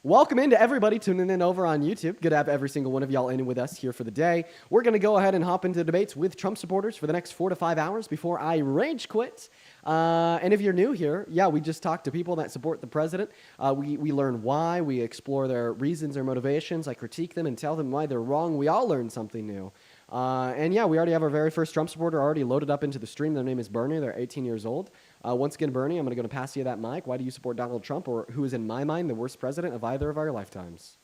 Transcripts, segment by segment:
Welcome into everybody tuning in over on YouTube. Good to have every single one of y'all in with us here for the day. We're going to go ahead and hop into debates with Trump supporters for the next 4 to 5 hours before I rage quit. And if you're new here, we just talk to people that support the president. We learn why. We explore their reasons or motivations. I critique them and tell them why they're wrong. We all learn something new. We already have our very first Trump supporter already loaded up into the stream. Their name is Bernie. They're 18 years old. Once again, Bernie, I'm going to pass you that mic. Why do you support Donald Trump, or who is, in my mind, the worst president of either of our lifetimes?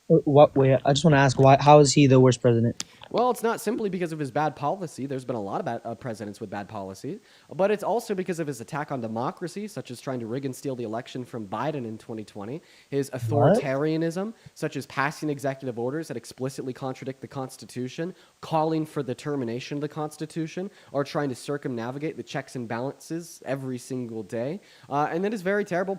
Wait, I just want to ask, why? How is he the worst president? Well, it's not simply because of his bad policy. There's been a lot of presidents with bad policy, but it's also because of his attack on democracy, such as trying to rig and steal the election from Biden in 2020, his authoritarianism, such as passing executive orders that explicitly contradict the Constitution, calling for the termination of the Constitution, or trying to circumnavigate the checks and balances every single day, and then his very terrible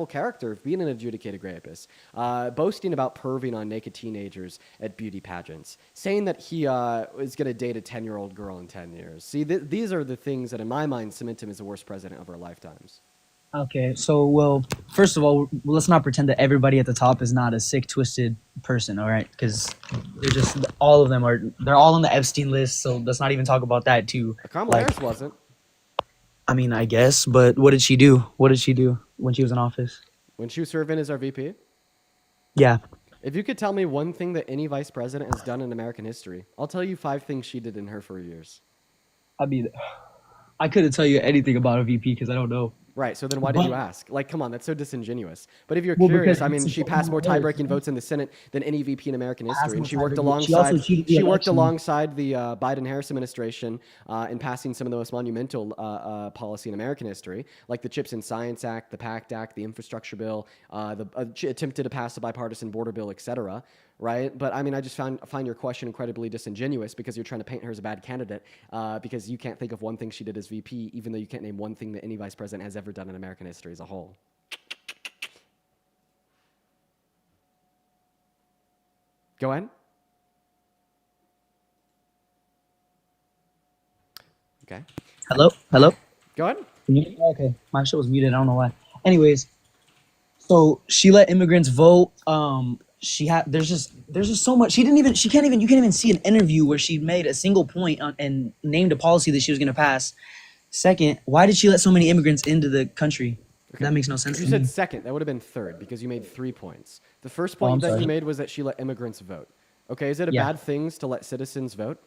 character of being an adjudicated rapist, boasting about perving on naked teenagers at beauty pageants, saying that he is going to date a 10-year-old girl in 10 years. See, these are the things that, in my mind, cement him as the worst president of our lifetimes. Okay, so, well, first of all, let's not pretend that everybody at the top is not a sick, twisted person, all right? Because they're all on the Epstein list, so let's not even talk about that, too. Kamala Harris wasn't. I mean, I guess, but what did she do? What did she do when she was in office? When she was serving as our VP? Yeah. If you could tell me one thing that any vice president has done in American history, I'll tell you 5 things she did in her 4 years. I mean, I couldn't tell you anything about a VP because I don't know. Right, so then why did you ask? Like, come on, that's so disingenuous. But if you're curious, I mean, she passed more tie-breaking votes in the Senate than any VP in American history, and she worked alongside the Biden-Harris administration in passing some of the most monumental policy in American history, like the CHIPS and Science Act, the PACT Act, the Infrastructure Bill, attempted to pass the bipartisan border bill, etc. Right? But I mean, I just find your question incredibly disingenuous because you're trying to paint her as a bad candidate because you can't think of one thing she did as VP, even though you can't name one thing that any vice president has ever done in American history as a whole. Go ahead. Okay. Hello? Go ahead. Okay, my shit was muted. I don't know why. Anyways, so she let immigrants vote. There's just so much. You can't even see an interview where she made a single point and named a policy that she was going to pass. Second, why did she let so many immigrants into the country? Okay. That makes no sense. You said second. That would have been third because you made 3 points. The first point that you made was that she let immigrants vote. Okay, is it a bad thing to let citizens vote?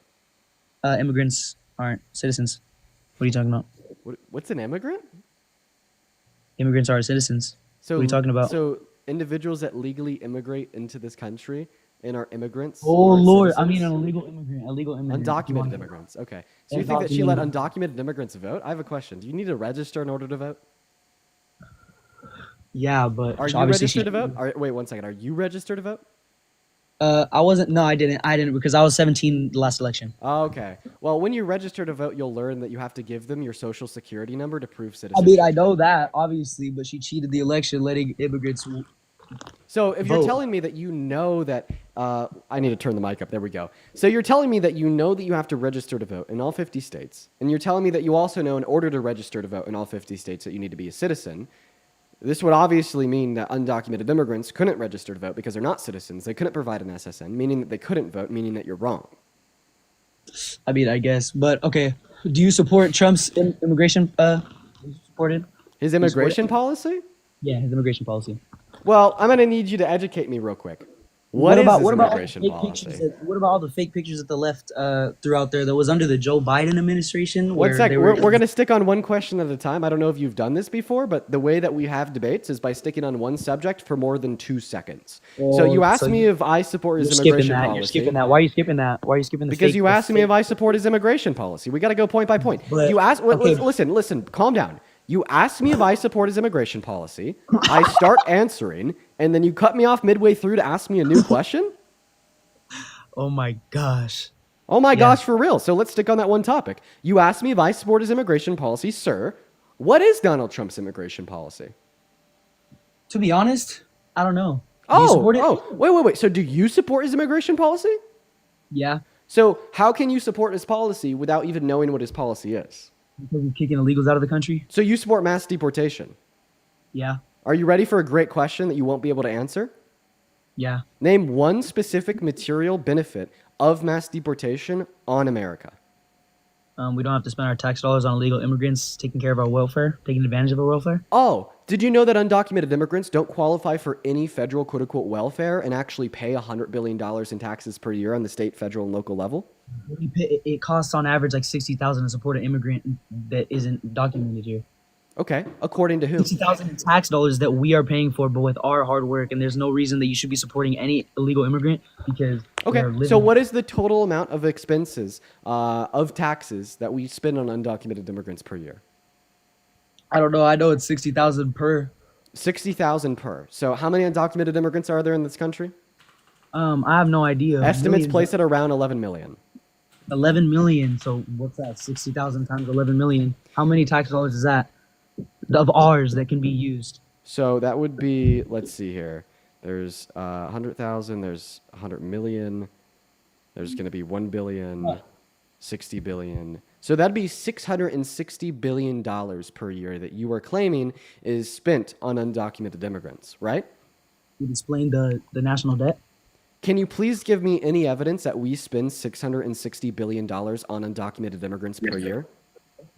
Immigrants aren't citizens. What are you talking about? What's an immigrant? Immigrants are citizens. So, what are you talking about? So individuals that legally immigrate into this country and are immigrants. Oh Lord, I mean an illegal immigrant. Undocumented immigrants. Okay. So you think that she let undocumented immigrants vote? I have a question. Do you need to register in order to vote? Yeah, but are you registered to vote? Wait 1 second. Are you registered to vote? I wasn't. No, I didn't because I was 17 the last election. Okay. Well, when you register to vote, you'll learn that you have to give them your social security number to prove citizenship. I mean, I know that obviously, but she cheated the election, letting immigrants. So if you're telling me that you know that, I need to turn the mic up. There we go. So you're telling me that you know that you have to register to vote in all 50 states, and you're telling me that you also know in order to register to vote in all 50 states that you need to be a citizen. This would obviously mean that undocumented immigrants couldn't register to vote because they're not citizens. They couldn't provide an SSN, meaning that they couldn't vote, meaning that you're wrong. I mean, I guess. But, okay. Do you support Trump's immigration supported? His immigration policy? Yeah, his immigration policy. Well, I'm going to need you to educate me real quick. What about immigration policy? What about all the fake pictures that the left threw out there that was under the Joe Biden administration? One sec. We're going to stick on one question at a time. I don't know if you've done this before, but the way that we have debates is by sticking on one subject for more than 2 seconds. So you asked me if I support his immigration policy. You're skipping that. Why are you skipping that? Why are you skipping the Because you asked me if I support his immigration policy. We got to go point by point. You asked. Listen. Calm down. You asked me if I support his immigration policy. I start answering, and then you cut me off midway through to ask me a new question? Oh my gosh. Oh my gosh, for real. So let's stick on that one topic. You asked me if I support his immigration policy. Sir, what is Donald Trump's immigration policy? To be honest, I don't know. Wait. So do you support his immigration policy? Yeah. So how can you support his policy without even knowing what his policy is? Because he's kicking illegals out of the country. So you support mass deportation? Yeah. Are you ready for a great question that you won't be able to answer? Yeah. Name one specific material benefit of mass deportation on America. We don't have to spend our tax dollars on illegal immigrants taking care of our welfare, taking advantage of our welfare. Oh, did you know that undocumented immigrants don't qualify for any federal quote unquote welfare and actually pay $100 billion in taxes per year on the state, federal, and local level? It costs on average like 60,000 to support an immigrant that isn't documented here. Okay, according to who? 60,000 in tax dollars that we are paying for, but with our hard work, and there's no reason that you should be supporting any illegal immigrant because Okay, they're living. so what is the total amount of expenses of taxes that we spend on undocumented immigrants per year? I don't know. I know it's 60,000 per. 60,000 per. So how many undocumented immigrants are there in this country? I have no idea. Estimates Millions. place at around 11 million. 11 million. So what's that? 60,000 times 11 million. How many tax dollars is that of ours that can be used? So that would be, let's see here. There's 100,000, there's 100 million, there's going to be 1 billion, 60 billion. So that'd be $660 billion per year that you are claiming is spent on undocumented immigrants, right? You explain the national debt. Can you please give me any evidence that we spend $660 billion on undocumented immigrants per year?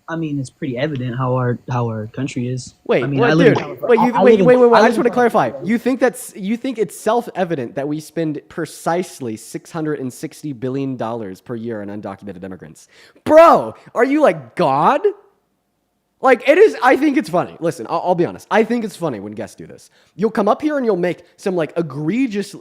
I mean, it's pretty evident how our country is. Wait, I mean, wait, I live dude, in wait, I I just want to clarify. You think it's self-evident that we spend precisely $660 billion per year on undocumented immigrants? Bro, are you like God? Like, it is, I think it's funny. Listen, I'll be honest. I think it's funny when guests do this. You'll come up here and you'll make some like egregious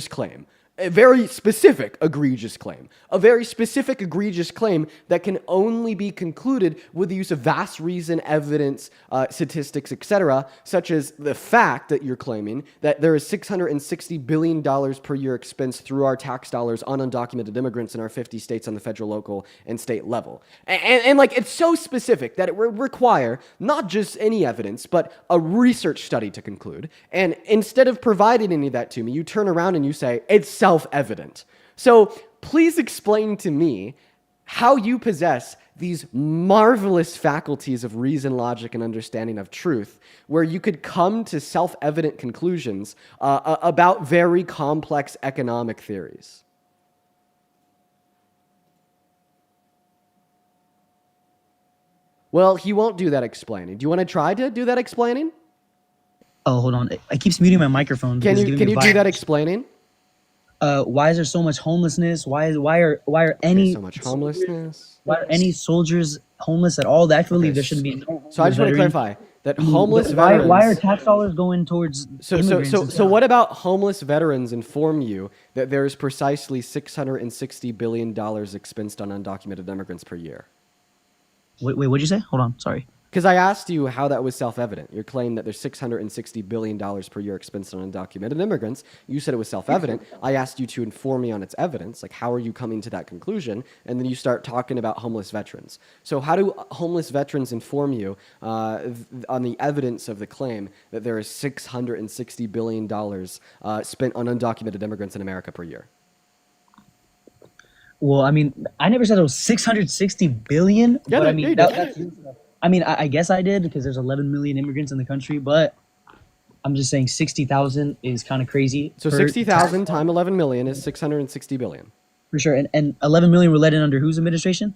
claim. A very specific egregious claim. A very specific egregious claim that can only be concluded with the use of vast reason, evidence, statistics, etc., such as the fact that you're claiming that there is $660 billion per year expense through our tax dollars on undocumented immigrants in our 50 states on the federal, local, and state level. And like, it's so specific that it would require not just any evidence, but a research study to conclude. And instead of providing any of that to me, you turn around and you say, it's self-evident. So please explain to me how you possess these marvelous faculties of reason, logic, and understanding of truth, where you could come to self-evident conclusions about very complex economic theories. Well, he won't do that explaining. Do you want to try to do that explaining? Oh, hold on. It keeps muting my microphone. Can you do that explaining? Why is there so much homelessness? Why are any There's so much homelessness? Why are any soldiers homeless at all? I believe there shouldn't be no. So I just want to clarify that homeless Why veterans. are tax dollars going towards immigrants? So what about homeless veterans inform you that there is precisely $660 billion expensed on undocumented immigrants per year? Wait, what'd you say? Hold on, sorry. Because I asked you how that was self-evident. Your claim that there's $660 billion per year expensed on undocumented immigrants, you said it was self-evident. I asked you to inform me on its evidence. Like, how are you coming to that conclusion? And then you start talking about homeless veterans. So how do homeless veterans inform you on the evidence of the claim that there is $660 billion spent on undocumented immigrants in America per year? Well, I mean, I never said it was 660 billion. Yeah, but I yeah, mean, you that's, I mean, I guess I did because there's 11 million immigrants in the country, but I'm just saying 60,000 is kind of crazy. So 60,000 times 11 million is 660 billion. For sure. And 11 million were let in under whose administration?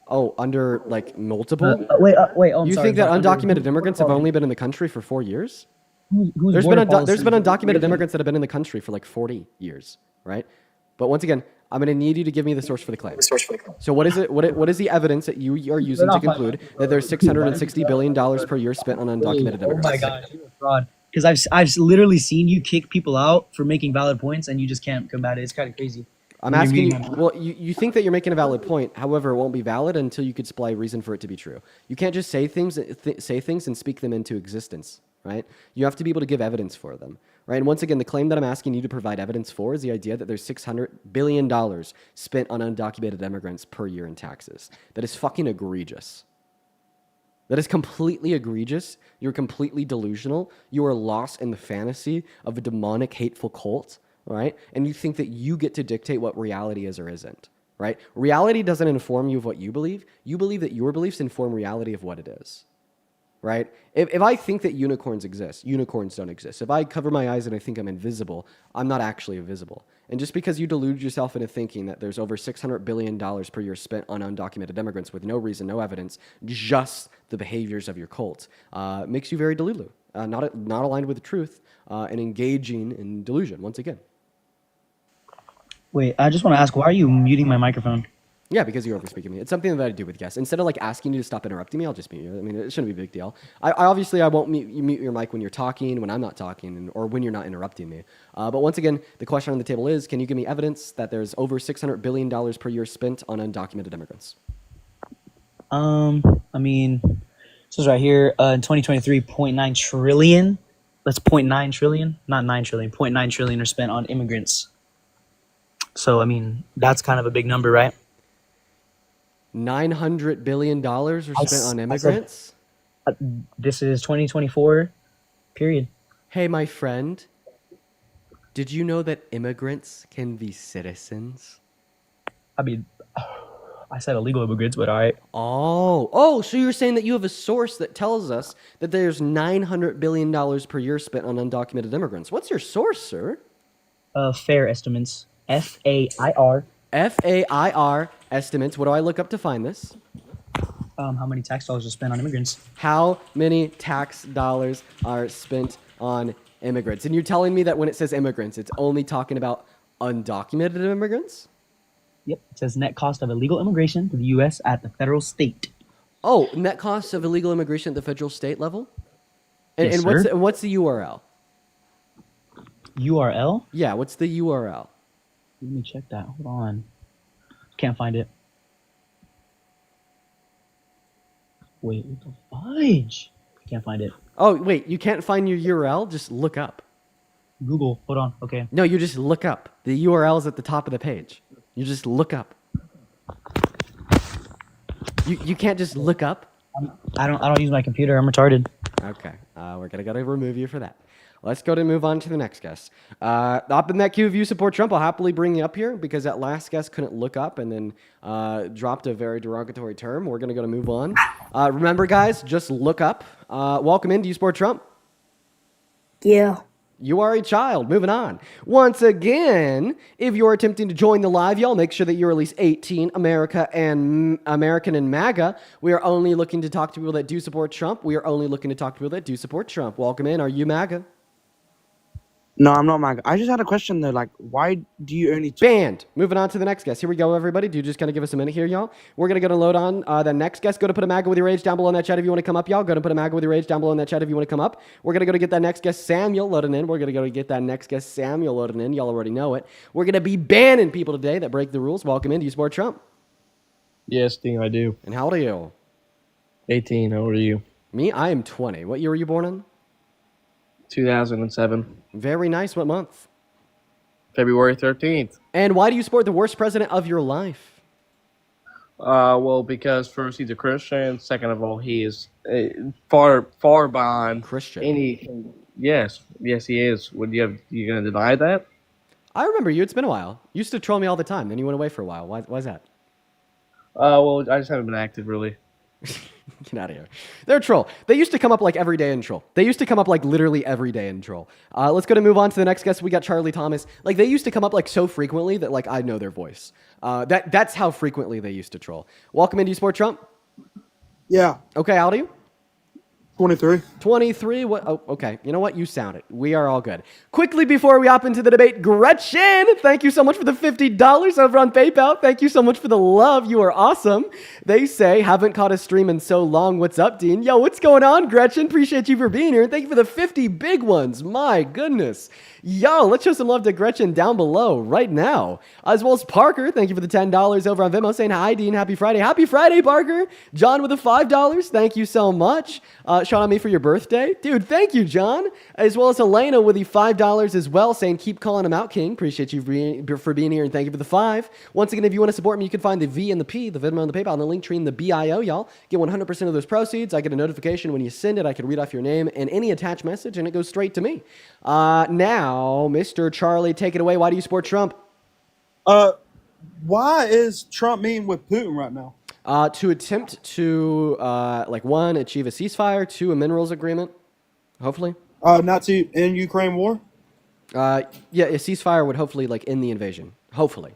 Oh, under like multiple? Wait. Oh, I'm You sorry. think that Under undocumented immigrants have only been in the country for 4 years? whose There's border been policy? undocumented immigrants that have been in the country for like 40 years, right? But once again, I'm going to need you to give me the source for the claim. So what is it? What is the evidence that you are using to conclude that there's $660 billion per year spent on undocumented immigrants? Oh my gosh, you're a fraud. Because I've literally seen you kick people out for making valid points, and you just can't combat it. It's kind of crazy. I'm asking you, well, you think that you're making a valid point. However, it won't be valid until you could supply reason for it to be true. You can't just say things and speak them into existence, right? You have to be able to give evidence for them, right? And once again, the claim that I'm asking you to provide evidence for is the idea that there's $600 billion spent on undocumented immigrants per year in taxes. That is fucking egregious. That is completely egregious. You're completely delusional. You are lost in the fantasy of a demonic, hateful cult, right? And you think that you get to dictate what reality is or isn't, right? Reality doesn't inform you of what you believe. You believe that your beliefs inform reality of what it is. right? If I think that unicorns exist, unicorns don't exist. If I cover my eyes and I think I'm invisible, I'm not actually invisible. And just because you delude yourself into thinking that there's over $600 billion per year spent on undocumented immigrants with no reason, no evidence, just the behaviors of your cult, makes you very delulu, not aligned with the truth, and engaging in delusion once again. Wait, I just want to ask, why are you muting my microphone? Yeah, because you're overspeaking me. It's something that I do with guests. Instead of like asking you to stop interrupting me, I'll just mute you. I mean, it shouldn't be a big deal. I obviously I won't mute your mic when you're talking, when I'm not talking, or when you're not interrupting me. But once again, the question on the table is: can you give me evidence that there's over $600 billion per year spent on undocumented immigrants? I mean, this is right here in 2023, 0.9 trillion. That's 0.9 trillion, not 9 trillion. 0.9 trillion are spent on immigrants. So I mean, that's kind of a big number, right? $900 billion are spent on I said, immigrants? this is 2024, period. Hey, my friend, did you know that immigrants can be citizens? I mean, I said illegal immigrants, but all right. Oh, so you're saying that you have a source that tells us that there's $900 billion per year spent on undocumented immigrants. What's your source, sir? Fair estimates. FAIR. FAIR estimates. What do I look up to find this? How many tax dollars are spent on immigrants? How many tax dollars are spent on immigrants? And you're telling me that when it says immigrants, it's only talking about undocumented immigrants? Yep. It says net cost of illegal immigration to the U.S. at the federal state. Oh, net costs of illegal immigration at the federal state level? And, Yes, and sir. what's the URL? URL? Yeah, what's the URL? Let me check that. Hold on. Can't find it. Wait, what the fudge? Can't find it. Oh, wait, you can't find your URL? Just look up. Google. Hold on. Okay. No, you just look up. The URL is at the top of the page. You just look up. You can't just look up? I don't use my computer. I'm retarded. Okay, we're gonna gotta remove you for that. Let's go to move on to the next guest. Up in that queue, if you support Trump, I'll happily bring you up here because that last guest couldn't look up and then dropped a very derogatory term. We're gonna move on. Remember, guys, just look up. Welcome in. Do you support Trump? Yeah. You are a child. Moving on. Once again, if you're attempting to join the live, y'all make sure that you're at least 18, American and MAGA. We are only looking to talk to people that do support Trump. We are only looking to talk to people that do support Trump. Welcome in. Are you MAGA? No, I'm not MAGA. I just had a question though. Like, why do you only? Banned. Moving on to the next guest. Here we go, everybody. Do you just kind of give us a minute here, y'all? We're going to go to load on the next guest. Go to put a MAGA with your age down below in that chat if you want to come up, y'all. Go to put a MAGA with your age down below in that chat if you want to come up. We're going to go to get that next guest, Samuel, loading in. We're going to go to get that next guest, Samuel, loading in. Y'all already know it. We're going to be banning people today that break the rules. Welcome in. Do you support Trump? Yes, Dean, I do. And how old are you? 18, how old are you? Me? I am 20. What year were you born in? 2007, Very nice. What month? February 13th. And why do you support the worst president of your life? Well, because first, he's a Christian. Second of all, he is far behind Christian. any. Yes, he is. You gonna deny that? I remember you. It's been a while. You used to troll me all the time. Then you went away for a while. Why is that? Well, I just haven't been active really. Get out of here. They're a troll. They used to come up like every day in troll. They used to come up like literally every day in troll. Let's go to move on to the next guest. We got Charlie Thomas. Like they used to come up like so frequently that like I know their voice. That's how frequently they used to troll. Welcome in. Do you support Trump? Yeah, Okay, how old are you? 23. 23? What? Oh, okay. You know what? You sound it. We are all good. Quickly before we hop into the debate, Gretchen, thank you so much for the $50 over on PayPal. Thank you so much for the love. You are awesome. They say, haven't caught a stream in so long. What's up, Dean? Yo, what's going on, Gretchen? Appreciate you for being here. And thank you for the 50 big ones. My goodness. Yo, let's show some love to Gretchen down below right now. As well as Parker, thank you for the $10 over on Venmo saying, hi, Dean, happy Friday. Happy Friday, Parker. John with the $5, thank you so much. Shout out me for your birthday. Dude, thank you, John. As well as Elena with the $5 as well saying, keep calling him out, King. Appreciate you for being here and thank you for the 5. Once again, if you want to support me, you can find the V and the P, the Venmo and the PayPal, and the link tree in the bio, y'all. Get 100% of those proceeds. I get a notification when you send it. I can read off your name and any attached message, and it goes straight to me. Now, Mr. Charlie, take it away. Why do you support Trump? Why is Trump meeting with Putin right now? To attempt to like one, achieve a ceasefire, two, a minerals agreement. Hopefully, Not to end Ukraine war. yeah, a ceasefire would hopefully like end the invasion. Hopefully.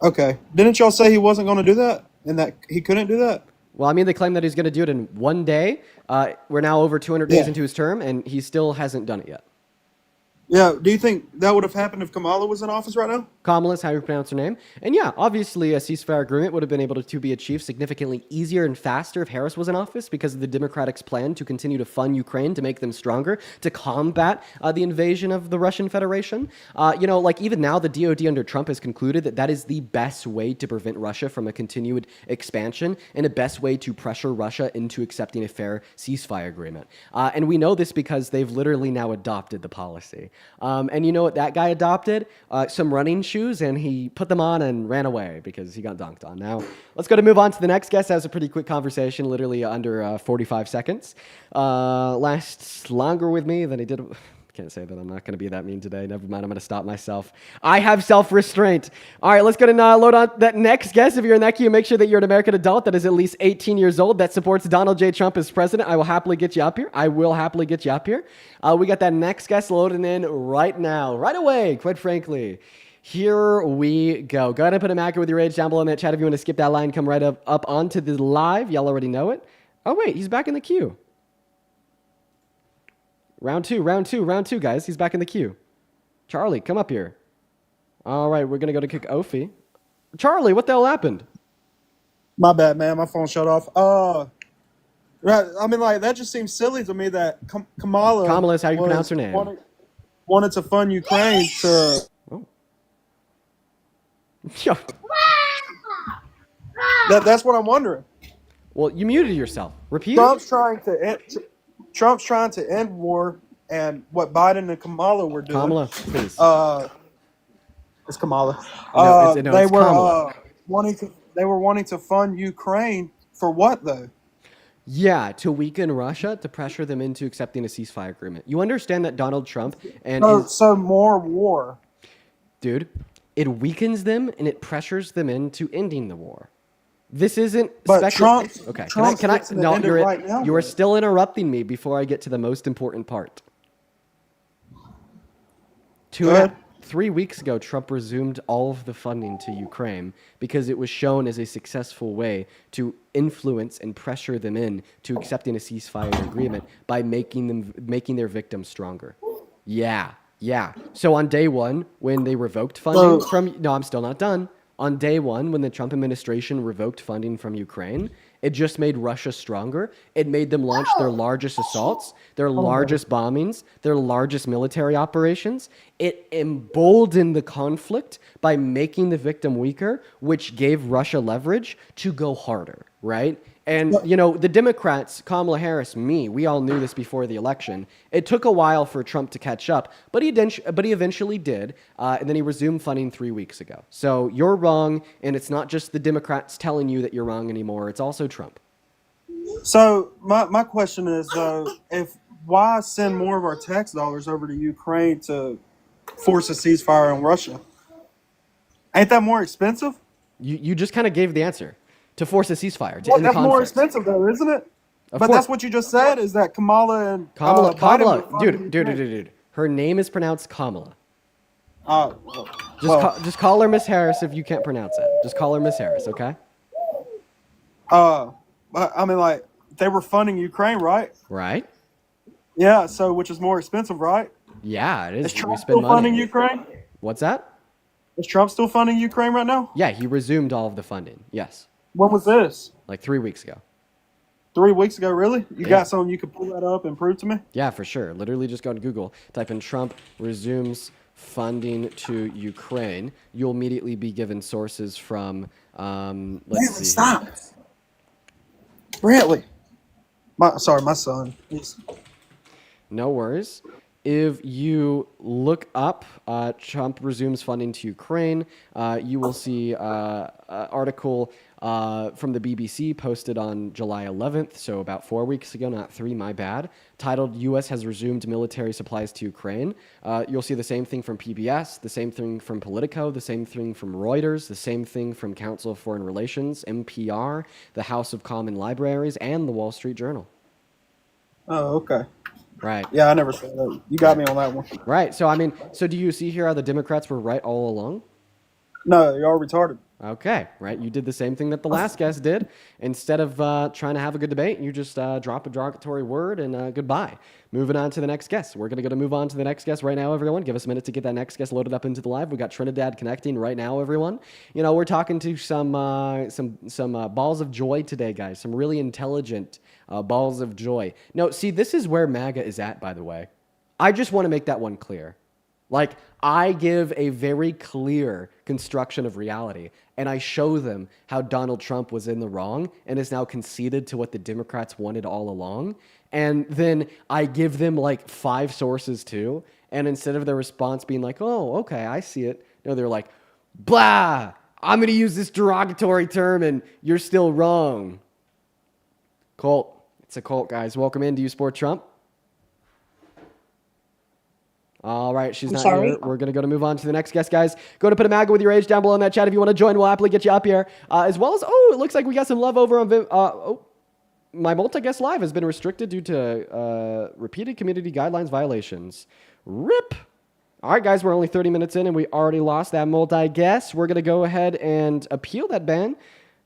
Okay. Didn't y'all say he wasn't going to do that, and that he couldn't do that? Well, I mean, they claim that he's going to do it in one day. We're now over 200 days Yeah. into his term, and he still hasn't done it yet. Yeah. Do you think that would have happened if Kamala was in office right now? Kamala is how you pronounce her name. And yeah, obviously a ceasefire agreement would have been able to be achieved significantly easier and faster if Harris was in office because of the Democrats' plan to continue to fund Ukraine to make them stronger, to combat the invasion of the Russian Federation. Like even now, the DOD under Trump has concluded that that is the best way to prevent Russia from a continued expansion and a best way to pressure Russia into accepting a fair ceasefire agreement. And we know this because they've literally now adopted the policy. And you know what that guy adopted? Some running shoes, and he put them on and ran away because he got dunked on. Now, let's go to move on to the next guest. That was a pretty quick conversation, literally under 45 seconds. Lasts longer with me than he did. Can't say that. I'm not going to be that mean today. Never mind. I'm going to stop myself. I have self-restraint. All right, let's go to load on that next guest. If you're in that queue, make sure that you're an American adult that is at least 18 years old that supports Donald J. Trump as president. I will happily get you up here. We got that next guest loading in right now, right away, quite frankly. Here we go. Go ahead and put a marker with your age down below in that chat. If you want to skip that line, come right up onto the live. Y'all already know it. Oh, wait, he's back in the queue. Round two, guys. He's back in the queue. Charlie, come up here. All right, we're going to go to kick Ophi. Charlie, what the hell happened? My bad, man. My phone shut off. Right. I mean, like that just seems silly to me that Kamala is how you pronounce her name. Wanted to fund Ukraine to. Oh. That's what I'm wondering. Well, you muted yourself. Repeat. Trump's trying to end war, and what Biden and Kamala were doing. Kamala, please. It's Kamala. It's Kamala. They were wanting to fund Ukraine for what though? Yeah, to weaken Russia, to pressure them into accepting a ceasefire agreement. You understand that Donald Trump and So more war. dude, it weakens them and it pressures them into ending the war. This isn't But Trump. Okay, Trump's can I? fixing to No, end it right now, you are though. still interrupting me before I get to the most important part. Go ahead. 3 weeks ago, Trump resumed all of the funding to Ukraine because it was shown as a successful way to influence and pressure them in to accepting a ceasefire agreement by making their victims stronger. Yeah. So on day one, when they revoked funding no, I'm still not done. On day one, when the Trump administration revoked funding from Ukraine, it just made Russia stronger. It made them launch their largest assaults, their largest bombings, their largest military operations. It emboldened the conflict by making the victim weaker, which gave Russia leverage to go harder, right? And, the Democrats, Kamala Harris, we all knew this before the election. It took a while for Trump to catch up, but he eventually did, and then he resumed funding 3 weeks ago. So you're wrong, and it's not just the Democrats telling you that you're wrong anymore. It's also Trump. So my question is though, why send more of our tax dollars over to Ukraine to force a ceasefire on Russia? Ain't that more expensive? You just kind of gave the answer. To force a ceasefire, to Well, end the that's more conflict. expensive though, isn't it? Of But course. that's what you just said is that Kamala and Kamala, Biden were funding Ukraine. dude. Her name is pronounced Kamala. Well, Just call her Miss Harris if you can't pronounce it. Just call her Miss Harris, okay? but I mean, like they were funding Ukraine, right? Right? Yeah. So which is more expensive, right? Yeah, it is. Is We Trump spend still money. funding Ukraine? What's that? Is Trump still funding Ukraine right now? Yeah, he resumed all of the funding. Yes, When was this? like 3 weeks ago. 3 weeks ago, really? You Yeah. got something you could pull that up and prove to me? Yeah, for sure. Literally just go to Google, type in Trump resumes funding to Ukraine. You'll immediately be given sources from, let's see. Stop. Brantley. My son. No worries. If you look up Trump resumes funding to Ukraine, you will see an article from the BBC, posted on July 11th, so about 4 weeks ago, not 3, my bad, titled U.S. has resumed military supplies to Ukraine. You'll see the same thing from PBS, the same thing from Politico, the same thing from Reuters, the same thing from Council of Foreign Relations, NPR, the House of Common Libraries, and the Wall Street Journal. Oh, okay. Right. Yeah, I never saw that. You got me on that one. Right. So, I mean, so do you see here how the Democrats were right all along? No, y'all retarded. Okay, right. You did the same thing that the last guest did. Instead of trying to have a good debate, you just drop a derogatory word and goodbye. Moving on to the next guest. We're going to move on to the next guest right now, everyone. Give us a minute to get that next guest loaded up into the live. We got Trinidad connecting right now, everyone. You know, we're talking to some balls of joy today, guys. Some really intelligent balls of joy. No, see, this is where MAGA is at, by the way. I just want to make that one clear. Like, I give a very clear construction of reality, and I show them how Donald Trump was in the wrong and is now conceded to what the Democrats wanted all along. And then I give them like 5 sources too. And instead of their response being like, oh, okay, I see it. No, they're like, blah, I'm going to use this derogatory term and you're still wrong. Cult. It's a cult, guys. Welcome in. Do you support Trump? All right, she's I'm not sorry? here. We're going to move on to the next guest, guys. Go to put a MAGA with your age down below in that chat if you want to join. We'll happily get you up here. As well as, it looks like we got some love over on my multi-guest live has been restricted due to repeated community guidelines violations. RIP. All right, guys, we're only 30 minutes in, and we already lost that multi-guest. We're going to go ahead and appeal that ban.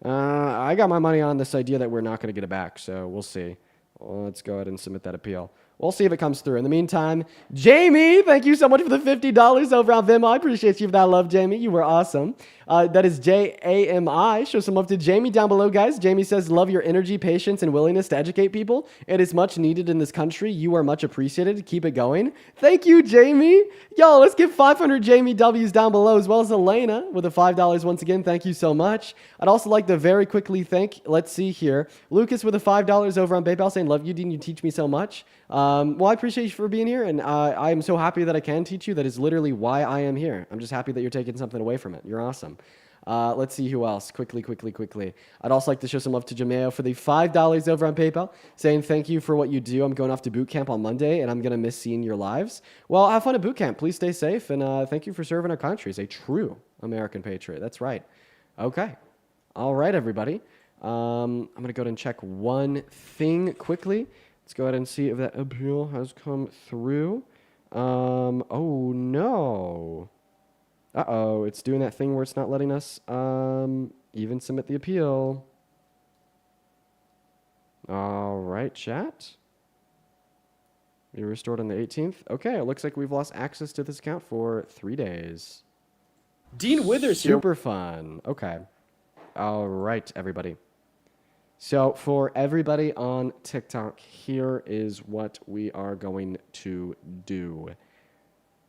I got my money on this idea that we're not going to get it back, so we'll see. Let's go ahead and submit that appeal. We'll see if it comes through. In the meantime, Jamie, thank you so much for the $50 over on Venmo. I appreciate you for that love, Jamie. You were awesome. That is JAMI. Show some love to Jamie down below, guys. Jamie says, love your energy, patience, and willingness to educate people. It is much needed in this country. You are much appreciated. Keep it going. Thank you, Jamie. Yo, let's get 500 Jamie W's down below, as well as Elena with the $5 once again. Thank you so much. I'd also like to very quickly thank, let's see here, Lucas with the $5 over on PayPal saying, love you, Dean. You teach me so much. Well, I appreciate you for being here, and I am so happy that I can teach you. That is literally why I am here. I'm just happy that you're taking something away from it. You're awesome. Let's see who else. Quickly. I'd also like to show some love to Jameo for the $5 over on PayPal, saying thank you for what you do. I'm going off to boot camp on Monday, and I'm going to miss seeing your lives. Well, have fun at boot camp. Please stay safe, and thank you for serving our country as a true American patriot. That's right. Okay. All right, everybody. I'm going to go ahead and check one thing quickly. Let's go ahead and see if that appeal has come through. Oh, no. Uh-oh, it's doing that thing where it's not letting us even submit the appeal. All right, chat. Be restored on the 18th. Okay, it looks like we've lost access to this account for 3 days. Dean Withers here. Super fun. Okay. All right, everybody. So for everybody on TikTok, here is what we are going to do.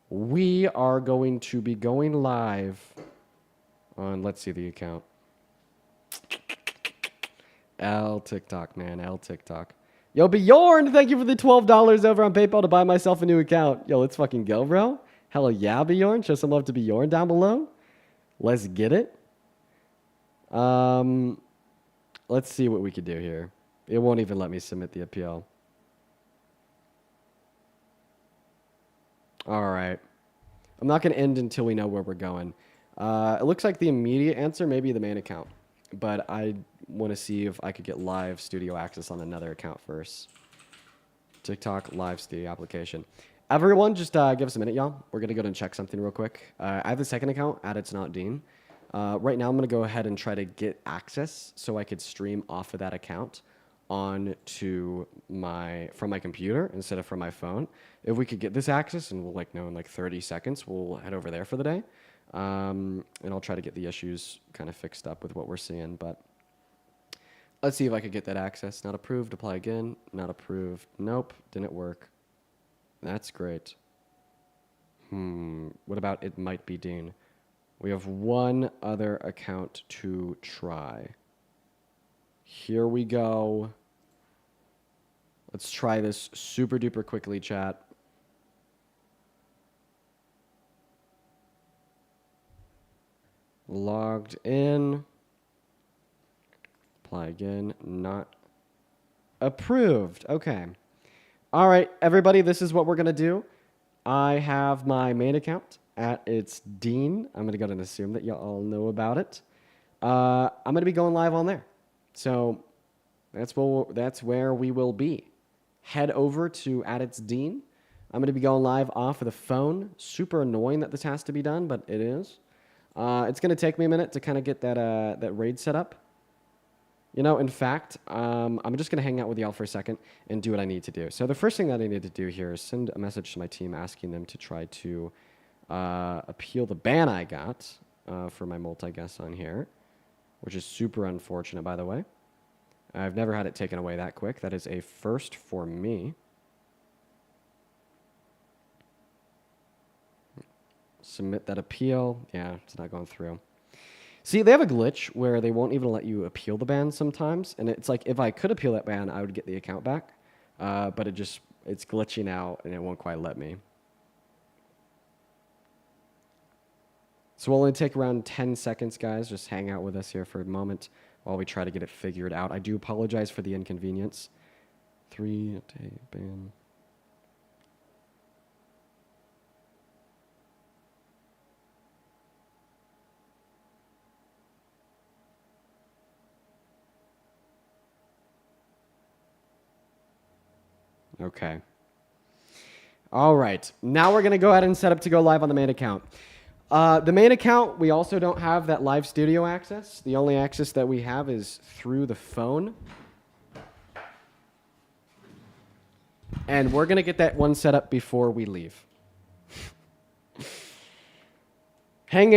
We are going to be going live on, let's see the account. L TikTok, man, L TikTok. Yo, Bjorn, thank you for the $12 over on PayPal to buy myself a new account. Yo, let's fucking go, bro. Hell yeah, Bjorn. Show some love to Bjorn down below. Let's get it. Let's see what we could do here. It won't even let me submit the appeal. All right. I'm not going to end until we know where we're going. It looks like the immediate answer may be the main account, but I want to see if I could get live studio access on another account first. TikTok live studio application. Everyone, just give us a minute, y'all. We're going to go and check something real quick. I have the second account, It's Not Dean. Right now, I'm going to go ahead and try to get access so I could stream off of that account onto from my computer instead of from my phone. If we could get this access, and we'll know in 30 seconds, we'll head over there for the day. And I'll try to get the issues kind of fixed up with what we're seeing. But let's see if I could get that access. Not approved. Apply again. Not approved. Nope. Didn't work. That's great. What about It Might Be Dean? We have one other account to try. Here we go. Let's try this super duper quickly, chat. Logged in. Apply again. Not approved. Okay. All right, everybody, this is what we're going to do. I have my main account at its Dean. I'm going to go ahead and assume that you all know about it. I'm going to be going live on there. So that's where we will be. Head over to at its Dean. I'm going to be going live off of the phone. Super annoying that this has to be done, but it is. It's going to take me a minute to kind of get that raid set up. You know, in fact, I'm just going to hang out with y'all for a second and do what I need to do. So the first thing that I need to do here is send a message to my team asking them to try to appeal the ban I got for my multi-guess on here, which is super unfortunate, by the way. I've never had it taken away that quick. That is a first for me. Submit that appeal. Yeah, it's not going through. See, they have a glitch where they won't even let you appeal the ban sometimes. And it's like, if I could appeal that ban, I would get the account back. But it's glitching out and it won't quite let me. So we'll only take around 10 seconds, guys. Just hang out with us here for a moment while we try to get it figured out. I do apologize for the inconvenience. 3-day ban. Okay. All right. Now we're going to go ahead and set up to go live on the main account. The main account, we also don't have that live studio access. The only access that we have is through the phone. And we're going to get that one set up before we leave. Hang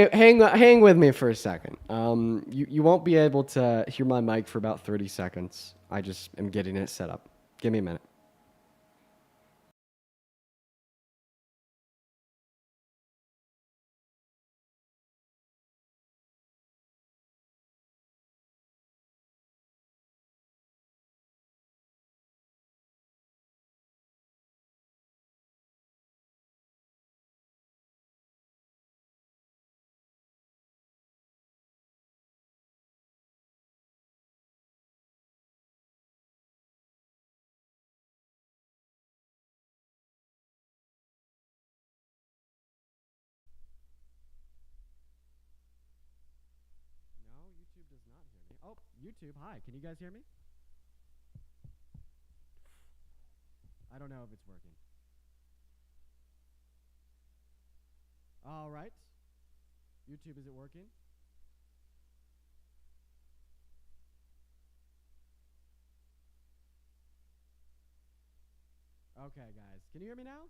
with me for a second. You won't be able to hear my mic for about 30 seconds. I just am getting it set up. Give me a minute. YouTube does not hear me. Oh, YouTube, hi. Can you guys hear me? I don't know if it's working. All right. YouTube, is it working? Okay, guys. Can you hear me now?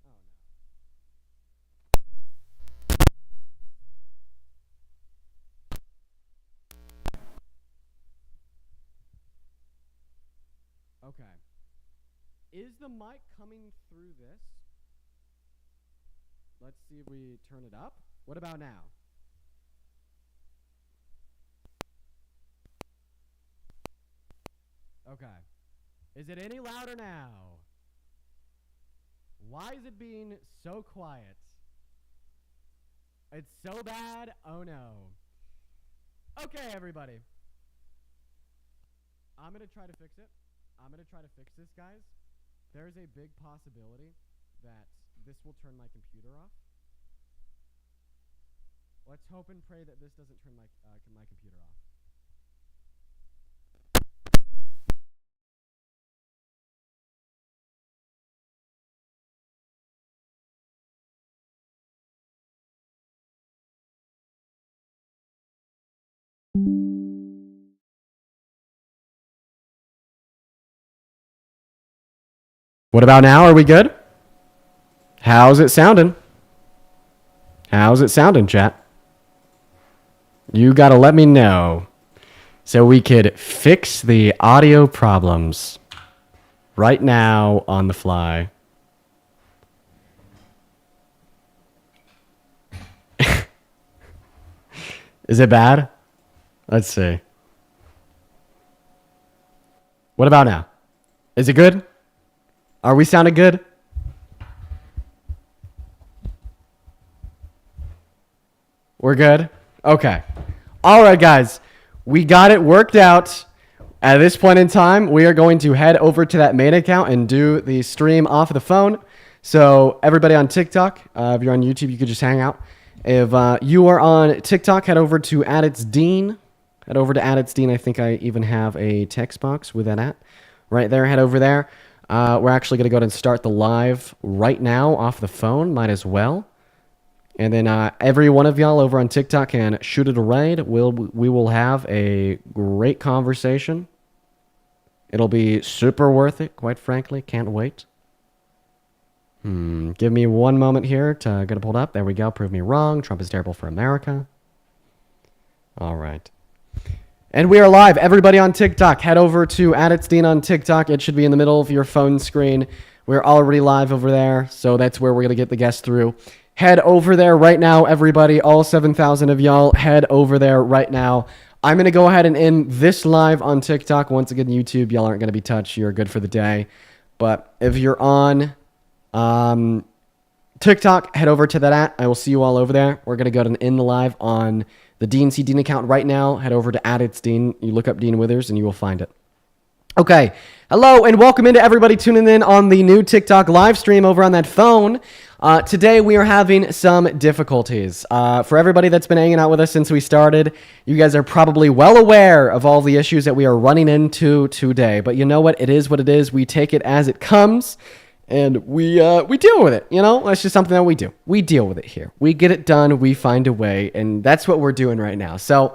Oh, no. Okay. Is the mic coming through this? Let's see if we turn it up. What about now? Okay. Is it any louder now? Why is it being so quiet? It's so bad. Oh no. Okay, everybody. I'm going to try to fix it. I'm going to try to fix this, guys. There's a big possibility that this will turn my computer off. Let's hope and pray that this doesn't turn my computer off. What about now? Are we good? How's it sounding? How's it sounding, chat? You gotta let me know so we could fix the audio problems right now on the fly. Is it bad? Let's see. What about now? Is it good? Are we sounding good? We're good? Okay. All right, guys. We got it worked out. At this point in time, we are going to head over to that main account and do the stream off of the phone. So everybody on TikTok, if you're on YouTube, you could just hang out. If you are on TikTok, head over to @itsdean. Head over to @itsdean. I think I even have a text box with that at. Right there, head over there. We're actually going to go ahead and start the live right now off the phone. Might as well. And then every one of y'all over on TikTok can shoot it a raid. We will have a great conversation. It'll be super worth it, quite frankly. Can't wait. Give me one moment here to get it pulled up. There we go. Prove me wrong. Trump is terrible for America. All right. And we are live. Everybody on TikTok, head over to @itsdean on TikTok. It should be in the middle of your phone screen. We're already live over there, so that's where we're going to get the guests through. Head over there right now, everybody. All 7,000 of y'all, head over there right now. I'm going to go ahead and end this live on TikTok. Once again, YouTube, y'all aren't going to be touched. You're good for the day. But if you're on TikTok, head over to that at. I will see you all over there. We're going to go ahead and end the live on the DNC Dean account right now. Head over to @itsdean. You look up Dean Withers and you will find it. Okay. Hello and welcome into everybody tuning in on the new TikTok live stream over on that phone. Today we are having some difficulties. For everybody that's been hanging out with us since we started, you guys are probably well aware of all the issues that we are running into today. But you know what? It is what it is. We take it as it comes, and we deal with it. You know, that's just something that we do. We deal with it here. We get it done. We find a way, and that's what we're doing right now. So,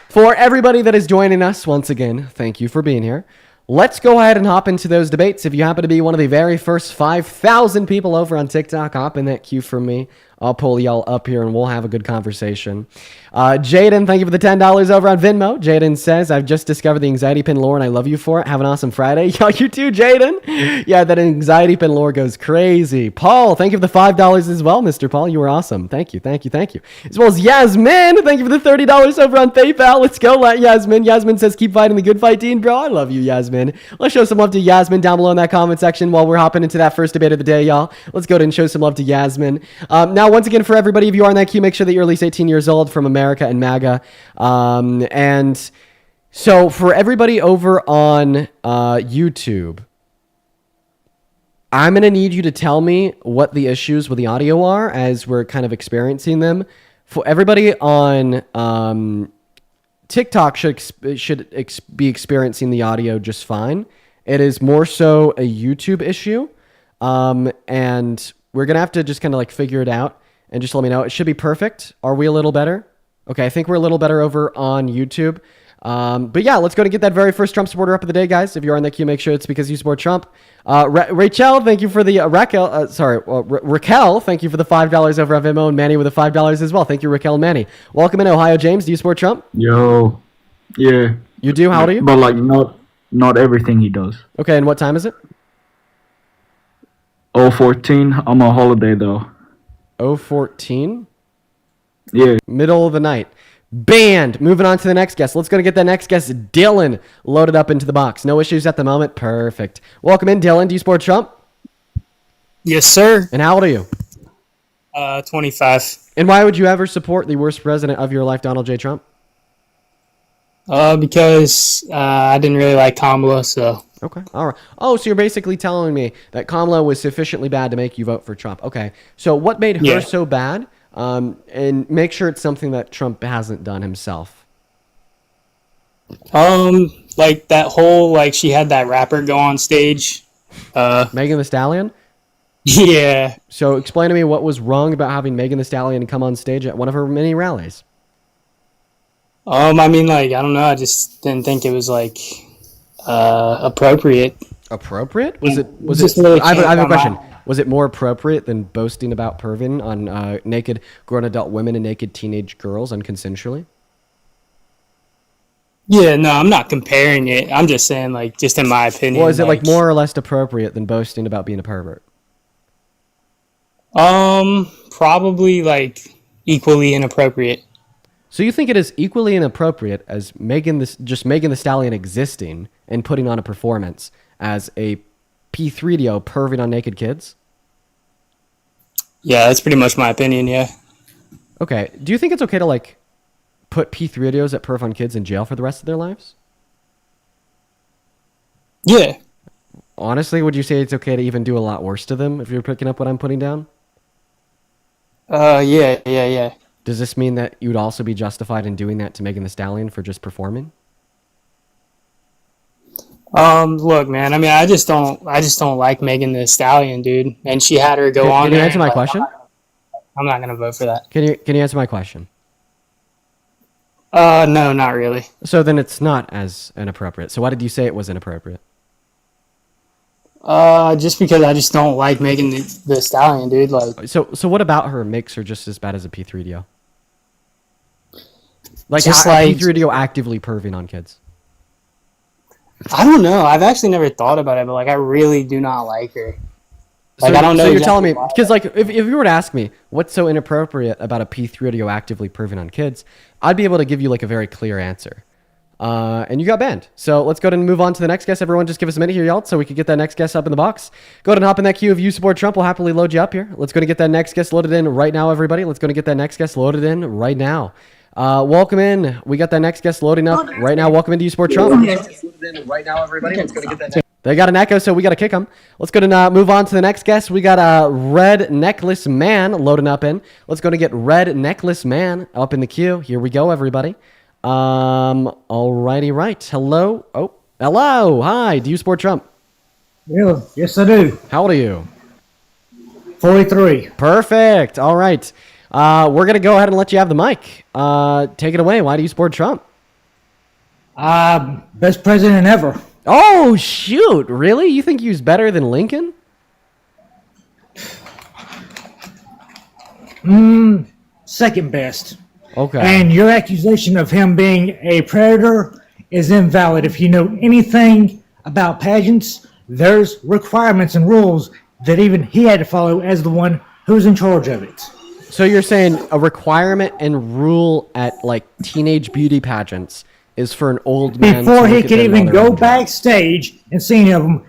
for everybody that is joining us, once again, thank you for being here. Let's go ahead and hop into those debates. If you happen to be one of the very first 5,000 people over on TikTok, hop in that queue for me. I'll pull y'all up here and we'll have a good conversation. Jaden, thank you for the $10 over on Venmo. Jaden says, I've just discovered the anxiety pin lore and I love you for it. Have an awesome Friday. Yo, you too, Jaden. Yeah, that anxiety pin lore goes crazy. Paul, thank you for the $5 as well, Mr. Paul. You were awesome. Thank you, thank you, thank you. As well as Yasmin, thank you for the $30 over on PayPal. Let's go, Yasmin. Yasmin says, keep fighting the good fight, Dean, bro. I love you, Yasmin. Let's show some love to Yasmin down below in that comment section while we're hopping into that first debate of the day, y'all. Let's go ahead and show some love to Yasmin. Now, once again, for everybody, if you are in that queue, make sure that you're at least 18 years old, from America and MAGA. And so for everybody over on YouTube, I'm going to need you to tell me what the issues with the audio are as we're kind of experiencing them. For everybody on TikTok should be experiencing the audio just fine. It is more so a YouTube issue. And we're going to have to just kind of like figure it out and just let me know. It should be perfect. Are we a little better? Okay, I think we're a little better over on YouTube. But yeah, let's go and get that very first Trump supporter up of the day, guys. If you are in that queue, make sure it's because you support Trump. Rachel, thank you for the Raquel, thank you for the $5 over on Venmo, and Manny with the $5 as well. Thank you, Raquel and Manny. Welcome in, Ohio. James, do you support Trump? Yo, yeah. You do? How old are you? But like not everything he does. Okay, and what time is it? 014. I'm on holiday though. 014? Yeah. Middle of the night. Banned. Moving on to the next guest. Let's go and get that next guest, Dylan, loaded up into the box. No issues at the moment. Perfect. Welcome in, Dylan. Do you support Trump? Yes, sir. And how old are you? 25. And why would you ever support the worst president of your life, Donald J. Trump? Because I didn't really like Kamala, so. Okay. All right. Oh, so you're basically telling me that Kamala was sufficiently bad to make you vote for Trump. Okay. So what made her so bad? And make sure it's something that Trump hasn't done himself. Like that whole, like she had that rapper go on stage. Megan Thee Stallion? Yeah. So explain to me what was wrong about having Megan Thee Stallion come on stage at one of her many rallies. I mean, like, I don't know. I just didn't think it was like appropriate. Appropriate? Was it? Really I have a question. Was it more appropriate than boasting about perving on naked grown adult women and naked teenage girls unconsensually? Yeah, no, I'm not comparing it. I'm just saying, like, just in my opinion. Well, is it like more or less appropriate than boasting about being a pervert? Probably like equally inappropriate. So you think it is equally inappropriate as Megan Thee Stallion existing and putting on a performance as a P3DO perving on naked kids? Yeah, that's pretty much my opinion, yeah. Okay. Do you think it's okay to like put P3 videos that perv on kids in jail for the rest of their lives? Yeah. Honestly, would you say it's okay to even do a lot worse to them if you're picking up what I'm putting down? Yeah. Does this mean that you would also be justified in doing that to Megan Thee Stallion for just performing? Look, man. I mean, I just don't like Megan Thee Stallion, dude. And she had her go on. Can you there answer and, my like, question? I'm not gonna vote for that. Can you answer my question? No, not really. So then it's not as inappropriate. So why did you say it was inappropriate? Just because I just don't like Megan Thee Stallion, dude. Like, So what about her makes her just as bad as a P3 deal? Like, Just a like- P3 deal actively perving on kids. I don't know. I've actually never thought about it, but like, I really do not like her. Like, So, I don't know. So you're exactly telling me, why. because like, if you were to ask me what's so inappropriate about a P3 video actively perving on kids, I'd be able to give you like a very clear answer. And you got banned. So let's go ahead and move on to the next guest. Everyone just give us a minute here, y'all, so we can get that next guest up in the box. Go ahead and hop in that queue of You Support Trump. We'll happily load you up here. Let's go and get that next guest loaded in right now, everybody. Let's go and get that next guest loaded in right now. Welcome in. We got that next guest loading up right now. Welcome into You Support Trump. Right now, everybody. Let's go get that. They got an echo, so we got to kick them. Let's go and move on to the next guest. We got a Red Necklace Man loading up in. Let's go and get Red Necklace Man up in the queue. Here we go, everybody. Alrighty, right. Hello. Oh, hello. Hi. Do you support Trump? Yeah, yes, I do. How old are you? 43. Perfect. All right. We're going to go ahead and let you have the mic. Take it away. Why do you support Trump? Best president ever. Oh, shoot. Really? You think he was better than Lincoln? Second best. Okay. And your accusation of him being a predator is invalid. If you know anything about pageants, there's requirements and rules that even he had to follow as the one who's in charge of it. So you're saying a requirement and rule at like teenage beauty pageants is for an old man Before to he look at could their even mother go and drink. backstage and see any of them,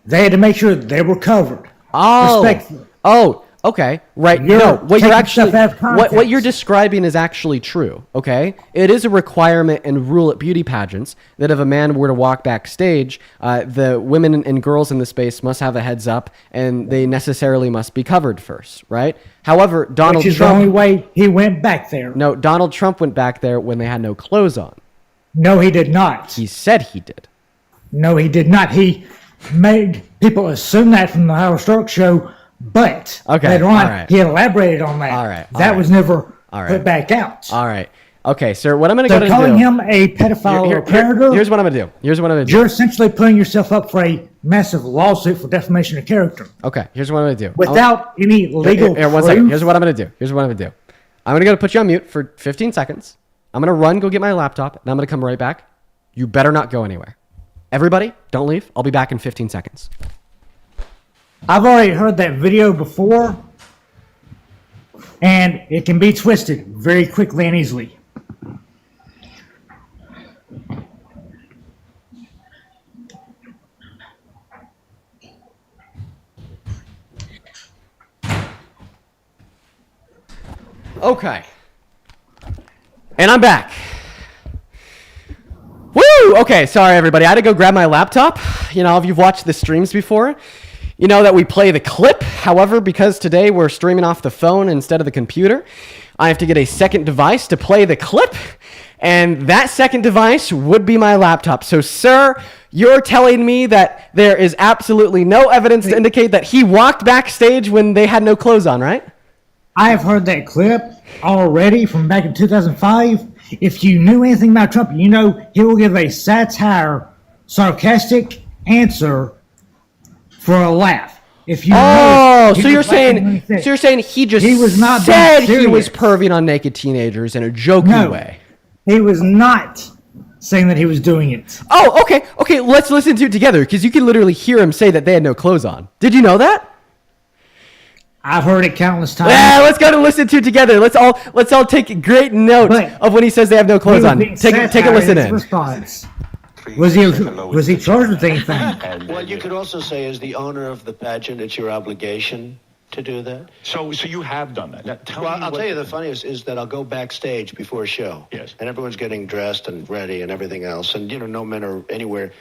they had to make sure they were covered. Oh, Respectfully. oh, okay, right. You're No, what you're taking actually stuff out of what you're context. describing is actually true. Okay, it is a requirement and rule at beauty pageants that if a man were to walk backstage, the women and girls in the space must have a heads up, and they necessarily must be covered first, right? However, Donald Which is Trump. the only way he went back there. No, Donald Trump went back there when they had no clothes on. No, he did not. He said he did. No, he did not. He made people assume that from the Howard Stark show, but Okay, later on, all right. he elaborated on that. All right, all that right. was never All right. put back out. All right. Okay, sir. What I'm going to So go to calling do. him a pedophile or a predator, Here's what I'm going to do. Here's what I'm going to do. you're essentially putting yourself up for a massive lawsuit for defamation of character Okay, here's what I'm going to do. without any legal Here, one proof. second. Here's what I'm going to do. Here's what I'm going to do. I'm going to put you on mute for 15 seconds. I'm going to run, go get my laptop, and I'm going to come right back. You better not go anywhere. Everybody, don't leave. I'll be back in 15 seconds. I've already heard that video before, and it can be twisted very quickly and easily. Okay. And I'm back. Woo! Okay, sorry everybody. I had to go grab my laptop. You know, if you've watched the streams before, you know that we play the clip. However, because today we're streaming off the phone instead of the computer, I have to get a second device to play the clip. And that second device would be my laptop. So, sir, you're telling me that there is absolutely no evidence to indicate that he walked backstage when they had no clothes on, right? I have heard that clip already from back in 2005. If you knew anything about Trump, you know he will give a satire, sarcastic answer for a laugh. If you Oh, know, so you're saying he just He was not being said he was serious. perving on naked teenagers in a joking No. way. he was not saying that he was doing it. Oh, okay. Okay, let's listen to it together because you can literally hear him say that they had no clothes on. Did you know that? I've heard it countless times. Yeah, let's go to listen to it together. Let's all take great note But of when he says they have no He clothes was on. being Take a satire listen his in. Response. Was he charged with anything? What you could also say, as the owner of the pageant, it's your obligation to do that. So you have done that. Now, tell Well, me I'll what tell you the funniest is that I'll go backstage before a show. Yes. And everyone's getting dressed and ready and everything else. And, no men are anywhere.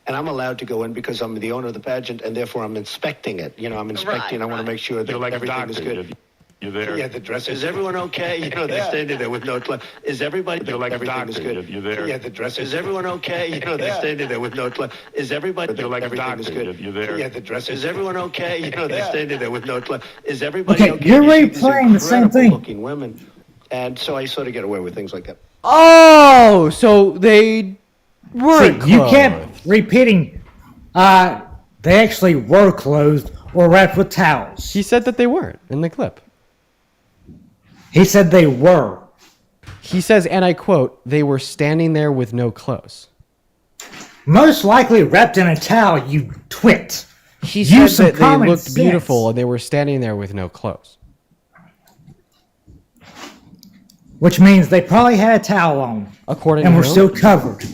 And I'm allowed to go in because I'm the owner of the pageant, and therefore I'm inspecting it. I'm inspecting. I want to make sure that You're like a everything doctor. is good. You're there. Yeah, the dress. Is everyone okay? They're standing there with no clothes. Is everybody? You're like a everything is doctor. good. You're there. Yeah, the dress. Is everyone okay? They're standing there with no clothes. Is everybody? You're like a everything doctor. is good. You're there. Yeah, the dress. Is everyone okay? They're standing there with no clothes. Is everybody Okay, okay? you're You see these replaying the same thing. incredible-looking women, and so I sort of get away with things like that. Oh, so they weren't See, you clothed. kept repeating, they actually were clothed or wrapped with towels. He said that they weren't in the clip. He said they were. He says, and I quote, they were standing there with no clothes. Most likely wrapped in a towel, you twit. He Use some said that they common looked sense. beautiful and they were standing there with no clothes. Which means they probably had a towel on. According and to were whom? still covered.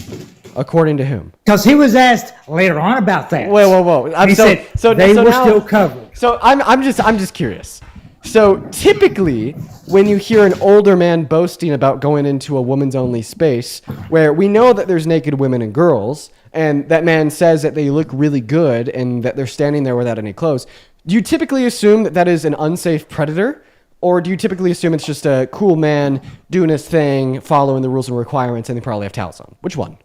According to whom? Because he was asked later on about that. Whoa. He said they were now- still covered. So I'm just curious. So typically, when you hear an older man boasting about going into a woman's only space, where we know that there's naked women and girls, and that man says that they look really good and that they're standing there without any clothes, do you typically assume that that is an unsafe predator? Or do you typically assume it's just a cool man doing his thing, following the rules and requirements, and they probably have towels on? Which one?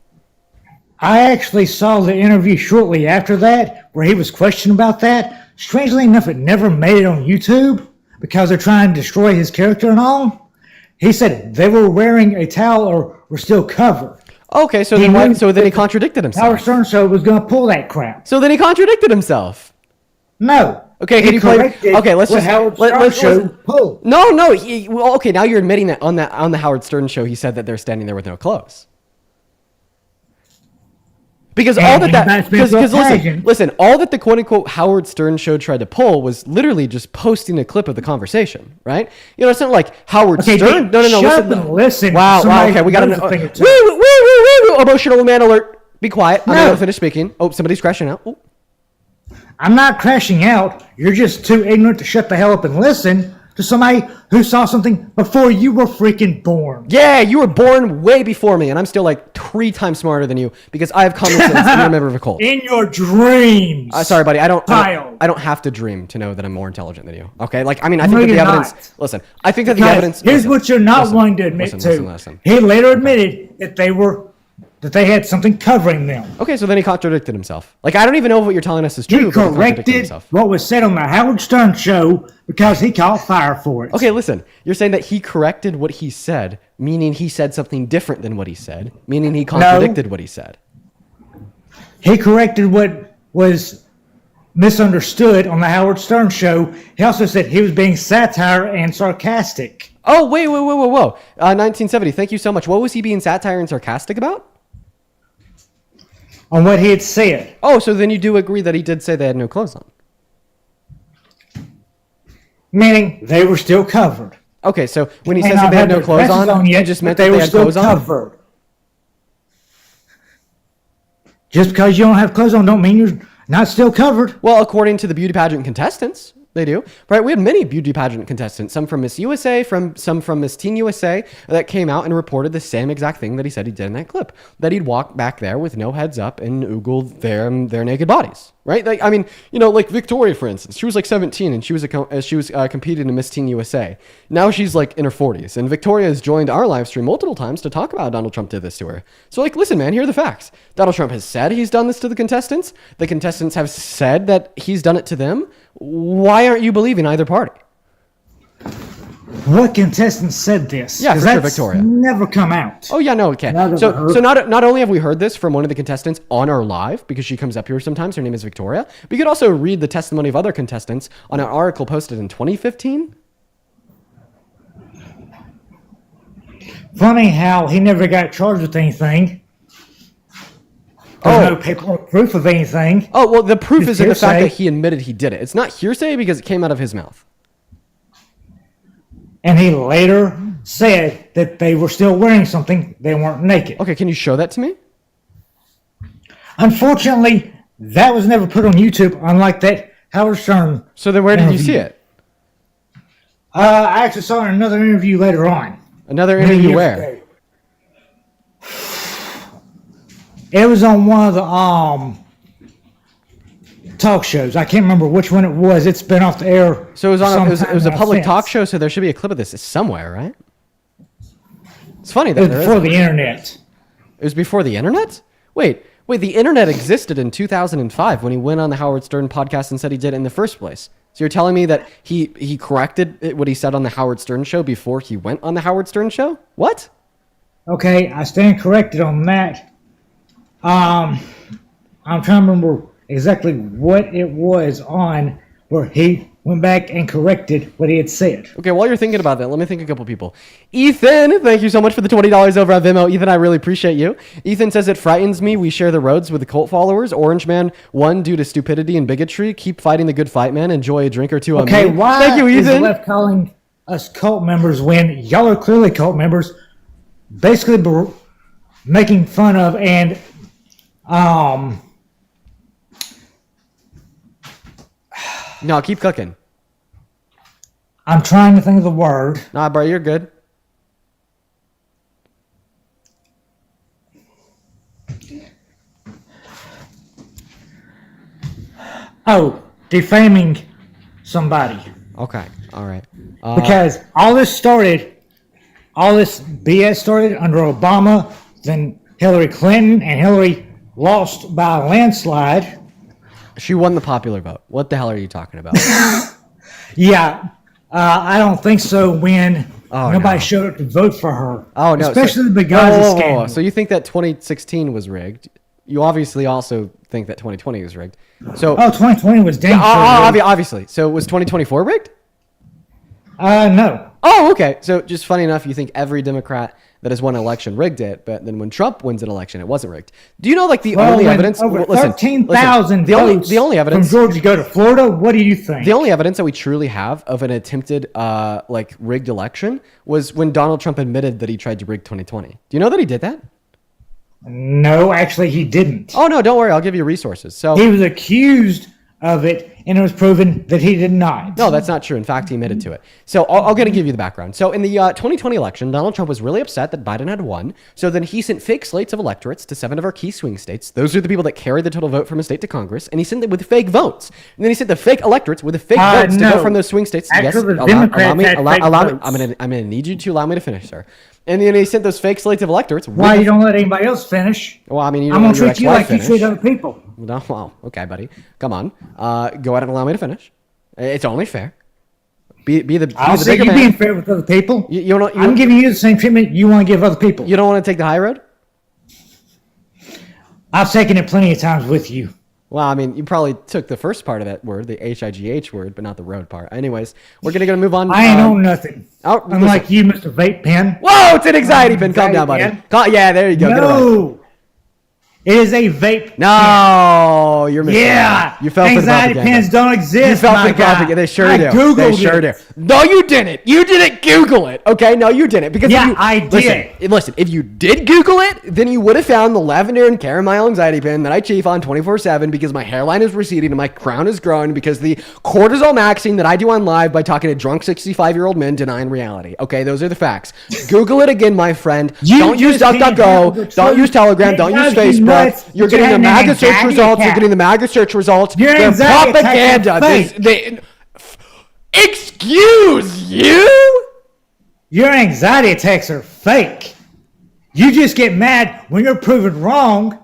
I actually saw the interview shortly after that, where he was questioned about that. Strangely enough, it never made it on YouTube, because they're trying to destroy his character and all. He said they were wearing a towel or were still covered. Okay, so He then knew so then he contradicted Howard himself. Stern Show was going to pull that crap. So then he contradicted himself. No. Okay, can He you play? corrected Okay, let's what just Howard let's Stern Show listen. pulled. No. Well, okay, now you're admitting that on the Howard Stern show, he said that they're standing there with no clothes. Because all And that he's been to a because pageant. listen, all that the quote unquote Howard Stern show tried to pull was literally just posting a clip of the conversation, right? It's not like Howard Okay, Stern. but No. shut up and listen. Wow. Somebody Okay, we got knows to. a thing or two. Woo! Emotional man alert. Be quiet. I'm No. going to finish speaking. Oh, somebody's crashing out. Oh. I'm not crashing out. You're just too ignorant to shut the hell up and listen to somebody who saw something before you were freaking born. Yeah, you were born way before me, and I'm still like 3 times smarter than you because I have common sense and you're a member of a cult. In your dreams. Sorry, buddy. I don't Child. have to dream to know that I'm more intelligent than you. Okay, I think No, that the you're evidence. not. Listen, I think that the Guys, evidence. here's listen, what you're not listen, wanting to admit listen, to. listen. He later admitted that they had something covering them. Okay, so then he contradicted himself. I don't even know if what you're telling us is true. He but contradicted corrected himself. what was said on the Howard Stern Show because he caught fire for it. Okay, listen. You're saying that he corrected what he said, meaning he said something different than what he said, meaning he contradicted what he said. He corrected what was misunderstood on the Howard Stern Show. He also said he was being satire and sarcastic. Oh, wait. 1970. Thank you so much. What was he being satire and sarcastic about? On what he had said. Oh, so then you do agree that he did say they had no clothes on. Meaning they were still covered. Okay, so when he May says not that they had have no their clothes dresses on, yet, he just but meant that they were had still clothes on? covered. Just because you don't have clothes on don't mean you're not still covered. Well, according to the beauty pageant contestants, they do. Right? We had many beauty pageant contestants, some from Miss USA, some from Miss Teen USA, that came out and reported the same exact thing that he said he did in that clip. That he'd walk back there with no heads up and oogle their naked bodies. Right? Like Victoria, for instance. She was 17 and she was competing in Miss Teen USA. Now she's in her 40s. And Victoria has joined our live stream multiple times to talk about how Donald Trump did this to her. So listen, man, here are the facts. Donald Trump has said he's done this to the contestants. The contestants have said that he's done it to them. Why aren't you believing either party? What contestant said this? Yeah, 'Cause for sure, that's Victoria. never come out. Oh yeah, no, it can't. Not So ever heard. so not only have we heard this from one of the contestants on our live, because she comes up here sometimes, her name is Victoria, we could also read the testimony of other contestants on an article posted in 2015. Funny how he never got charged with anything. There's no paperwork proof of anything. Oh, well, the proof It's is in the fact hearsay. that he admitted he did it. It's not hearsay because it came out of his mouth. And he later said that they were still wearing something. They weren't naked. Okay, can you show that to me? Unfortunately, that was never put on YouTube, unlike that Howard Stern. So then where did you see interview. it? I actually saw in another interview later on. Another Many interview years where? ago. It was on one of the talk shows. I can't remember which one it was. It's been off the air. So it was on. It was a sometime public since. talk show. So there should be a clip of this somewhere, right? It's funny It that was there before isn't. the internet. It was before the internet? Wait. The internet existed in 2005 when he went on the Howard Stern podcast and said he did it in the first place. So you're telling me that he corrected what he said on the Howard Stern show before he went on the Howard Stern show? What? Okay, I stand corrected on that. I'm trying to remember exactly what it was on where he went back and corrected what he had said. Okay, while you're thinking about that, let me thank a couple people. Ethan, thank you so much for the $20 over at Venmo. Ethan, I really appreciate you. Ethan says, it frightens me. We share the roads with the cult followers. Orange Man, one, due to stupidity and bigotry. Keep fighting the good fight, man. Enjoy a drink or two on Okay, me. why Thank you, is the Ethan. left calling us cult members when y'all are clearly cult members, basically making fun of and No, keep cooking. I'm trying to think of the word. Nah, bro, you're good. Oh, defaming somebody. Okay, all right. Because all this BS started under Obama, then Hillary Clinton, and Hillary lost by a landslide. She won the popular vote. What the hell are you talking about? Yeah, I don't think so when nobody no. showed up to vote for her. Oh, no. Especially the Whoa, Benghazi whoa, whoa, whoa. scandal. So you think that 2016 was rigged. You obviously also think that 2020 was rigged. So, 2020 was dangerous. obviously. So was 2024 rigged? No. Oh, okay. So just funny enough, you think every Democrat that has won an election rigged it, but then when Trump wins an election, it wasn't rigged. Do you know, like, the only when evidence? over Listen, 13,000 votes the only evidence from Georgia go to Florida. What do you think? The only evidence that we truly have of an attempted, rigged election was when Donald Trump admitted that he tried to rig 2020. Do you know that he did that? No, actually, he didn't. Oh no, don't worry. I'll give you resources. So He was accused of it, and it was proven that he did not. no, that's not true. In fact, he admitted to it. So I'm going to give you the background. So in the 2020 election, Donald Trump was really upset that Biden had won. So then he sent fake slates of electorates to 7 of our key swing states. Those are the people that carry the total vote from a state to Congress, and he sent them with fake votes. And then he sent the fake electorates with the fake votes to go no. from those swing states. Actually, the allow Democrats me. had fake I'm votes. going to need you to allow me to finish, sir. And then he sent those fake slates of electorates. Why you don't let anybody else finish? Well, I mean, you I'm don't gonna let treat your you ex-wife like you finish. treat other people. No, well, okay, buddy. Come on. Go ahead and allow me to finish. It's only fair. Be the I'll say bigger you man. being fair with other people. I'm giving you the same treatment you want to give other people. You don't want to take the high road? I've taken it plenty of times with you. Well, I mean, you probably took the first part of that word, the H-I-G-H word, but not the road part. Anyways, we're going to move on. I ain't own nothing. Oh, Unlike you, Mr. Vape Pen. Whoa, it's an anxiety pin. Calm down, Anxiety buddy. Yeah, there you go. Get it right. No. It is a vape No, you're missing Yeah. out. You fell for the Anxiety propaganda. pens don't exist, You fell for my the guy. propaganda. They sure I do. Googled They sure it. do. No, you didn't. You didn't Google it. Okay, no, you didn't. Because Yeah, if you, I did. Listen, if you did Google it, then you would have found the lavender and chamomile anxiety pin that I chief on 24/7 because my hairline is receding and my crown is growing because the cortisol maxing that I do on live by talking to drunk 65-year-old men denying reality. Okay, those are the facts. Google it again, my friend. Don't use just can't handle the DuckDuckGo. Don't truth. use Telegram. It Don't use drives you Facebook. nuts. You're You're getting the having an MAGA search anxiety results. You're attack. getting the MAGA search results. Your They're anxiety attack is propaganda. fake. Excuse you? Your anxiety attacks are fake. You just get mad when you're proven wrong,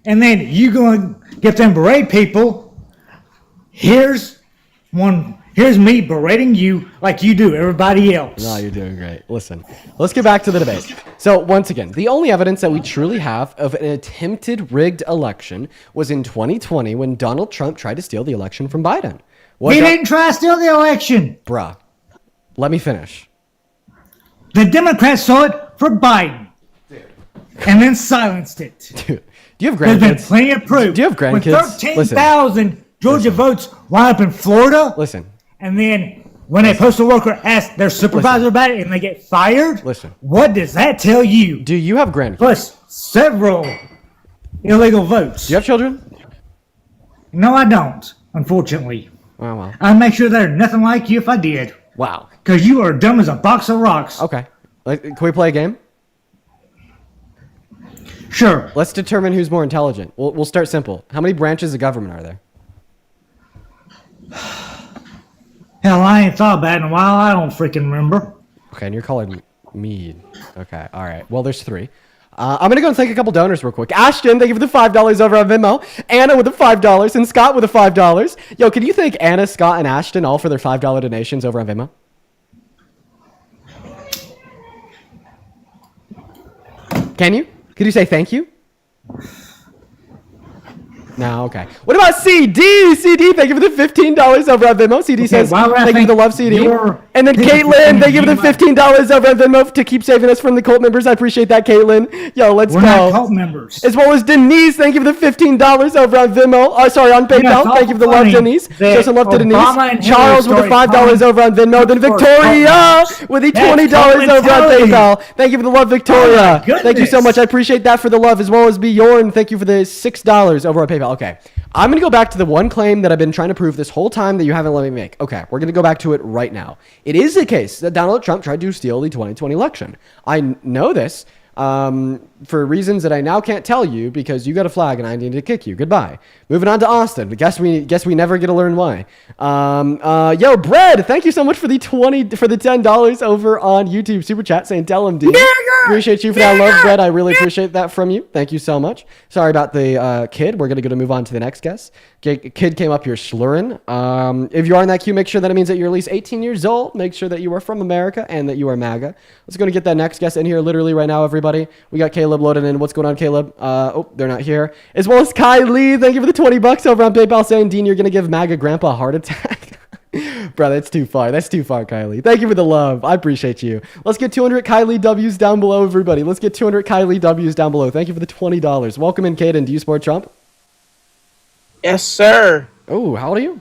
and then you go and get them berate people. Here's me berating you like you do everybody else. No, you're doing great. Listen, let's get back to the debate. So once again, the only evidence that we truly have of an attempted rigged election was in 2020 when Donald Trump tried to steal the election from Biden. He didn't try to steal the election. Bruh, let me finish. The Democrats saw it for Biden. And then silenced it. Dude, do you have There's been grandkids? plenty of proof. Do you have When grandkids? 13,000 Georgia votes wind up in Florida, Listen, and then when a postal worker asks their supervisor about it and they get fired, Listen. what does that tell you? do you have grandkids? Plus several illegal votes. Do you have children? No, I don't, unfortunately. Oh, well. I'd make sure they're nothing like you if I did. Wow. Because you are dumb as a box of rocks. Okay. Can we play a game? Sure. Let's determine who's more intelligent. We'll start simple. How many branches of government are there? Hell, I ain't thought about it in a while. I don't freaking remember. Okay, and you're calling me. Okay, all right. Well, there's 3. I'm going to go and thank a couple donors real quick. Ashton, thank you for the $5 over on Venmo. Anna with the $5 and Scott with the $5. Yo, can you thank Anna, Scott, and Ashton all for their $5 donations over on Venmo? Can you? Could you say thank you? No, okay. What about CD? CD, thank you for the $15 over on Venmo. CD says, why would I thank you for the love, CD. And then Caitlin, thank you for the $15 over on Venmo to keep saving us from the cult members. I appreciate that, Caitlin. Yo, let's We're go. not cult members. As well as Denise, thank you for the $15 over on Venmo. Sorry, on PayPal. Thank you for the love, Denise. Show some love to Denise. Charles with the $5 over on Venmo. Then Victoria with the $20 over on PayPal. Thank you for the love, Victoria. Thank you so much. I appreciate that for the love, as well as Bjorn. Thank you for the $6 over on PayPal. Okay, I'm going to go back to the one claim that I've been trying to prove this whole time that you haven't let me make. Okay, we're going to go back to it right now. It is the case that Donald Trump tried to steal the 2020 election. I know this for reasons that I now can't tell you because you got a flag and I need to kick you. Goodbye. Moving on to Austin. Guess we never get to learn why. Yo, Bread, thank you so much for the $10 over on YouTube Super Chat saying tell him, dude. Appreciate you for that love, Bread. I really appreciate that from you. Thank you so much. Sorry about the kid. We're gonna move on to the next guest. Kid came up here slurring. If you are in that queue, make sure that it means that you're at least 18 years old. Make sure that you are from America and that you are MAGA. Let's go and get that next guest in here literally right now, everybody. We got Caleb loaded in. What's going on, Caleb? Oh, they're not here. As well as Kylie. Thank you for the $20 over on PayPal saying, Dean, you're going to give MAGA grandpa a heart attack. Bro, that's too far. That's too far, Kylie. Thank you for the love. I appreciate you. Let's get 200 Kylie W's down below, everybody. Let's get 200 Kylie W's down below. Thank you for the $20. Welcome in, Caden. Do you support Trump? Yes, sir. Oh, how old are you?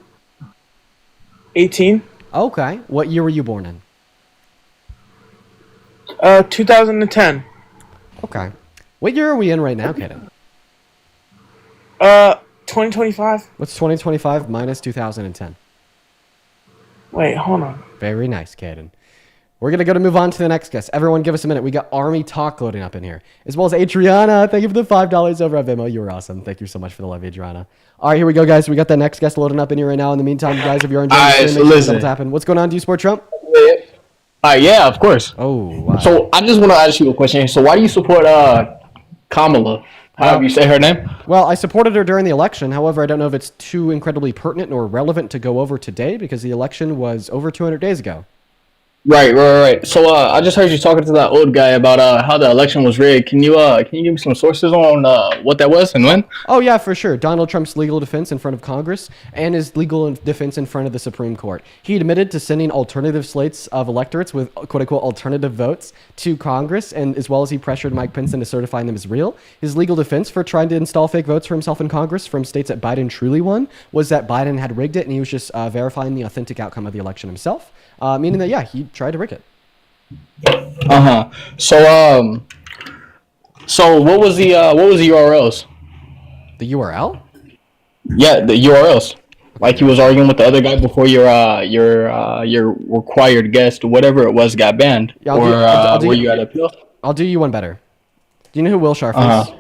18. Okay. What year were you born in? 2010. Okay. What year are we in right now, Caden? 2025. What's 2025 minus 2010? Wait, hold on. Very nice, Caden. We're going to move on to the next guest. Everyone give us a minute. We got Army Talk loading up in here. As well as Adriana. Thank you for the $5 over at Venmo. You were awesome. Thank you so much for the love, Adriana. All right, here we go, guys. We got that next guest loading up in here right now. In the meantime, guys, if you're enjoying the stream, make sure to happen. What's going on? Do you support Trump? Yeah, of course. Oh, wow. So I just want to ask you a question. So why do you support Kamala? However you say her name? Well, I supported her during the election. However, I don't know if it's too incredibly pertinent or relevant to go over today because the election was over 200 days ago. Right. So I just heard you talking to that old guy about how the election was rigged. Can you give me some sources on what that was and when? Oh yeah, for sure. Donald Trump's legal defense in front of Congress and his legal defense in front of the Supreme Court. He admitted to sending alternative slates of electorates with quote-unquote alternative votes to Congress, and as well as he pressured Mike Pence into certifying them as real. His legal defense for trying to install fake votes for himself in Congress from states that Biden truly won was that Biden had rigged it and he was just verifying the authentic outcome of the election himself. Meaning that, yeah, he tried to rig it. So what was the URLs? The URL? Yeah, the URLs. Like he was arguing with the other guy before your required guest, whatever it was, got banned. Yeah, were you at appeal? I'll do you one better. Do you know who Will Scharf is?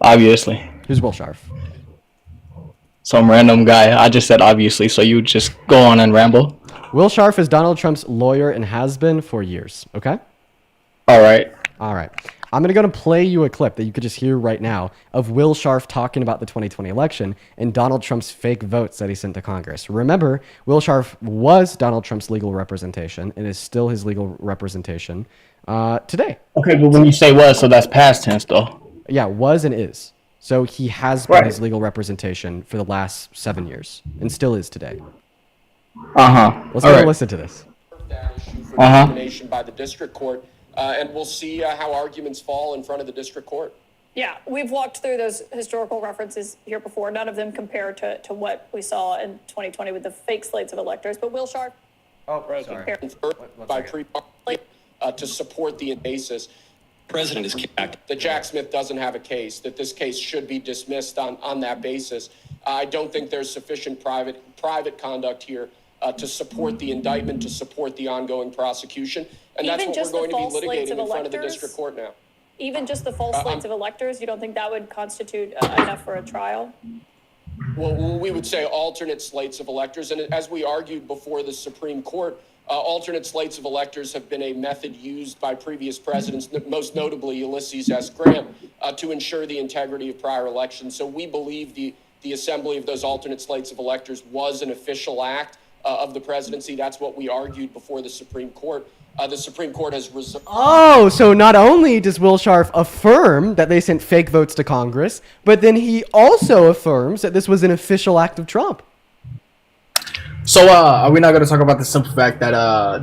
Obviously. Who's Will Scharf? Some random guy. I just said obviously, so you just go on and ramble. Will Scharf is Donald Trump's lawyer and has been for years, okay? All right. I'm going to go and play you a clip that you could just hear right now of Will Scharf talking about the 2020 election and Donald Trump's fake votes that he sent to Congress. Remember, Will Scharf was Donald Trump's legal representation and is still his legal representation today. Okay, but when you say was, so that's past tense, though. Yeah, was and is. So he has been his legal representation for the last 7 years and still is today. Let's go listen to this. Determination by the district court, and we'll see how arguments fall in front of the district court. Yeah, we've walked through those historical references here before. None of them compare to what we saw in 2020 with the fake slates of electors. But Will Scharf, by to support the basis. President is back. That Jack Smith doesn't have a case, that this case should be dismissed on that basis. I don't think there's sufficient private conduct here to support the indictment, to support the ongoing prosecution. And that's Even what we're just the going to be false slates litigating of in front of the electors? district court now. Even just the false slates of electors, you don't think that would constitute enough for a trial? Well, we would say alternate slates of electors. And as we argued before the Supreme Court, alternate slates of electors have been a method used by previous presidents, most notably Ulysses S. Grant, to ensure the integrity of prior elections. So we believe the assembly of those alternate slates of electors was an official act of the presidency. That's what we argued before the Supreme Court. The Supreme Court has reserved. Oh, so not only does Will Scharf affirm that they sent fake votes to Congress, but then he also affirms that this was an official act of Trump. So, are we not going to talk about the simple fact that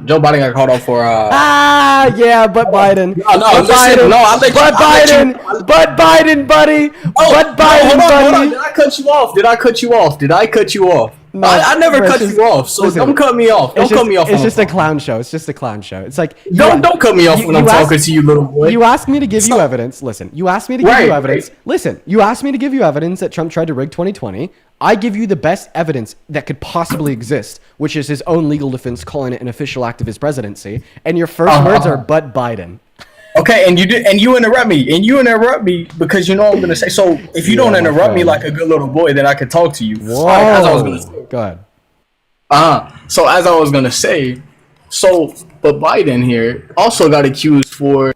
Joe Biden got called out for? Yeah, but Biden. No, but listen, Biden. no, I'll let you. But Biden. But Biden, buddy. But Biden, Hold on. buddy. Did I cut you off? No, I never bro, cut it's you off, so listen, don't cut me off. Don't cut me off. It's just a clown show. It's just a clown show. It's like Don't cut me off when I'm talking to you, little boy. You asked me to give you evidence. Listen, you asked me to give you evidence. Listen, you asked me to give you evidence that Trump tried to rig 2020. I give you the best evidence that could possibly exist, which is his own legal defense calling it an official act of his presidency. And your first words are "but Biden." Okay, and you interrupt me because you know I'm gonna say. So if you don't interrupt me like a good little boy, then I can talk to you. Whoa. As I was gonna say. Go ahead. So as I was gonna say, but Biden here also got accused for.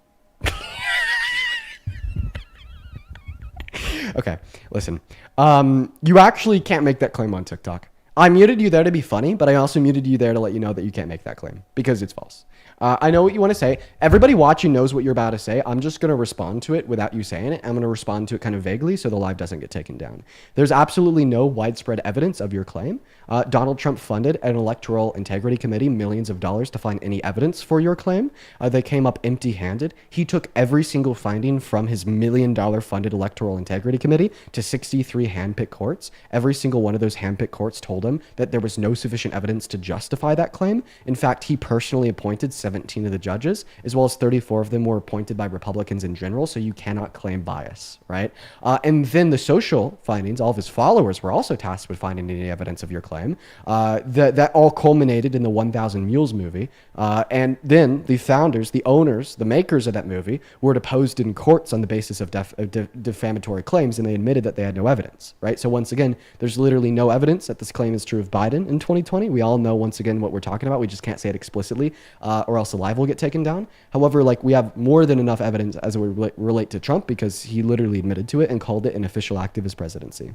Okay, listen. You actually can't make that claim on TikTok. I muted you there to be funny, but I also muted you there to let you know that you can't make that claim because it's false. I know what you want to say. Everybody watching knows what you're about to say. I'm just going to respond to it without you saying it. I'm going to respond to it kind of vaguely so the live doesn't get taken down. There's absolutely no widespread evidence of your claim. Donald Trump funded an electoral integrity committee millions of dollars to find any evidence for your claim. They came up empty-handed. He took every single finding from his $1 million funded electoral integrity committee to 63 handpicked courts. Every single one of those handpicked courts told him that there was no sufficient evidence to justify that claim. In fact, he personally appointed 17 of the judges, as well as 34 of them were appointed by Republicans in general, so you cannot claim bias, right? And then the social findings, all of his followers were also tasked with finding any evidence of your claim. That all culminated in the 1,000 Mules movie. And then the founders, the owners, the makers of that movie were deposed in courts on the basis of defamatory claims, and they admitted that they had no evidence, right? So once again, there's literally no evidence that this claim is true of Biden in 2020. We all know, once again, what we're talking about. We just can't say it explicitly, or else the live will get taken down. However, like, we have more than enough evidence as it would relate to Trump because he literally admitted to it and called it an official act of his presidency.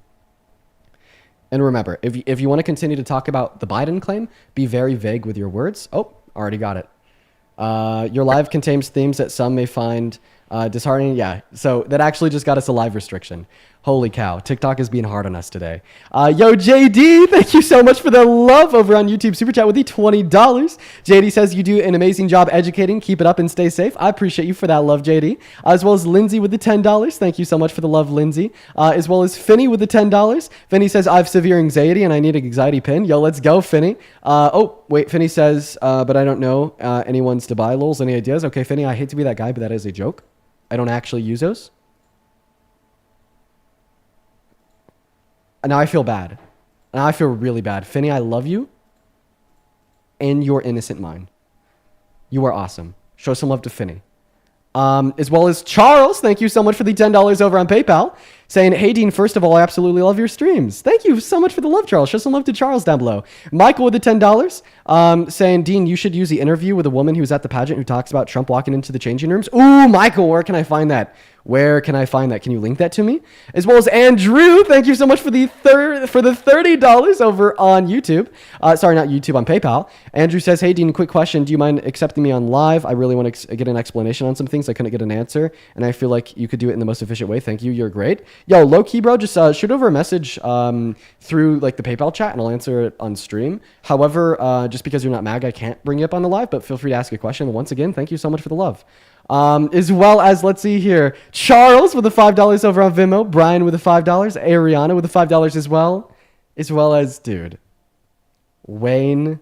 And remember, if you want to continue to talk about the Biden claim, be very vague with your words. Oh, already got it. Your live contains themes that some may find disheartening. Yeah, so that actually just got us a live restriction. Holy cow, TikTok is being hard on us today. Yo, JD, thank you so much for the love over on YouTube Super Chat with the $20. JD says you do an amazing job educating. Keep it up and stay safe. I appreciate you for that love, JD. As well as Lindsay with the $10. Thank you so much for the love, Lindsay. As well as Finney with the $10. Finney says, I have severe anxiety and I need an anxiety pin. Yo, let's go, Finney. Oh, wait, Finney says, but I don't know anyone's to buy. Lols, any ideas? Okay, Finney, I hate to be that guy, but that is a joke. I don't actually use those. And now I feel bad. Now I feel really bad. Finney, I love you and your innocent mind. You are awesome. Show some love to Finney. As well as Charles, thank you so much for the $10 over on PayPal, saying, hey, Dean, first of all, I absolutely love your streams. Thank you so much for the love, Charles. Show some love to Charles down below. Michael with the $10, saying, Dean, you should use the interview with a woman who was at the pageant who talks about Trump walking into the changing rooms. Ooh, Michael, where can I find that? Where can I find that? Can you link that to me? As well as Andrew, thank you so much for the $30 over on YouTube. Sorry, not YouTube, on PayPal. Andrew says, hey, Dean, quick question. Do you mind accepting me on live? I really want to get an explanation on some things. I couldn't get an answer, and I feel like you could do it in the most efficient way. Thank you. You're great. Yo, low key, bro, just shoot over a message through like the PayPal chat, and I'll answer it on stream. However, just because you're not MAG, I can't bring you up on the live, but feel free to ask a question. Once again, thank you so much for the love. As well as, let's see here, Charles with the $5 over on Venmo, Brian with the $5, Ariana with the $5 as well as, dude, Wayne.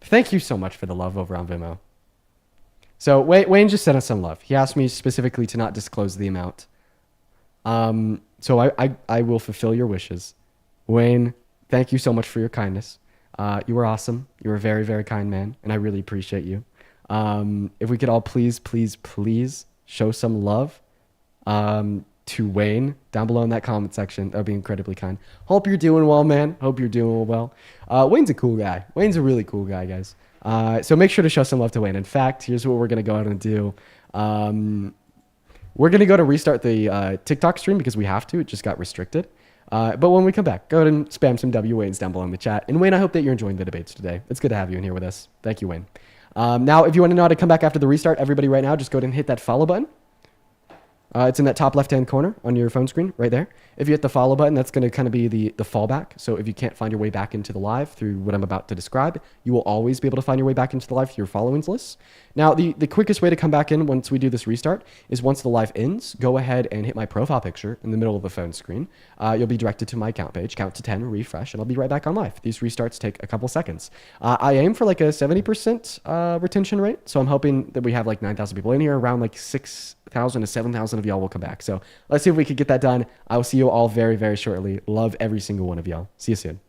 Thank you so much for the love over on Venmo. So Wayne just sent us some love. He asked me specifically to not disclose the amount. So I will fulfill your wishes. Wayne, thank you so much for your kindness. You were awesome. You were a very, very kind man, and I really appreciate you. If we could all please, please, please show some love to Wayne down below in that comment section. That would be incredibly kind. Hope you're doing well, man. Hope you're doing well. Wayne's a cool guy. Wayne's a really cool guy, guys. So make sure to show some love to Wayne. In fact, here's what we're going to go out and do. We're going to go to restart the TikTok stream because we have to. It just got restricted. But when we come back, go ahead and spam some W Waynes down below in the chat. And Wayne, I hope that you're enjoying the debates today. It's good to have you in here with us. Thank you, Wayne. Now, if you want to know how to come back after the restart, everybody right now, just go ahead and hit that follow button. It's in that top left-hand corner on your phone screen right there. If you hit the follow button, that's going to kind of be the fallback. So if you can't find your way back into the live through what I'm about to describe, you will always be able to find your way back into the live through your followings list. Now, the quickest way to come back in once we do this restart is once the live ends, go ahead and hit my profile picture in the middle of the phone screen. You'll be directed to my account page, count to 10, refresh, and I'll be right back on live. These restarts take a couple seconds. I aim for like a 70% retention rate. So I'm hoping that we have like 9,000 people in here, around like 6,000 to 7,000 of y'all will come back. So let's see if we could get that done. I will see you all very, very shortly. Love every single one of y'all. See you soon.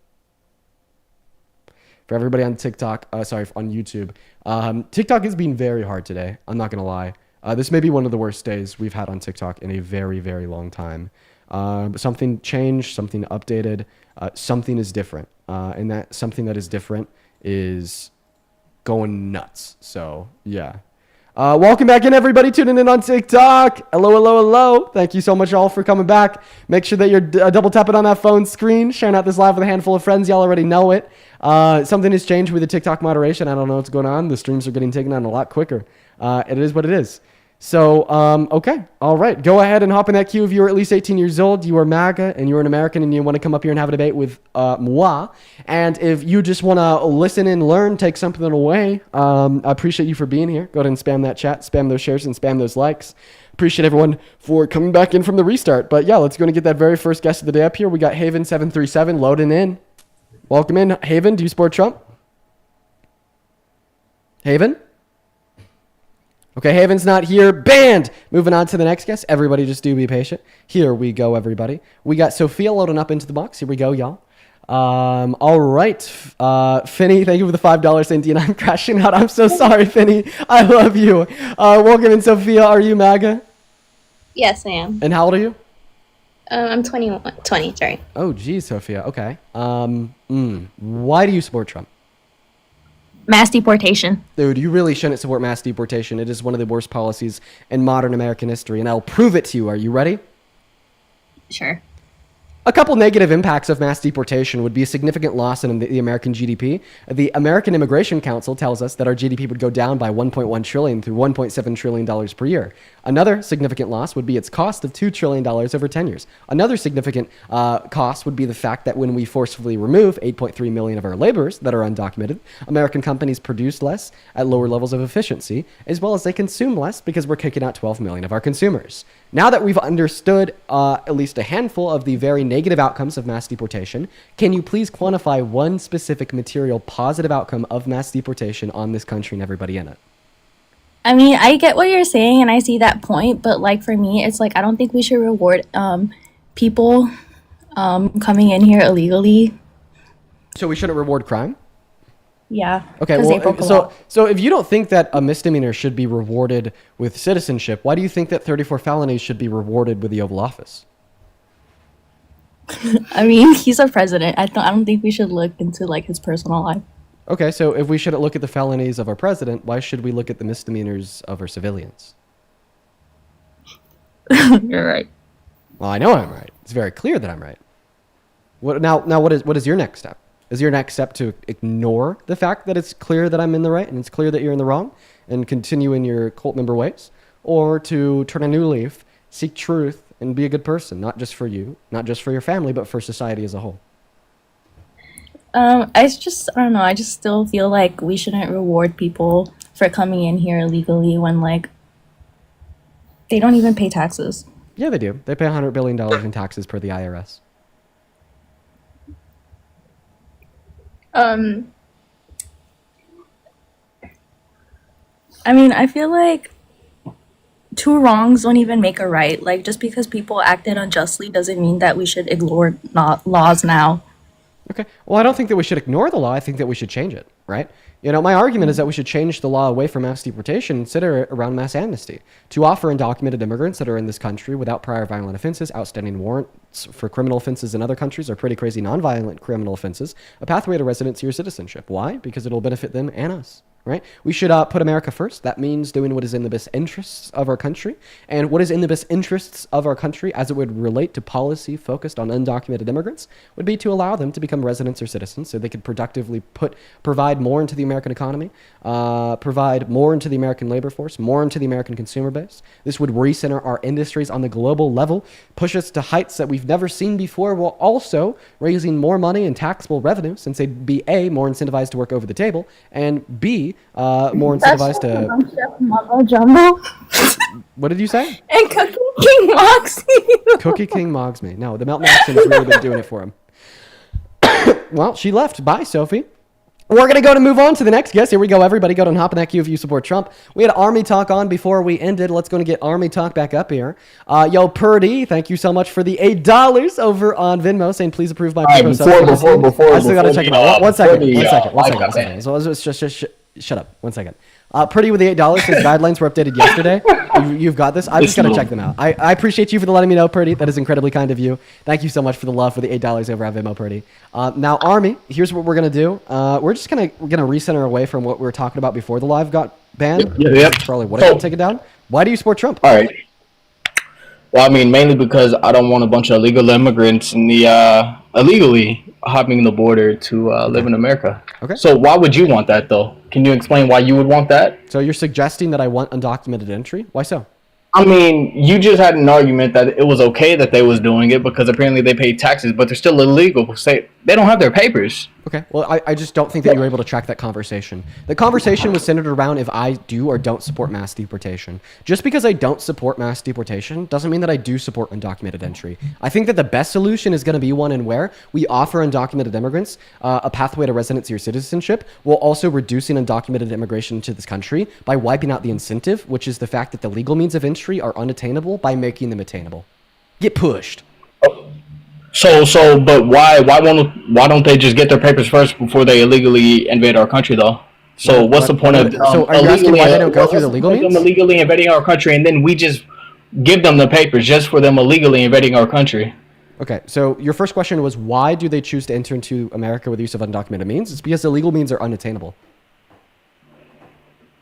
For everybody on TikTok, on YouTube, TikTok has been very hard today. I'm not going to lie. This may be one of the worst days we've had on TikTok in a very, very long time. But something changed, something updated, something is different. And that something that is different is going nuts. So, yeah. Welcome back in, everybody tuning in on TikTok. Hello, hello, hello. Thank you so much all for coming back. Make sure that you're double tapping on that phone screen, sharing out this live with a handful of friends. Y'all already know it. Something has changed with the TikTok moderation. I don't know what's going on. The streams are getting taken on a lot quicker. It is what it is. So, okay. All right. Go ahead and hop in that queue if you're at least 18 years old, you are MAGA, and you're an American, and you want to come up here and have a debate with moi. And if you just want to listen and learn, take something away, I appreciate you for being here. Go ahead and spam that chat, spam those shares, and spam those likes. Appreciate everyone for coming back in from the restart. But yeah, let's go and get that very first guest of the day up here. We got Haven737 loading in. Welcome in. Haven, do you support Trump? Haven? Okay, Haven's not here. Banned! Moving on to the next guest. Everybody just do be patient. Here we go, everybody. We got Sophia loading up into the box. Here we go, y'all. All right. Finney, thank you for the $5, saying, Dean, I'm crashing out. I'm so sorry, Finney. I love you. Welcome in, Sophia. Are you MAGA? Yes, I am. And how old are you? I'm 20, sorry. Oh, geez, Sophia. Okay. Why do you support Trump? Mass deportation. Dude, you really shouldn't support mass deportation. It is one of the worst policies in modern American history, and I'll prove it to you. Are you ready? Sure. A couple negative impacts of mass deportation would be a significant loss in the American GDP. The American Immigration Council tells us that our GDP would go down by $1.1 trillion through $1.7 trillion per year. Another significant loss would be its cost of $2 trillion over 10 years. Another significant cost would be the fact that when we forcefully remove 8.3 million of our laborers that are undocumented, American companies produce less at lower levels of efficiency, as well as they consume less because we're kicking out 12 million of our consumers. Now that we've understood at least a handful of the very negative outcomes of mass deportation, can you please quantify one specific material positive outcome of mass deportation on this country and everybody in it? I mean, I get what you're saying and I see that point, but like for me, it's like I don't think we should reward people coming in here illegally. So we shouldn't reward crime? Yeah. Okay, well, so if you don't think that a misdemeanor should be rewarded with citizenship, why do you think that 34 felonies should be rewarded with the Oval Office? I mean, he's a president. I don't think we should look into like his personal life. Okay, so if we shouldn't look at the felonies of our president, why should we look at the misdemeanors of our civilians? You're right. Well, I know I'm right. It's very clear that I'm right. What is your next step? Is your next step to ignore the fact that it's clear that I'm in the right and it's clear that you're in the wrong and continue in your cult member ways? Or to turn a new leaf, seek truth, and be a good person, not just for you, not just for your family, but for society as a whole? I don't know. I just still feel like we shouldn't reward people for coming in here illegally when like they don't even pay taxes. Yeah, they do. They pay $100 billion in taxes per the IRS. I mean, I feel like two wrongs don't even make a right. Like, just because people acted unjustly doesn't mean that we should ignore laws now. Okay. Well, I don't think that we should ignore the law. I think that we should change it, right? My argument is that we should change the law away from mass deportation and center it around mass amnesty to offer undocumented immigrants that are in this country without prior violent offenses, outstanding warrants for criminal offenses in other countries, or pretty crazy nonviolent criminal offenses, a pathway to residency or citizenship. Why? Because it'll benefit them and us. Right? We should put America first. That means doing what is in the best interests of our country. And what is in the best interests of our country as it would relate to policy focused on undocumented immigrants would be to allow them to become residents or citizens so they could productively provide more into the American economy, provide more into the American labor force, more into the American consumer base. This would recenter our industries on the global level, push us to heights that we've never seen before, while also raising more money and taxable revenue, since they'd be A, more incentivized to work over the table, and B, more incentivized to Mumbo jumbo. What did you say? And Cookie King mocks you. Cookie King mogs me. No, the Melt Maxim's really been doing it for him. Well, she left. Bye, Sophie. We're going to move on to the next guest. Here we go, everybody. Go and hop in that queue if you support Trump. We had Army Talk on before we ended. Let's go and get Army Talk back up here. Yo, Purdy, thank you so much for the $8 over on Venmo, saying please approve my Before, I still got to check it out. One second. second. So let's just shut up. 1 second. Pretty with the $8 says guidelines were updated yesterday. You've got this. I just got to check them out. I appreciate you for letting me know, Purdy. That is incredibly kind of you. Thank you so much for the love for the $8 over at Venmo, Purdy. Now, Army, here's what we're going to do. We're just going to recenter away from what we were talking about before the live got banned. Yep. Probably what I can take it down. Why do you support Trump? All right. Well, I mean, mainly because I don't want a bunch of illegal immigrants in the illegally hopping the border to live in America. Okay. So why would you want that, though? Can you explain why you would want that? So you're suggesting that I want undocumented entry? Why so? I mean, you just had an argument that it was okay that they was doing it because apparently they paid taxes, but they're still illegal. Say they don't have their papers. Okay. Well, I just don't think that you were able to track that conversation. The conversation was centered around if I do or don't support mass deportation. Just because I don't support mass deportation doesn't mean that I do support undocumented entry. I think that the best solution is going to be one in where we offer undocumented immigrants a pathway to residency or citizenship, while also reducing undocumented immigration to this country by wiping out the incentive, which is the fact that the legal means of entry are unattainable, by making them attainable. Get pushed. But why don't they just get their papers first before they illegally invade our country, though? So what's the point of so are you asking why they don't go through the legal means? Illegally invading our country, and then we just give them the papers just for them illegally invading our country? Okay, so your first question was why do they choose to enter into America with the use of undocumented means? It's because the legal means are unattainable.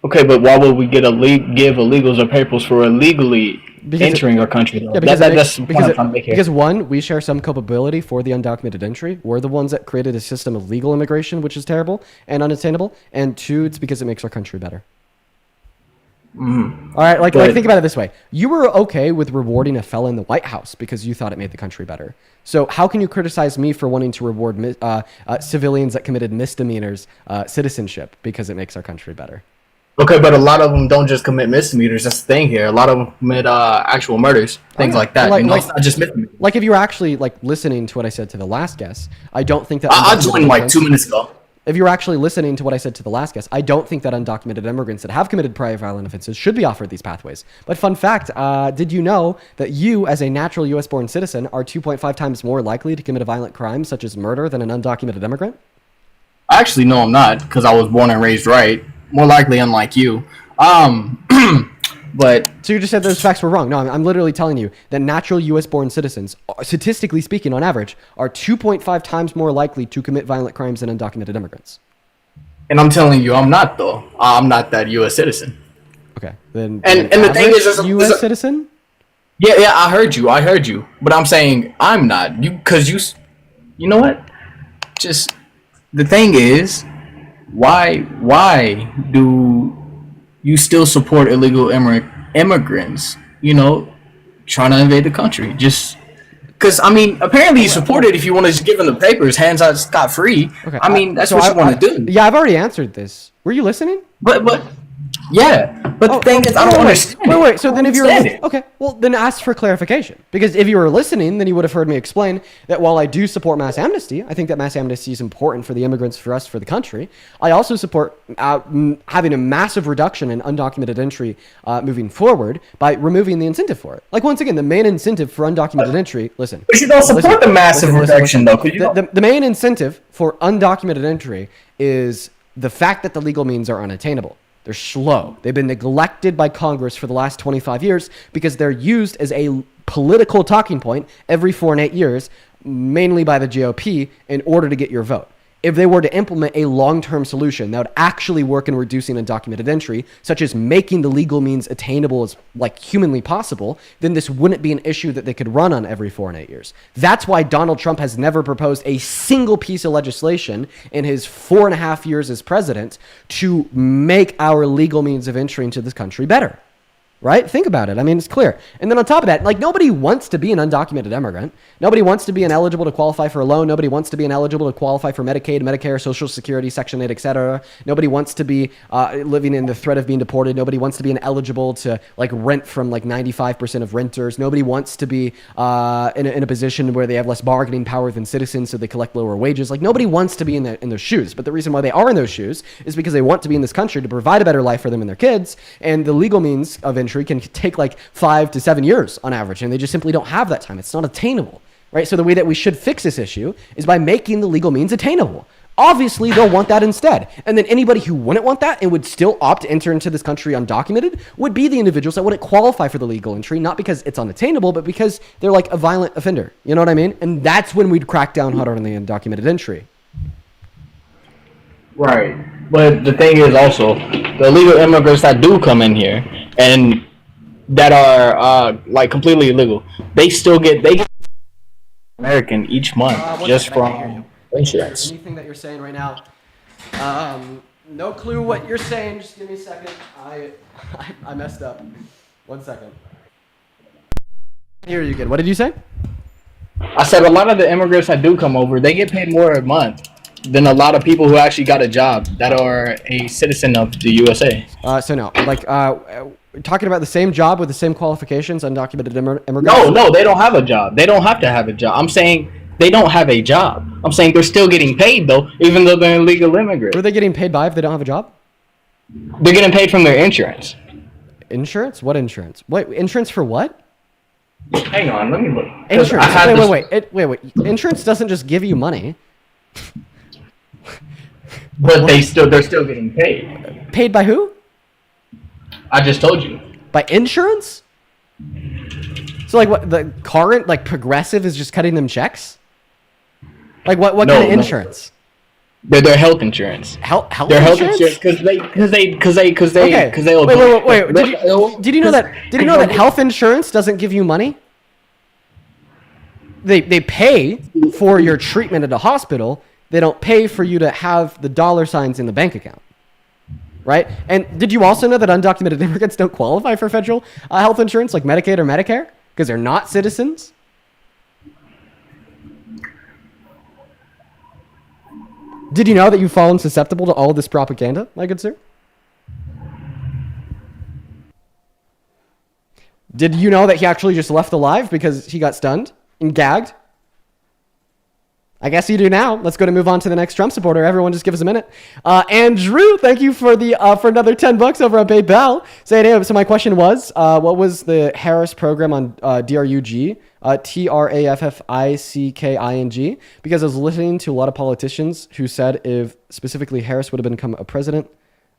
Okay, but why would we give illegals their papers for illegally entering our country? Though? Yeah, That's the point I'm trying to make here. Because one, we share some culpability for the undocumented entry. We're the ones that created a system of legal immigration, which is terrible and unattainable. And two, it's because it makes our country better. Mm-hmm. All right, like think about it this way. You were okay with rewarding a felon in the White House because you thought it made the country better. So how can you criticize me for wanting to reward civilians that committed misdemeanors citizenship because it makes our country better? Okay, but a lot of them don't just commit misdemeanors. That's the thing here. A lot of them commit actual murders, things like that. It's not just misdemeanors. Like if you were actually listening to what I said to the last guest, I don't think that I joined 2 minutes ago. If you're actually listening to what I said to the last guest, I don't think that undocumented immigrants that have committed prior violent offenses should be offered these pathways. But fun fact, did you know that you, as a natural U.S.-born citizen, are 2.5 times more likely to commit a violent crime such as murder than an undocumented immigrant? Actually, no, I'm not, because I was born and raised right. More likely, unlike you. But so you just said those facts were wrong. No, I'm literally telling you that natural U.S.-born citizens, statistically speaking, on average, are 2.5 times more likely to commit violent crimes than undocumented immigrants. And I'm telling you, I'm not, though. I'm not that U.S. citizen. Okay, then. And the thing is, U.S. citizen. Yeah, I heard you. But I'm saying I'm not. You know what? Just the thing is, why do you still support illegal immigrants, trying to invade the country? Just because, apparently you support it if you want to just give them the papers, hands out scot-free. Okay, that's what you want to do. Yeah, I've already answered this. Were you listening? But Yeah, but the thing is, I don't understand. Wait. So then, if you're understand it. okay, well, then ask for clarification. Because if you were listening, then you would have heard me explain that while I do support mass amnesty, I think that mass amnesty is important for the immigrants, for us, for the country. I also support having a massive reduction in undocumented entry moving forward by removing the incentive for it. Like once again, the main incentive for undocumented entry. Listen, But you don't support the massive reduction, though. 'Cause you The main incentive for undocumented entry is the fact that the legal means are unattainable. They're slow. They've been neglected by Congress for the last 25 years because they're used as a political talking point every 4 and 8 years, mainly by the GOP, in order to get your vote. If they were to implement a long-term solution that would actually work in reducing undocumented entry, such as making the legal means attainable as like humanly possible, then this wouldn't be an issue that they could run on every 4 and 8 years. That's why Donald Trump has never proposed a single piece of legislation in his 4.5 years as president to make our legal means of entry into this country better. Right? Think about it. I mean, it's clear. And then on top of that, like nobody wants to be an undocumented immigrant. Nobody wants to be ineligible to qualify for a loan. Nobody wants to be ineligible to qualify for Medicaid, Medicare, Social Security, Section 8, etc. Nobody wants to be living in the threat of being deported. Nobody wants to be ineligible to like rent from like 95% of renters. Nobody wants to be in a position where they have less bargaining power than citizens, so they collect lower wages. Like nobody wants to be in those shoes. But the reason why they are in those shoes is because they want to be in this country to provide a better life for them and their kids. And the legal means of entry can take like 5 to 7 years on average, and they just simply don't have that time. It's not attainable, right? So the way that we should fix this issue is by making the legal means attainable. Obviously, they'll want that instead. And then anybody who wouldn't want that and would still opt to enter into this country undocumented would be the individuals that wouldn't qualify for the legal entry, not because it's unattainable, but because they're like a violent offender. You know what I mean? And that's when we'd crack down harder on the undocumented entry. Right. But the thing is also, the illegal immigrants that do come in here and that are like completely illegal, they get American each month just from insurance. Anything that you're saying right now, no clue what you're saying. Just give me a second. I messed up. 1 second. Here you go. What did you say? I said a lot of the immigrants that do come over, they get paid more a month than a lot of people who actually got a job that are a citizen of the USA. So no, like talking about the same job with the same qualifications, undocumented immigrants. No, they don't have a job. They don't have to have a job. I'm saying they don't have a job. I'm saying they're still getting paid though, even though they're illegal immigrants. Who are they getting paid by if they don't have a job? They're getting paid from their insurance. Insurance? What insurance? Wait, insurance for what? Hang on, let me look. Insurance. Wait. Insurance doesn't just give you money. But they're still getting paid. Paid by who? I just told you. By insurance? So like what the current like Progressive is just cutting them checks? Like what kind of insurance? Their health insurance. Health their insurance? Health insurance because they Wait. Did you know that health insurance doesn't give you money? They pay for your treatment at a hospital. They don't pay for you to have the dollar signs in the bank account. Right? And did you also know that undocumented immigrants don't qualify for federal health insurance like Medicaid or Medicare because they're not citizens? Did you know that you've fallen susceptible to all of this propaganda, my good sir? Did you know that he actually just left alive because he got stunned and gagged? I guess you do now. Let's go to move on to the next Trump supporter. Everyone just give us a minute. Andrew, thank you for the for another $10 over on PayPal. So my question was, what was the Harris program on DRUG? Trafficking? Because I was listening to a lot of politicians who said if specifically Harris would have become a president,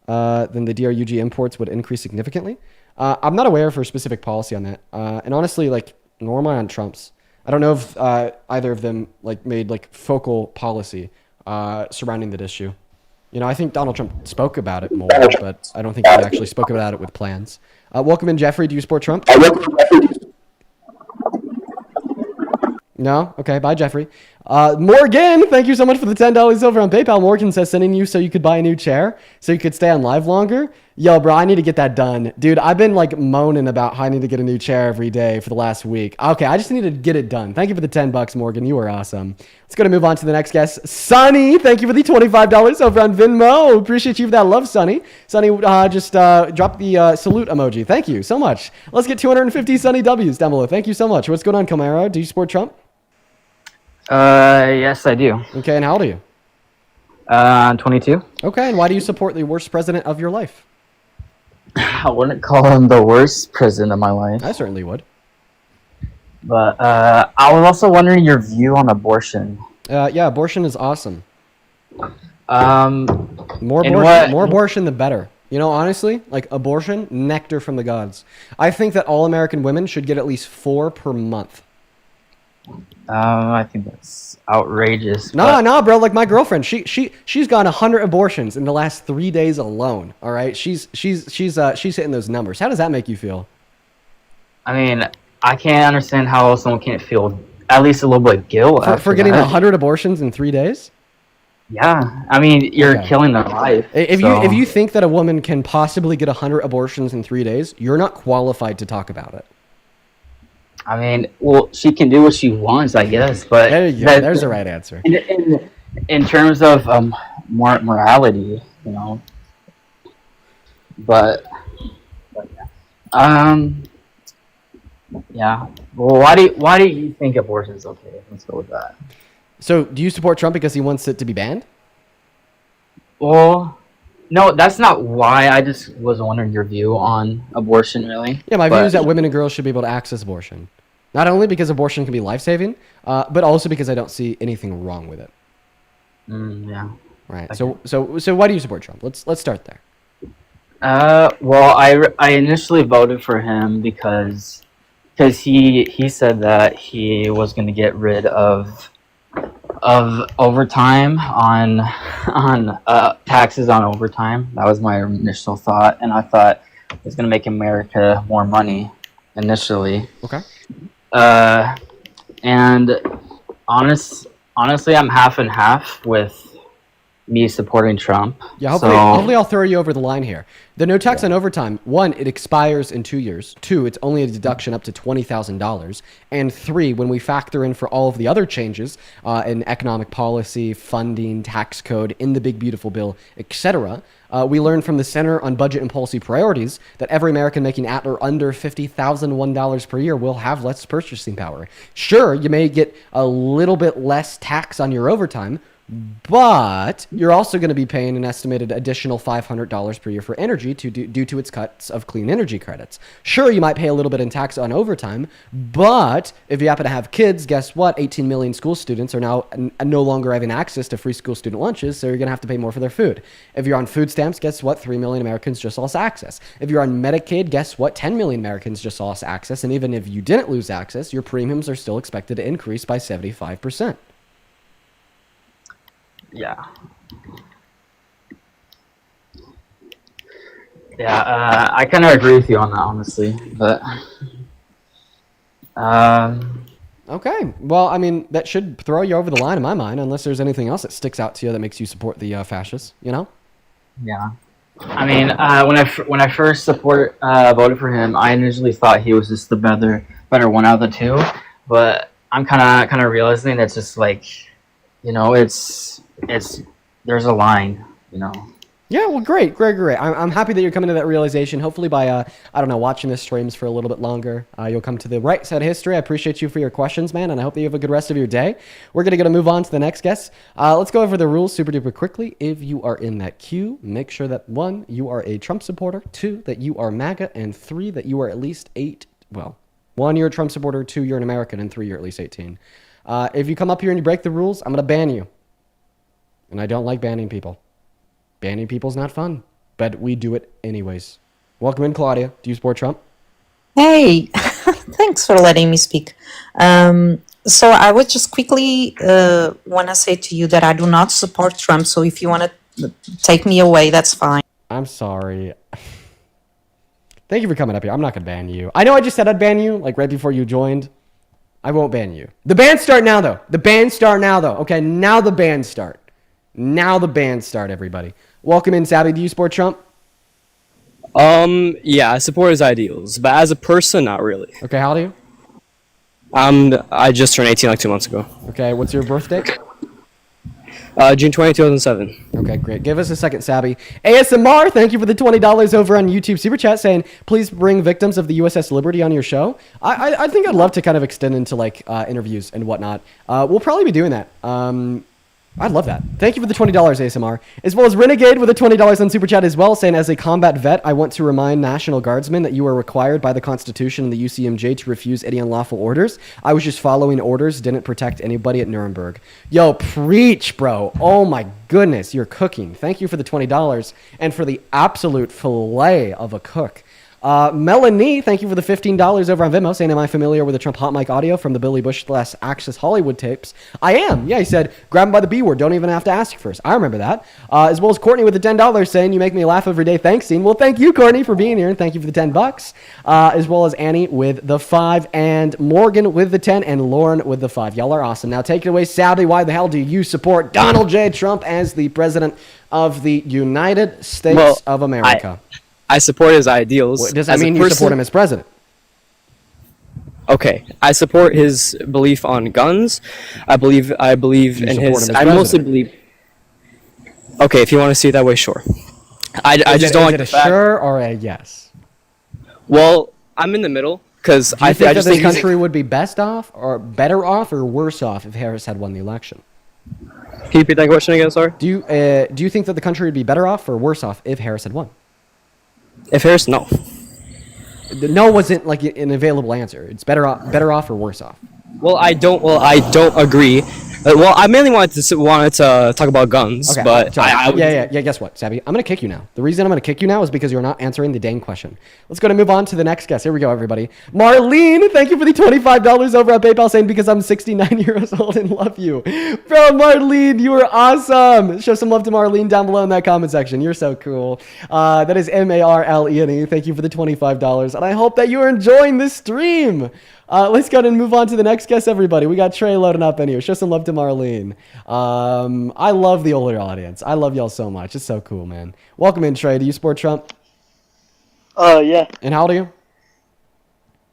then the DRUG imports would increase significantly. I'm not aware of her specific policy on that. And honestly, like, nor am I on Trump's. I don't know if either of them like made like focal policy surrounding that issue. You know, I think Donald Trump spoke about it more, but I don't think he actually spoke about it with plans. Welcome in, Jeffrey. Do you support Trump? No? Okay, bye, Jeffrey. Morgan, thank you so much for the $10 over on PayPal. Morgan says sending you so you could buy a new chair, so you could stay on live longer. Yo, bro, I need to get that done. Dude, I've been like moaning about how I need to get a new chair every day for the last week. Okay, I just need to get it done. Thank you for the $10, Morgan. You are awesome. Let's go to move on to the next guest. Sonny, thank you for the $25 over on Venmo. Appreciate you for that love, Sonny. Sonny just dropped the salute emoji. Thank you so much. Let's get 250 Sonny W's down below. Thank you so much. What's going on, Camaro? Do you support Trump? Yes, I do. Okay, and how old are you? I'm 22. Okay, and why do you support the worst president of your life? I wouldn't call him the worst president of my life. I certainly would. But I was also wondering your view on abortion. Yeah, abortion is awesome. More abortion, the better. You know, honestly, like abortion, nectar from the gods. I think that all American women should get at least 4 per month. I think that's outrageous. No, bro. Like my girlfriend, she's gone 100 abortions in the last 3 days alone. All right, she's hitting those numbers. How does that make you feel? I mean, I can't understand how someone can't feel at least a little bit of guilt for getting 100 abortions in 3 days. Yeah, I mean, you're killing their life. If you think that a woman can possibly get 100 abortions in 3 days, you're not qualified to talk about it. I mean, well, she can do what she wants, I guess. But there you go. There's the right answer. In terms of morality, you know. But yeah. Well, why do you think abortion is okay? Let's go with that. So, do you support Trump because he wants it to be banned? Well, no, that's not why. I just was wondering your view on abortion, really. Yeah, my view is that women and girls should be able to access abortion. Not only because abortion can be life-saving, but also because I don't see anything wrong with it. Yeah. Right. Okay. So why do you support Trump? Let's start there. Well, I initially voted for him because he said that he was going to get rid of overtime on taxes on overtime. That was my initial thought, and I thought it was going to make America more money initially. Okay. And honestly, I'm half and half with me supporting Trump. Yeah, hopefully I'll throw you over the line here. The no tax on overtime, 1, it expires in 2 years. 2, it's only a deduction up to $20,000. And 3, when we factor in for all of the other changes in economic policy, funding, tax code, in the big beautiful bill, etc., we learned from the Center on Budget and Policy Priorities that every American making at or under $50,001 per year will have less purchasing power. Sure, you may get a little bit less tax on your overtime, but you're also going to be paying an estimated additional $500 per year for energy due to its cuts of clean energy credits. Sure, you might pay a little bit in tax on overtime, but if you happen to have kids, guess what? 18 million school students are now no longer having access to free school student lunches, so you're going to have to pay more for their food. If you're on food stamps, guess what? 3 million Americans just lost access. If you're on Medicaid, guess what? 10 million Americans just lost access, and even if you didn't lose access, your premiums are still expected to increase by 75%. Yeah. Yeah, I kind of agree with you on that, honestly. But okay. Well, I mean, that should throw you over the line in my mind, unless there's anything else that sticks out to you that makes you support the fascists. You know? Yeah. I mean, when I first voted for him, I initially thought he was just the better one out of the two. But I'm kind of realizing it's just like, you know, it's there's a line, you know. Yeah, well, great. I'm happy that you're coming to that realization. Hopefully by, I don't know, watching the streams for a little bit longer, you'll come to the right side of history. I appreciate you for your questions, man, and I hope that you have a good rest of your day. We're going to move on to the next guest. Let's go over the rules super duper quickly. If you are in that queue, make sure that 1, you are a Trump supporter, 2, that you are MAGA, and 3, that you are at least 1, you're a Trump supporter, 2, you're an American, and 3, you're at least 18. If you come up here and you break the rules, I'm going to ban you. And I don't like banning people. Banning people's not fun, but we do it anyways. Welcome in, Claudia. Do you support Trump? Hey, thanks for letting me speak. So I would just quickly want to say to you that I do not support Trump. So if you want to take me away, that's fine. I'm sorry. Thank you for coming up here. I'm not going to ban you. I know I just said I'd ban you, like right before you joined. I won't ban you. The bans start now, though. Okay, now the bans start. Everybody. Welcome in, Savvy. Do you support Trump? Yeah, I support his ideals, but as a person, not really. Okay, how old are you? I just turned 18 like 2 months ago. Okay, what's your birthday? June 20, 2007. Okay, great. Give us a second, Sabby. ASMR, thank you for the $20 over on YouTube Super Chat saying, please bring victims of the USS Liberty on your show. I think I'd love to kind of extend into like interviews and whatnot. We'll probably be doing that. I'd love that. Thank you for the $20 ASMR. As well as Renegade with the $20 on Super Chat as well, saying, as a combat vet, I want to remind National Guardsmen that you are required by the Constitution and the UCMJ to refuse any unlawful orders. I was just following orders, didn't protect anybody at Nuremberg. Yo, preach, bro. Oh my goodness, you're cooking. Thank you for the $20 and for the absolute fillet of a cook. Melanie, thank you for the $15 over on Venmo, saying, am I familiar with the Trump hot mic audio from the Billy Bush / Access Hollywood tapes? I am. Yeah, he said, grab him by the B word. Don't even have to ask first. I remember that. As well as Courtney with the $10 saying, you make me laugh every day. Thanks, Dean. Well, thank you, Courtney, for being here, and thank you for the $10. As well as Annie with the 5, and Morgan with the 10, and Lauren with the 5. Y'all are awesome. Now take it away, Sabby. Why the hell do you support Donald J. Trump as the president of the United States of America? I support his ideals. Does that mean you support him as president? Okay, I support his belief on guns. I believe in his. I mostly believe. Okay, if you want to see it that way, sure. I just don't like the fact. Sure or a yes? Well, I'm in the middle because I think just this country would be best off, or better off, or worse off if Harris had won the election. Can you repeat that question again? Sorry. Do you think that the country would be better off or worse off if Harris had won? If Harris, no. The no wasn't like an available answer. It's better off or worse off. Well, I don't agree. I mainly wanted to talk about guns, okay, but yeah. Guess what, Sabby? I'm gonna kick you now. The reason I'm gonna kick you now is because you're not answering the dang question. Let's go to move on to the next guest. Here we go, everybody. Marlene, thank you for the $25 over on PayPal, saying because I'm 69 years old and love you, bro. Marlene, you are awesome. Show some love to Marlene down below in that comment section. You're so cool. That is Marlene. Thank you for the $25, and I hope that you are enjoying this stream. Let's go ahead and move on to the next guest, everybody. We got Trey loading up in here. Show some love to Marlene. I love the older audience. I love y'all so much. It's so cool, man. Welcome in, Trey. Do you support Trump? Yeah. And how old are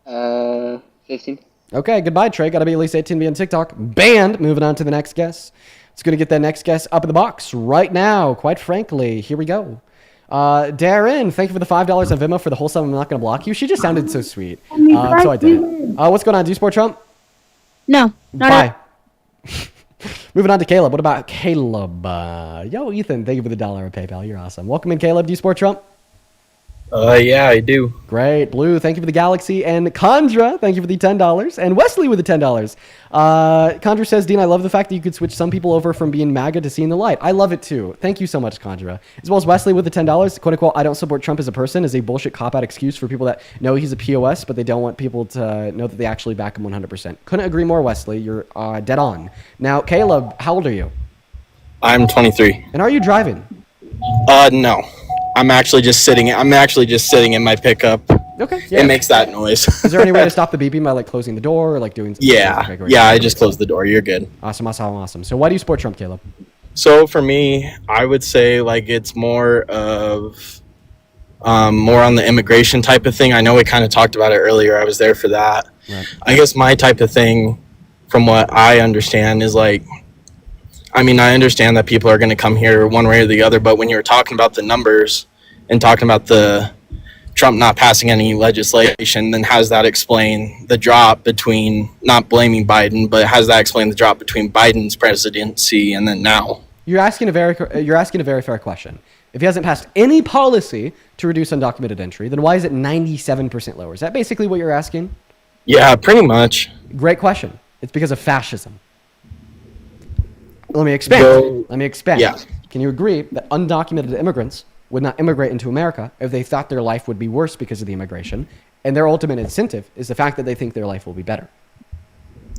you? 15. Okay, goodbye, Trey. Gotta be at least 18 to be on TikTok. Banned. Moving on to the next guest. It's gonna get that next guest up in the box right now. Quite frankly, here we go. Darren, thank you for the $5 on Venmo for the wholesome I'm not going to block you. She just sounded so sweet. So I did it. What's going on? Do you support Trump? No. Bye. Moving on to Caleb. What about Caleb? Yo, Ethan, thank you for the $1 on PayPal. You're awesome. Welcome in, Caleb. Do you support Trump? Yeah, I do. Great. Blue, thank you for the Galaxy. And Condra, thank you for the $10. And Wesley with the $10. Condra says, Dean, I love the fact that you could switch some people over from being MAGA to seeing the light. I love it too. Thank you so much, Condra. As well as Wesley with the $10. Quote unquote, I don't support Trump as a person is a bullshit cop-out excuse for people that know he's a POS, but they don't want people to know that they actually back him 100%. Couldn't agree more, Wesley. You're dead on. Now, Caleb, how old are you? I'm 23. And are you driving? No. I'm actually just sitting in my pickup. Okay. Yeah. It makes that noise. Is there any way to stop the beeping by like closing the door or like doing something? Yeah. Okay, yeah, I just closed the door. You're good. Awesome. So why do you support Trump, Caleb? So for me, I would say like it's more of more on the immigration type of thing. I know we kind of talked about it earlier. I was there for that. Right. I guess my type of thing, from what I understand, is like, I mean, I understand that people are going to come here one way or the other, but when you're talking about the numbers and talking about the Trump not passing any legislation, then how does that explain the drop between, not blaming Biden, but how does that explain the drop between Biden's presidency and then now? You're asking a very fair question. If he hasn't passed any policy to reduce undocumented entry, then why is it 97% lower? Is that basically what you're asking? Yeah, pretty much. Great question. It's because of fascism. Let me expand. Yeah. Can you agree that undocumented immigrants would not immigrate into America if they thought their life would be worse because of the immigration, and their ultimate incentive is the fact that they think their life will be better?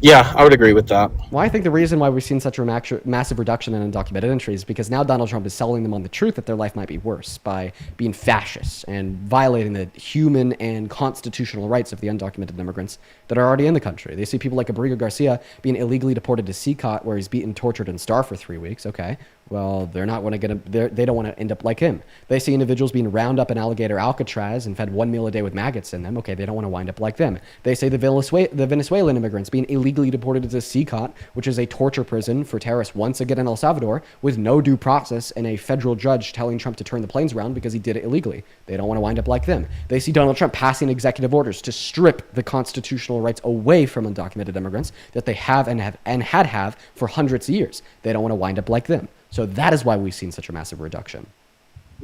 Yeah, I would agree with that. Well, I think the reason why we've seen such a massive reduction in undocumented entries is because now Donald Trump is selling them on the truth that their life might be worse by being fascists and violating the human and constitutional rights of the undocumented immigrants that are already in the country. They see people like Abrigo Garcia being illegally deported to CCOT, where he's beaten, tortured, and starved for 3 weeks. Okay, well, they're not going to get they don't want to end up like him. They see individuals being round up in alligator Alcatraz and fed 1 meal a day with maggots in them. Okay, they don't want to wind up like them. They say the Venezuelan immigrants being illegally deported to CCOT, which is a torture prison for terrorists once again in El Salvador, with no due process and a federal judge telling Trump to turn the planes around because he did it illegally. They don't want to wind up like them. They see Donald Trump passing executive orders to strip the constitutional rights away from undocumented immigrants that they have had for hundreds of years. They don't want to wind up like them. So that is why we've seen such a massive reduction.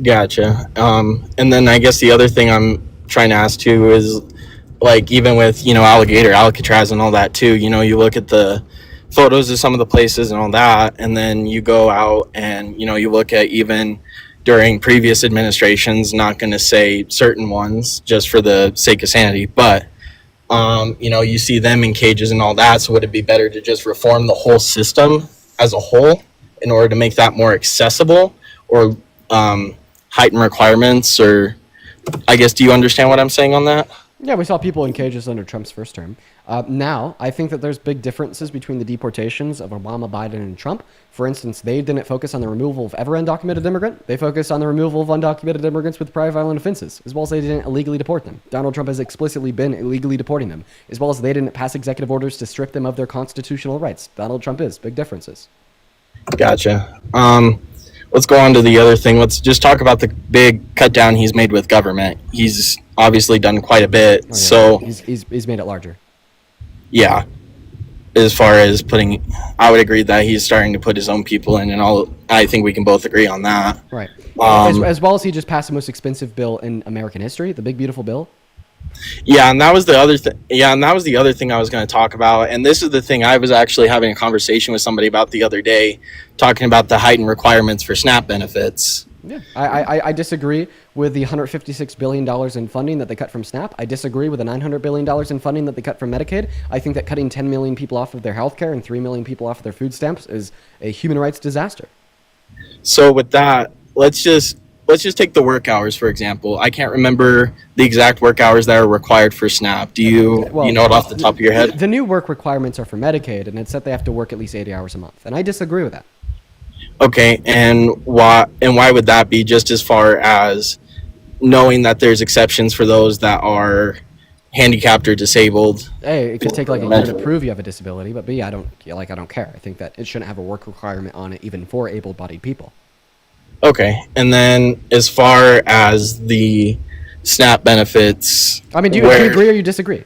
Gotcha. And then I guess the other thing I'm trying to ask too is, like, even with, alligator Alcatraz and all that too, you look at the photos of some of the places and all that, and then you go out and you look at even during previous administrations, not going to say certain ones just for the sake of sanity, but you see them in cages and all that. So would it be better to just reform the whole system as a whole in order to make that more accessible, or heighten requirements? Or I guess, do you understand what I'm saying on that? Yeah, we saw people in cages under Trump's first term. Now, I think that there's big differences between the deportations of Obama, Biden, and Trump. For instance, they didn't focus on the removal of every undocumented immigrant. They focused on the removal of undocumented immigrants with prior violent offenses, as well as they didn't illegally deport them. Donald Trump has explicitly been illegally deporting them, as well as they didn't pass executive orders to strip them of their constitutional rights. Donald Trump is. Big differences. Gotcha. Let's go on to the other thing. Let's just talk about the big cut down he's made with government. He's obviously done quite a bit. Oh, yeah. So he's made it larger. Yeah, as far as I would agree that he's starting to put his own people in, and all. I think we can both agree on that. Right. As well as he just passed the most expensive bill in American history, the big beautiful bill. Yeah, and that was the other thing. Yeah, and that was the other thing I was going to talk about. And this is the thing I was actually having a conversation with somebody about the other day, talking about the heightened requirements for SNAP benefits. Yeah, I disagree with the $156 billion in funding that they cut from SNAP. I disagree with the $900 billion in funding that they cut from Medicaid. I think that cutting 10 million people off of their health care and 3 million people off of their food stamps is a human rights disaster. So with that, let's just take the work hours, for example. I can't remember the exact work hours that are required for SNAP. Do you know it off the top of your head? The new work requirements are for Medicaid, and it said they have to work at least 80 hours a month. And I disagree with that. Okay, and why would that be, just as far as knowing that there's exceptions for those that are handicapped or disabled? Hey, it could take like a year to prove you have a disability, but B, I don't care. I think that it shouldn't have a work requirement on it even for able-bodied people. Okay, and then as far as the SNAP benefits, I mean, do you agree or you disagree?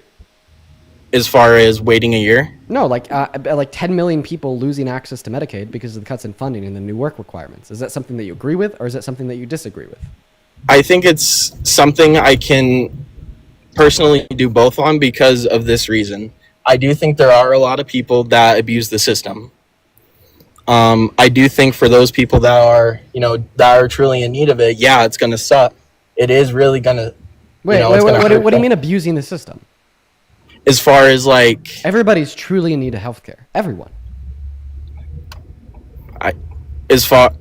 As far as waiting a year? No, like 10 million people losing access to Medicaid because of the cuts in funding and the new work requirements. Is that something that you agree with, or is that something that you disagree with? I think it's something I can personally do both on, because of this reason. I do think there are a lot of people that abuse the system. I do think for those people that are truly in need of it, yeah, it's going to suck. It is really going to. Wait, what do you mean abusing the system? As far as like, everybody's truly in need of healthcare. Everyone. As far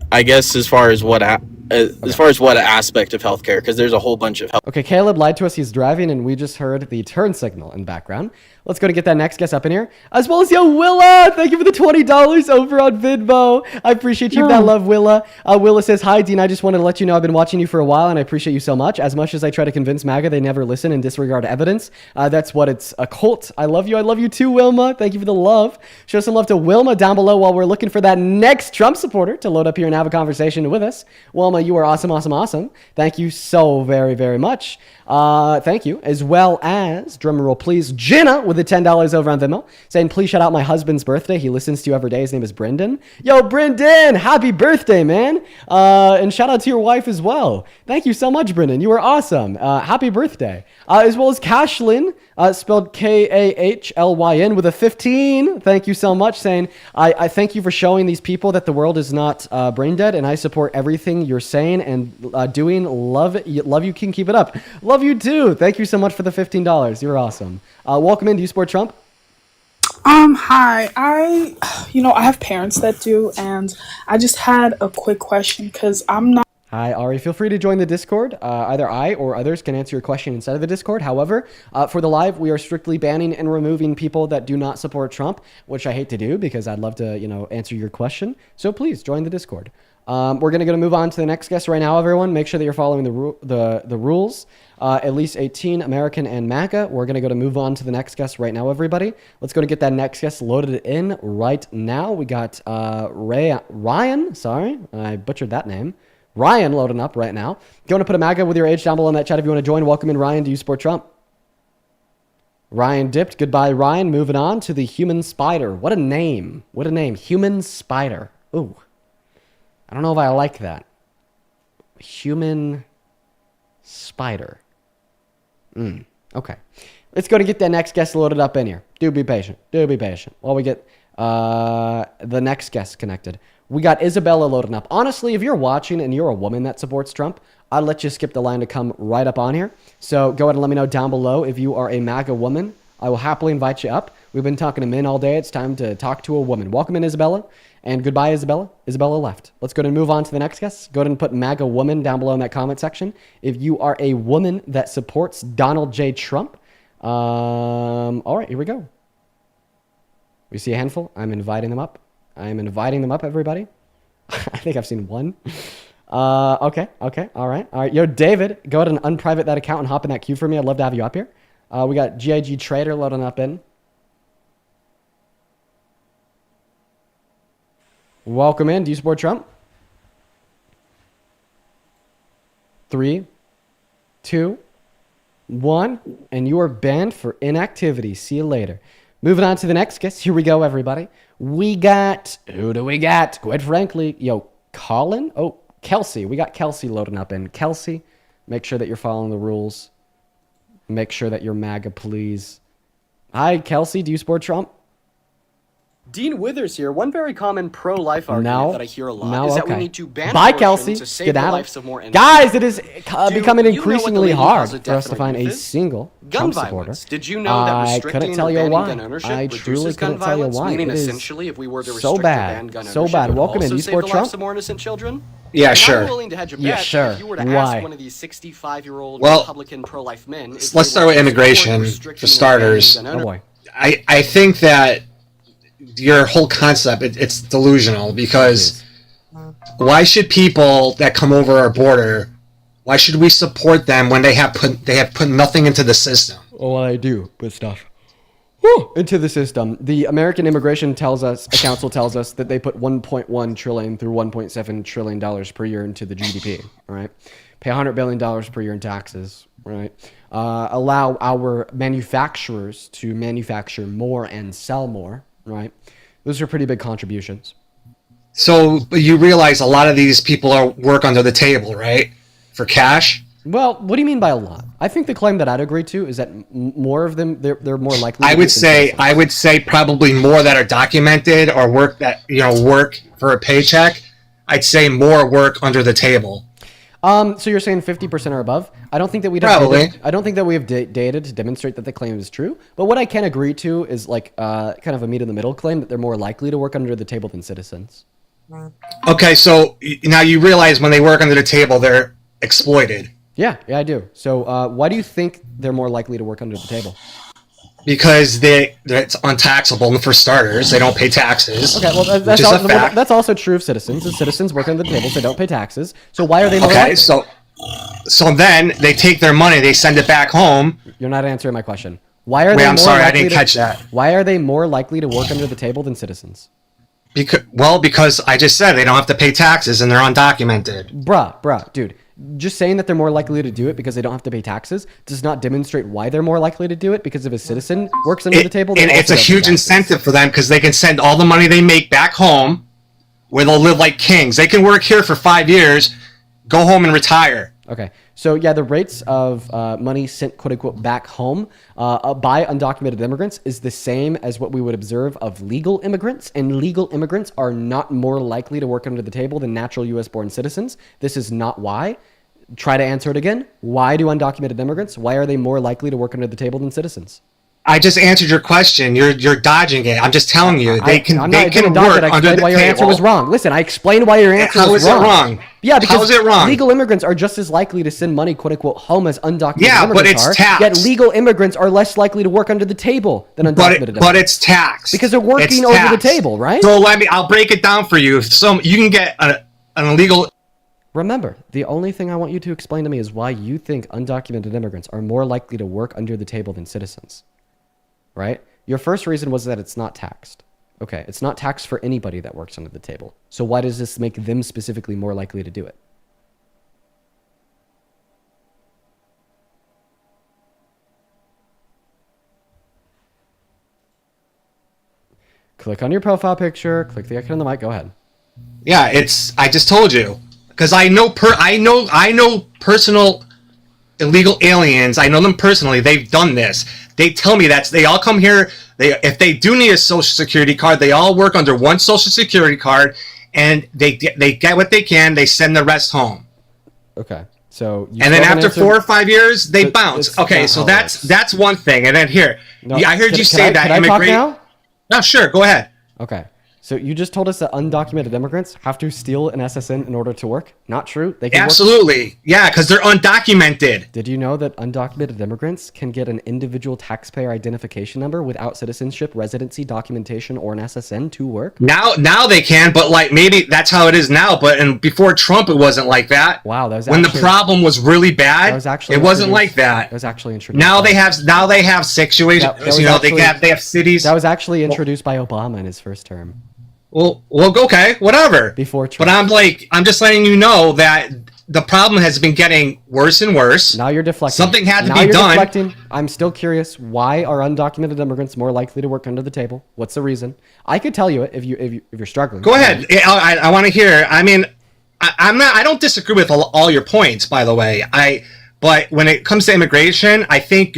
as what aspect of healthcare, because there's a whole bunch of health. Okay, Caleb lied to us. He's driving, and we just heard the turn signal in the background. Let's go to get that next guest up in here, as well as Willa. Thank you for the $20 over on Vidmo. I appreciate you for that love, Willa. Willa says, "Hi, Dean. I just wanted to let you know I've been watching you for a while, and I appreciate you so much. As much as I try to convince MAGA, they never listen and disregard evidence. That's what it's a cult. I love you. I love you too, Wilma. Thank you for the love. Show some love to Wilma down below while we're looking for that next Trump supporter to load up here and have a conversation with us. Wilma, you are awesome, awesome, awesome. Thank you so very, very much. Thank you, as well as, drum roll please, Jenna with the $10 over on Venmo, saying, please shout out my husband's birthday. He listens to you every day. His name is Brendan. Yo, Brendan, happy birthday, man. And shout out to your wife as well. Thank you so much, Brendan. You are awesome. Happy birthday. As well as Kashlyn, spelled Kahlyn with a 15. Thank you so much, saying, I thank you for showing these people that the world is not brain dead, and I support everything you're saying and doing. Love it. Love you. Can keep it up. Love you too. Thank you so much for the $15. You're awesome. Welcome in. Do you support Trump? Hi. I have parents that do, and I just had a quick question because I'm not. Hi, Ari. Feel free to join the Discord. Either I or others can answer your question inside of the Discord. However, for the live, we are strictly banning and removing people that do not support Trump, which I hate to do because I'd love to, answer your question. So please join the Discord. We're going to move on to the next guest right now, everyone. Make sure that you're following the rules. At least 18, American and MAGA. We're going to move on to the next guest right now, everybody. Let's go to get that next guest loaded in right now. We got Ryan. Sorry, I butchered that name. Ryan loading up right now. Going to put a MAGA with your age down below in that chat if you want to join. Welcome in, Ryan. Do you support Trump? Ryan dipped. Goodbye, Ryan. Moving on to the human spider. What a name. What a name. Human spider. Ooh. I don't know if I like that. Human spider. Okay. Let's go to get that next guest loaded up in here. Do be patient. Do be patient while we get the next guest connected. We got Isabella loading up. Honestly, if you're watching and you're a woman that supports Trump, I'd let you skip the line to come right up on here. So go ahead and let me know down below if you are a MAGA woman. I will happily invite you up. We've been talking to men all day. It's time to talk to a woman. Welcome in, Isabella. And goodbye, Isabella. Isabella left. Let's go ahead and move on to the next guest. Go ahead and put MAGA woman down below in that comment section. If you are a woman that supports Donald J. Trump. All right, here we go. We see a handful. I'm inviting them up. Everybody. I think I've seen one. Okay. All right. Yo, David, go ahead and unprivate that account and hop in that queue for me. I'd love to have you up here. We got GIG Trader loading up in. Welcome in. Do you support Trump? 3, 2, 1. And you are banned for inactivity. See you later. Moving on to the next guest. Here we go, everybody. We got... Who do we got? Quite frankly, Colin? Oh, Kelsey. We got Kelsey loading up in. Kelsey, make sure that you're following the rules. Make sure that you're MAGA, please. Hi, Kelsey. Do you support Trump? Dean Withers here. One very common pro-life argument that I hear a lot is that we need to ban Bye, abortion Kelsey. to save the lives of more innocent Guys, it is becoming you know what the increasingly leading hard cause of for us death to in find our a youth is? single Gun Trump supporter. violence. Did you know that I restricting couldn't tell or you banning why. gun ownership I reduces truly gun couldn't tell you violence? why. Meaning, It is essentially, if we were to so restrict or bad. ban gun So ownership, bad. it would Welcome in. also Do you save support the Trump? lives of more innocent children? Yeah, And sure. I'm willing to hedge a bet Yeah, that sure. if you were to Why? ask one of these 65-year-old Well, Republican pro-life men, if Let's they start were with to support immigration restriction for or banning starters. gun Oh, ownership, boy. I think that your whole concept it's delusional because why should people that come over our border, why should we support them when they have put nothing into the system? Oh, I do put stuff into the system. The American Immigration Council tells us that they put 1.1 trillion through 1.7 trillion dollars per year into the GDP. Right, pay $100 billion per year in taxes. Right, allow our manufacturers to manufacture more and sell more. Right, those are pretty big contributions. So, but you realize a lot of these people work under the table, right? For cash. Well, what do you mean by a lot? I think the claim that I'd agree to is that more of them they're more likely. I would say probably more that are documented or work for a paycheck. I'd say more work under the table. So you're saying 50% or above? I don't think that we have data to demonstrate that the claim is true. But what I can agree to is kind of a meet in the middle claim that they're more likely to work under the table than citizens. Okay, so now you realize when they work under the table, they're exploited. Yeah, I do. So why do you think they're more likely to work under the table? Because it's untaxable for starters. They don't pay taxes. Okay, well that's also true of citizens. The citizens work under the table, so they don't pay taxes. So why are they more likely? So then they take their money, they send it back home. You're not answering my question. Why are I didn't catch that. Why are they more likely to work under the table than citizens? Because I just said they don't have to pay taxes and they're undocumented. Bruh, dude. Just saying that they're more likely to do it because they don't have to pay taxes does not demonstrate why they're more likely to do it, because if a citizen works under the table... And it's a huge incentive for them because they can send all the money they make back home where they'll live like kings. They can work here for 5 years, go home and retire. Okay. So yeah, the rates of money sent quote unquote back home by undocumented immigrants is the same as what we would observe of legal immigrants, and legal immigrants are not more likely to work under the table than natural U.S. born citizens. This is not why. Try to answer it again. Why do undocumented immigrants, why are they more likely to work under the table than citizens? I just answered your question. You're dodging it. I'm just telling you. They can I'm they not can gonna dodge work it. I under explained the why your answer table. was wrong. Listen, I explained why your answer How was is it wrong. wrong? Yeah, because How is it wrong? legal immigrants are just as likely to send money, quote unquote, home as undocumented Yeah, but immigrants it's are. taxed. Yet legal immigrants are less likely to work under the table than undocumented immigrants. But it's taxed. Because they're working It's over the taxed. table, right? So I'll break it down for you. So you can get an illegal. Remember, the only thing I want you to explain to me is why you think undocumented immigrants are more likely to work under the table than citizens. Right? Your first reason was that it's not taxed. Okay, it's not taxed for anybody that works under the table. So why does this make them specifically more likely to do it? Click on your profile picture, click the icon on the mic, go ahead. Yeah, I just told you because I know personal illegal aliens. I know them personally. They've done this. They tell me that they all come here. If they do need a social security card, they all work under one social security card, and they get what they can. They send the rest home. Okay, so and then after 4 or 5 years, they bounce. Okay, so that's one thing. And then here, I heard you say that immigration. Talk now? No, sure, go ahead. Okay. So you just told us that undocumented immigrants have to steal an SSN in order to work? Not true. They can Absolutely. Work. Yeah, because they're undocumented. Did you know that undocumented immigrants can get an individual taxpayer identification number without citizenship, residency, documentation, or an SSN to work? Now they can, but like maybe that's how it is now. But before Trump, it wasn't like that. Wow, that was when the problem was really bad. It wasn't like that. That was actually introduced. Now they have situations. They have cities. That was actually introduced by Obama in his first term. Well, okay, whatever. Before Trump. But I'm just letting you know that the problem has been getting worse and worse. Now you're deflecting. Something had to be done. Deflecting. I'm still curious. Why are undocumented immigrants more likely to work under the table? What's the reason? I could tell you it if you're struggling. Go ahead. I want to hear. I mean, I don't disagree with all your points, by the way. But when it comes to immigration, I think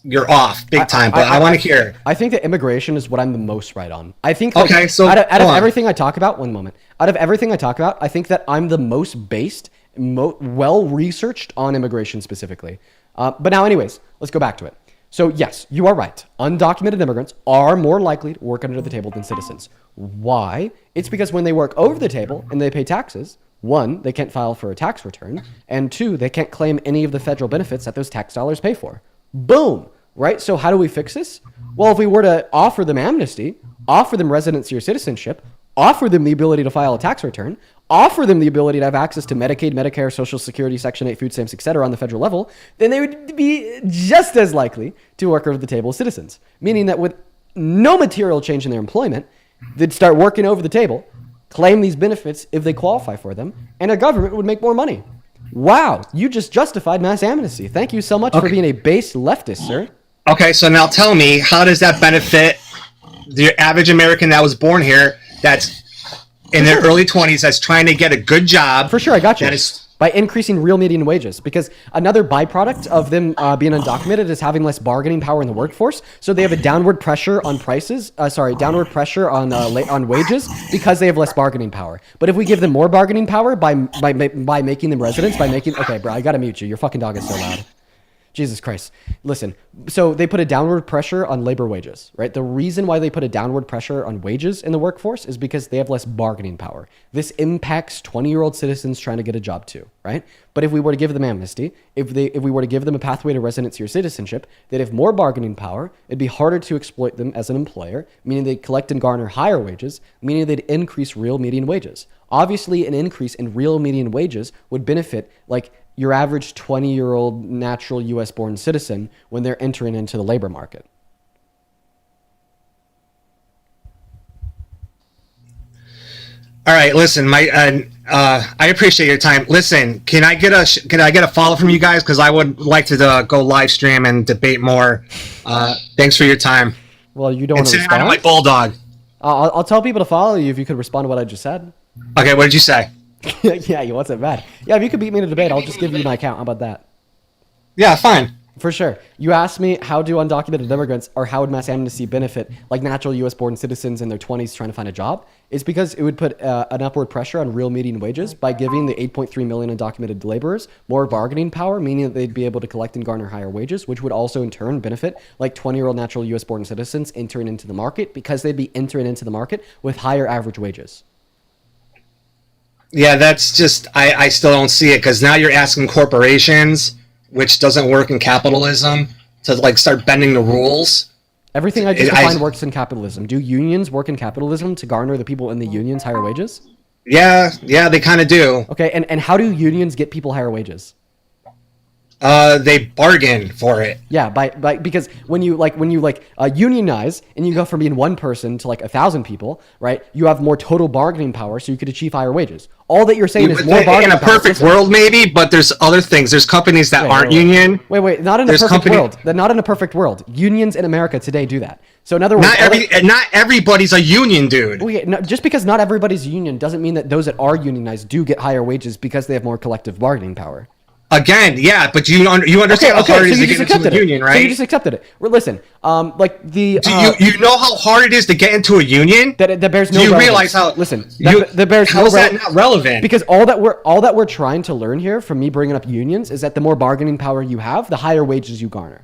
you're off big time, but I want to hear. I think that immigration is what I'm the most right on. I think so out of everything I talk about, out of everything I talk about, I think that I'm the most based, well researched on immigration specifically. But now, anyways, let's go back to it. So yes, you are right. Undocumented immigrants are more likely to work under the table than citizens. Why? It's because when they work over the table and they pay taxes, one, they can't file for a tax return, and two, they can't claim any of the federal benefits that those tax dollars pay for. Boom, right? So how do we fix this? Well, if we were to offer them amnesty, offer them residency or citizenship, offer them the ability to file a tax return, offer them the ability to have access to Medicaid, Medicare, Social Security, Section 8 food stamps, etc. on the federal level, then they would be just as likely to work over the table as citizens. Meaning that with no material change in their employment, they'd start working over the table, claim these benefits if they qualify for them, and our government would make more money. Wow, you just justified mass amnesty. Thank you so much for being a base leftist, sir. Okay, so now tell me, how does that benefit the average American that was born here, that's in their early 20s, that's trying to get a good job? For sure, I got you. By increasing real median wages, because another byproduct of them being undocumented is having less bargaining power in the workforce. So they have a downward pressure on prices. Downward pressure on wages because they have less bargaining power. But if we give them more bargaining power by making them residents, okay, bro, I gotta mute you. Your fucking dog is so loud. Jesus Christ. Listen, so they put a downward pressure on labor wages, right? The reason why they put a downward pressure on wages in the workforce is because they have less bargaining power. This impacts 20-year-old citizens trying to get a job too, right? But if we were to give them amnesty, if we were to give them a pathway to residency or citizenship, they'd have more bargaining power. It'd be harder to exploit them as an employer, meaning they'd collect and garner higher wages, meaning they'd increase real median wages. Obviously, an increase in real median wages would benefit, like, your average 20-year-old natural U.S.-born citizen when they're entering into the labor market. All right, listen, I appreciate your time. Listen, can I get a follow from you guys, because I would like to go live stream and debate more. Thanks for your time. Well, you don't want to respond. I'm like bulldog. I'll tell people to follow you if you could respond to what I just said. Okay, what did you say? Yeah, you wasn't bad. Yeah, if you could beat me in a debate, I'll just give you my account. How about that? Yeah, fine. For sure. You asked me how do undocumented immigrants or how would mass amnesty benefit like natural U.S. born citizens in their 20s trying to find a job? It's because it would put an upward pressure on real median wages by giving the 8.3 million undocumented laborers more bargaining power, meaning that they'd be able to collect and garner higher wages, which would also in turn benefit like 20-year-old natural U.S. born citizens entering into the market because they'd be entering into the market with higher average wages. Yeah, that's just, I still don't see it because now you're asking corporations, which doesn't work in capitalism, to like start bending the rules. Everything I just defined works in capitalism. Do unions work in capitalism to garner the people in the unions higher wages? Yeah, they kind of do. Okay, and how do unions get people higher wages? They bargain for it. Yeah, by because when you unionize and you go from being one person to like 1,000 people, right? You have more total bargaining power, so you could achieve higher wages. All that you're saying is more bargaining in a perfect world, maybe, but there's other things. There's companies that aren't union. Wait, not in a perfect world. Not in a perfect world. Unions in America today do that. So in other words, not everybody's a union, dude. Okay, just because not everybody's a union doesn't mean that those that are unionized do get higher wages because they have more collective bargaining power. Again, yeah, but you understand how hard it is to get into a union, right? So you just accepted it. Well, listen, like the you know how hard it is to get into a union. That bears no. Do you relevance. Realize how? Listen, that bears how no. Is that not relevant? Because all that we're trying to learn here from me bringing up unions is that the more bargaining power you have, the higher wages you garner.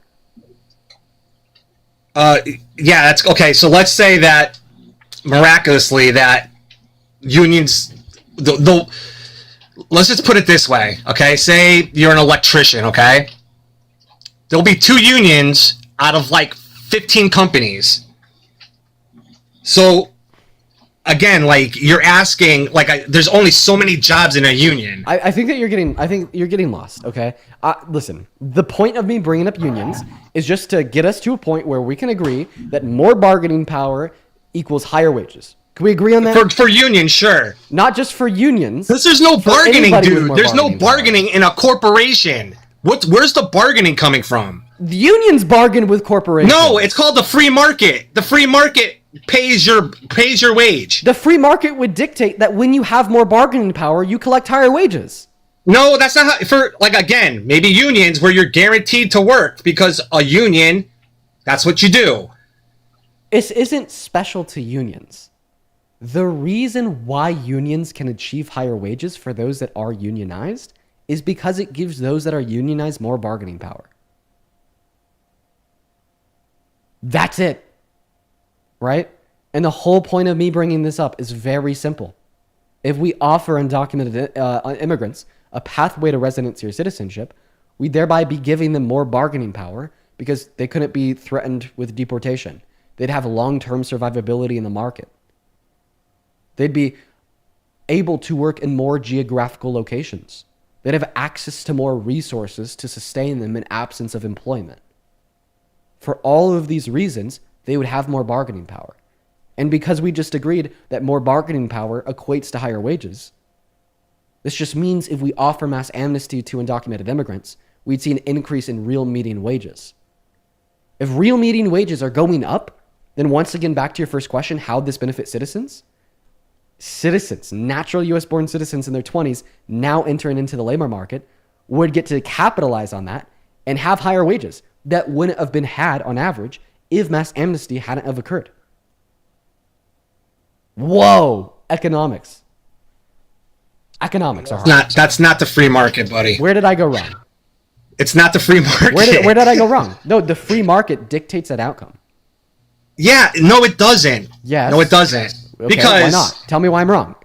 Yeah, that's okay. So let's say that miraculously that unions, let's just put it this way, okay? Say you're an electrician, okay? There'll be 2 unions out of like 15 companies. So again, like you're asking, like there's only so many jobs in a union. I think you're getting lost. Okay, listen. The point of me bringing up unions is just to get us to a point where we can agree that more bargaining power equals higher wages. Can we agree on that? For unions, sure. Not just for unions. Because there's no bargaining, dude. There's no bargaining in a corporation. Where's the bargaining coming from? The unions bargain with corporations. No, it's called the free market. The free market pays your wage. The free market would dictate that when you have more bargaining power, you collect higher wages. No, that's not how. Again, maybe unions where you're guaranteed to work because a union, that's what you do. This isn't special to unions. The reason why unions can achieve higher wages for those that are unionized is because it gives those that are unionized more bargaining power. That's it. Right? And the whole point of me bringing this up is very simple. If we offer undocumented immigrants a pathway to residency or citizenship, we thereby be giving them more bargaining power because they couldn't be threatened with deportation. They'd have long-term survivability in the market. They'd be able to work in more geographical locations. They'd have access to more resources to sustain them in absence of employment. For all of these reasons, they would have more bargaining power. And because we just agreed that more bargaining power equates to higher wages, this just means if we offer mass amnesty to undocumented immigrants, we'd see an increase in real median wages. If real median wages are going up, then once again, back to your first question, how would this benefit citizens? Citizens, natural US born citizens in their 20s, now entering into the labor market, would get to capitalize on that and have higher wages that wouldn't have been had on average if mass amnesty hadn't have occurred. Whoa, economics. Economics are hard. That's not the free market, buddy. Where did I go wrong? It's not the free market. Where did I go wrong? No, the free market dictates that outcome. Yeah, no, it doesn't. Yes. No, it doesn't. Okay, because why not? Tell me why I'm wrong.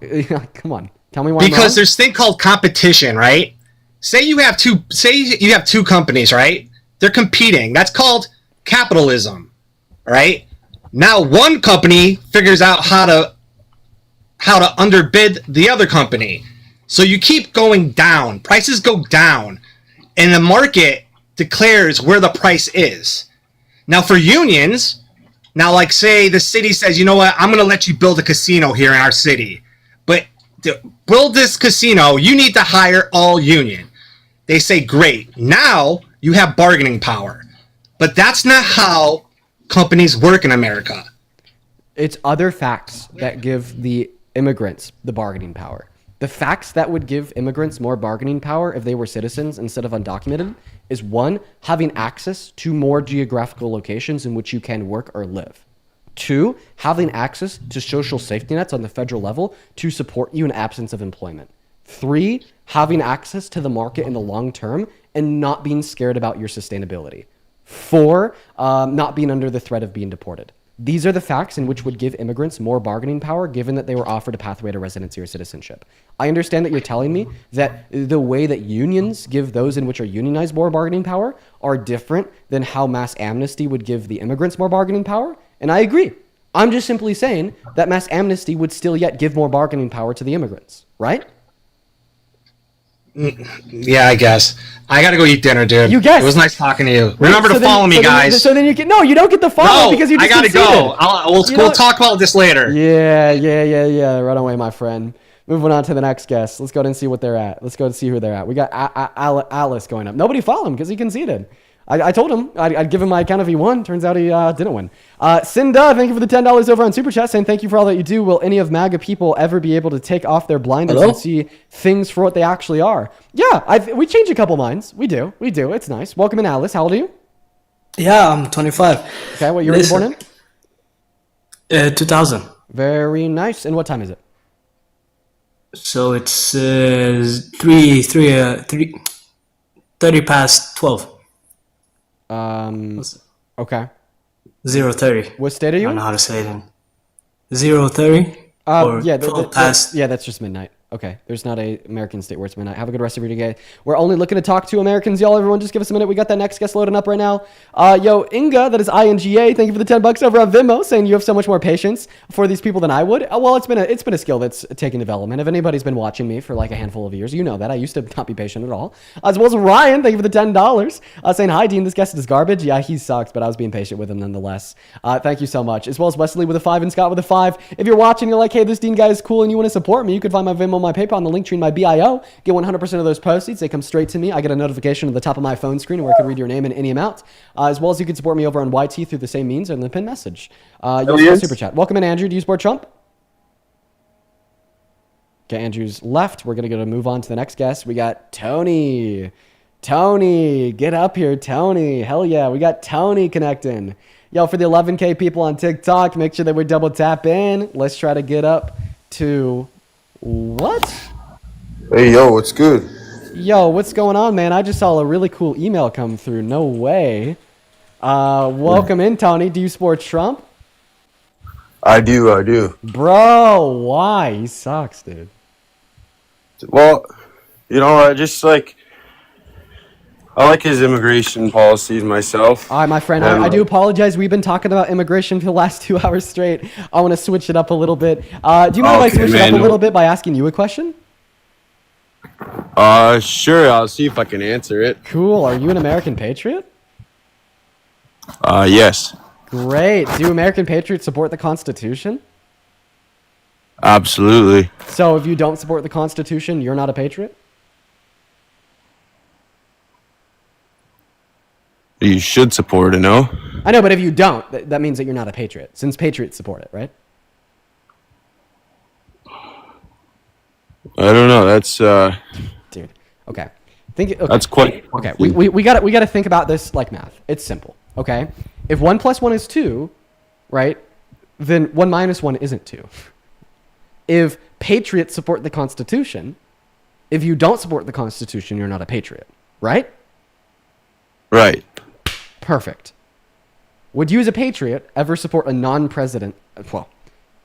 Come on, tell me why. Because there's thing called competition, right? Say you have two companies, right? They're competing. That's called capitalism, right? Now one company figures out how to underbid the other company. So you keep going down. Prices go down. And the market declares where the price is. Now for unions, like say the city says, you know what, I'm going to let you build a casino here in our city. But to build this casino, you need to hire all union. They say, great. Now you have bargaining power. But that's not how companies work in America. It's other facts that give the immigrants the bargaining power. The facts that would give immigrants more bargaining power if they were citizens instead of undocumented is one, having access to more geographical locations in which you can work or live. Two, having access to social safety nets on the federal level to support you in absence of employment. Three, having access to the market in the long term and not being scared about your sustainability. Four, not being under the threat of being deported. These are the facts in which would give immigrants more bargaining power given that they were offered a pathway to residency or citizenship. I understand that you're telling me that the way that unions give those in which are unionized more bargaining power are different than how mass amnesty would give the immigrants more bargaining power, and I agree. I'm just simply saying that mass amnesty would still yet give more bargaining power to the immigrants, right? Yeah, I guess. I gotta go eat dinner, dude. You guess. It was nice talking to you. Remember to follow me, guys. So then you can. No, you don't get the follow because you just I gotta conceded. go. We'll talk about this later. Yeah. Run away, my friend. Moving on to the next guest. Let's go and see what they're at. Let's go and see who they're at. We got Alice going up. Nobody followed him because he conceded. I told him I'd give him my account if he won. Turns out he didn't win. Cinda, thank you for the $10 over on Super Chat, saying thank you for all that you do. Will any of MAGA people ever be able to take off their blinders and see things for what they actually are? Yeah, we change a couple minds. We do. It's nice. Welcome in, Alice. How old are you? Yeah, I'm 25. Okay, what year were you born in? 2000. Very nice. And what time is it? So it's 30 past 12. Okay. 0:30. What state are you I in? don't know how to say it in 0:30 or yeah, 12 past. yeah, that's just midnight. Okay, there's not a American state where it's midnight. Have a good rest of your day. We're only looking to talk to Americans, y'all. Everyone, just give us a minute. We got that next guest loading up right now. Yo, Inga, that is INGA. Thank you for the $10 over on Venmo, saying you have so much more patience for these people than I would. Well, it's been a skill that's taken development. If anybody's been watching me for like a handful of years, you know that I used to not be patient at all. As well as Ryan, thank you for the $10, saying hi, Dean. This guest is garbage. Yeah, he sucks, but I was being patient with him nonetheless. Thank you so much. As well as Wesley with a 5 and Scott with a 5. If you're watching, you're like, hey, this Dean guy is cool, and you want to support me, you can find my Venmo, my PayPal, and the link tree in my bio. Get 100% of those proceeds. They come straight to me. I get a notification at the top of my phone screen where I can read your name in any amount. As well as you can support me over on YT through the same means or in the pin message. Use Super Chat. Welcome in, Andrew. Do you support Trump? Okay, Andrew's left. We're going to move on to the next guest. We got Tony. Tony, get up here, Tony. Hell yeah, we got Tony connecting. Yo, for the 11K people on TikTok, make sure that we double tap in. Let's try to get up to what? Hey, yo, what's good? Yo, what's going on, man? I just saw a really cool email come through. No way. Welcome in, Tony. Do you support Trump? I do. Bro, why? He sucks, dude. Well, I just I like his immigration policies myself. All right, my friend, I do apologize. We've been talking about immigration for the last 2 hours straight. I want to switch it up a little bit. Do you mind if I switch it up a little bit by asking you a question? Sure. I'll see if I can answer it. Cool. Are you an American patriot? Yes. Great. Do American patriots support the Constitution? Absolutely. So if you don't support the Constitution, you're not a patriot? You should support it, no? I know, but if you don't, that means that you're not a patriot, since patriots support it, right? I don't know. That's dude. Okay. Okay. That's quite. Okay. We got to think about this like math. It's simple. Okay. If 1 + 1 is 2, right? Then 1 - 1 isn't 2. If patriots support the Constitution, if you don't support the Constitution, you're not a patriot, right? Right. Perfect. Would you as a patriot ever support a non-president? Well,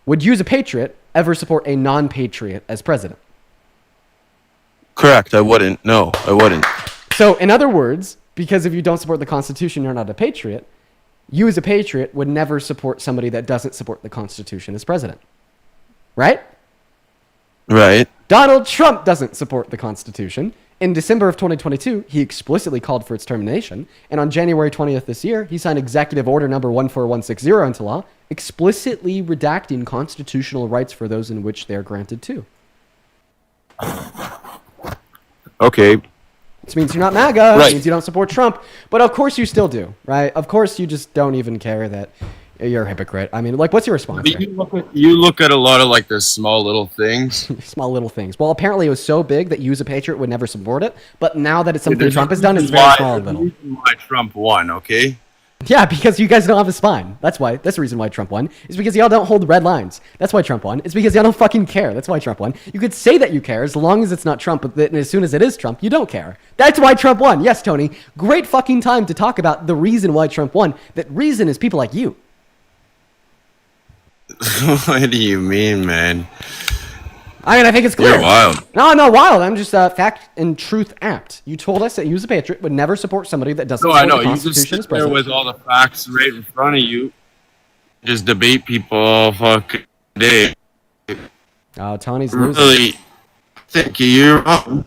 would you as a patriot ever support a non-patriot as president? Correct. I wouldn't. No, I wouldn't. So, in other words, because if you don't support the Constitution, you're not a patriot, you as a patriot would never support somebody that doesn't support the Constitution as president. Right? Right. Donald Trump doesn't support the Constitution. In December of 2022, he explicitly called for its termination, and on January 20th this year, he signed Executive Order number 14160 into law, explicitly redacting constitutional rights for those in which they are granted to. Okay. This means you're not MAGA. It means you don't support Trump. But of course you still do, right? Of course you just don't even care that You're a hypocrite. I mean, like, what's your response? But you look at a lot of like the small little things. Small little things. Well, apparently it was so big that you as a patriot would never support it. But now that it's something There's Trump a has done, it's reason very why- small and there's a little. reason why Trump won, okay? Yeah, because you guys don't have a spine. That's why. That's the reason why Trump won. It's because y'all don't hold red lines. That's why Trump won. It's because y'all don't fucking care. That's why Trump won. You could say that you care as long as it's not Trump, but then as soon as it is Trump, you don't care. That's why Trump won. Yes, Tony. Great fucking time to talk about the reason why Trump won. That reason is people like you. What do you mean, man? I mean, I think it's clear. You're wild. No, I'm not wild. I'm just fact and truth apt. You told us that you as a patriot would never support somebody that doesn't No, support I know. the You just Constitution as sit there president. with all the facts right in front of you. Just debate people all fucking day. Oh, Tony's losing. Really think you're wrong.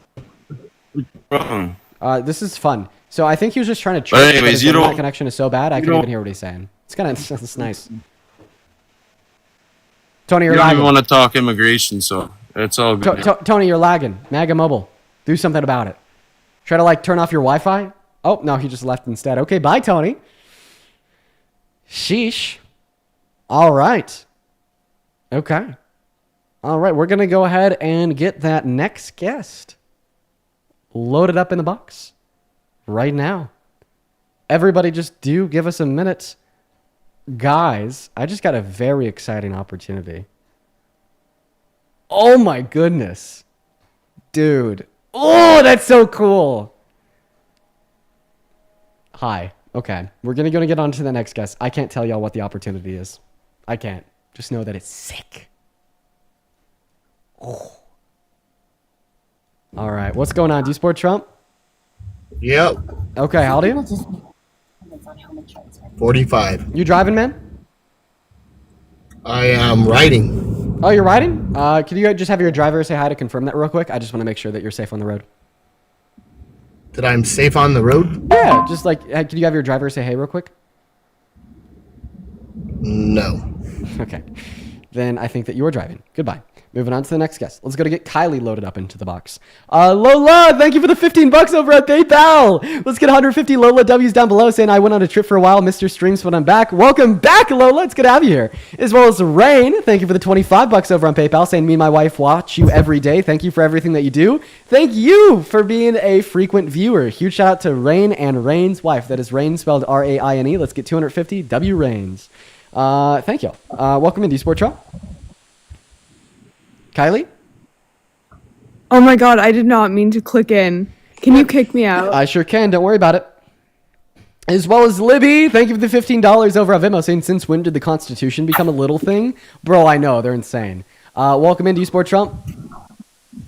Wrong. This is fun. So I think he was just trying to But trick. anyways, His you internet don't- connection is so bad I you can't don't- even hear what he's saying. It's kind of it's nice. Tony, You you're don't lagging. even want to talk immigration, so it's all good. Tony, you're lagging. MAGA Mobile. Do something about it. Try to like turn off your Wi-Fi. Oh no, he just left instead. Okay, bye, Tony. Sheesh. All right. Okay. All right, we're gonna go ahead and get that next guest loaded up in the box right now. Everybody, just do give us a minute. Guys, I just got a very exciting opportunity. Oh my goodness. Dude. Oh, that's so cool. Hi. Okay. We're going to get on to the next guest. I can't tell y'all what the opportunity is. I can't. Just know that it's sick. Oh. All right. What's going on? Do you support Trump? Yep. Okay. How old are you? 45. You driving, man? I am riding. Oh, you're riding? Can you just have your driver say hi to confirm that real quick? I just want to make sure that you're safe on the road. That I'm safe on the road? Yeah, just like, can you have your driver say hey real quick? No. Okay. Then I think that you are driving. Goodbye. Moving on to the next guest. Let's go to get Kylie loaded up into the box. Lola, thank you for the $15 over at PayPal. Let's get 150 Lola W's down below saying I went on a trip for a while, Mr. Streams, but I'm back. Welcome back, Lola. It's good to have you here. As well as Rain, thank you for the $25 over on PayPal saying me and my wife watch you every day. Thank you for everything that you do. Thank you for being a frequent viewer. Huge shout out to Rain and Rain's wife. That is Rain spelled R-A-I-N-E. Let's get 250 W Rains. Thank you. Welcome into Sport Trump. Kylie? Oh my god, I did not mean to click in. Can you kick me out? I sure can. Don't worry about it. As well as Libby, thank you for the $15 over on Venmo saying, since when did the Constitution become a little thing? Bro, I know. They're insane. Welcome into Sport Trump.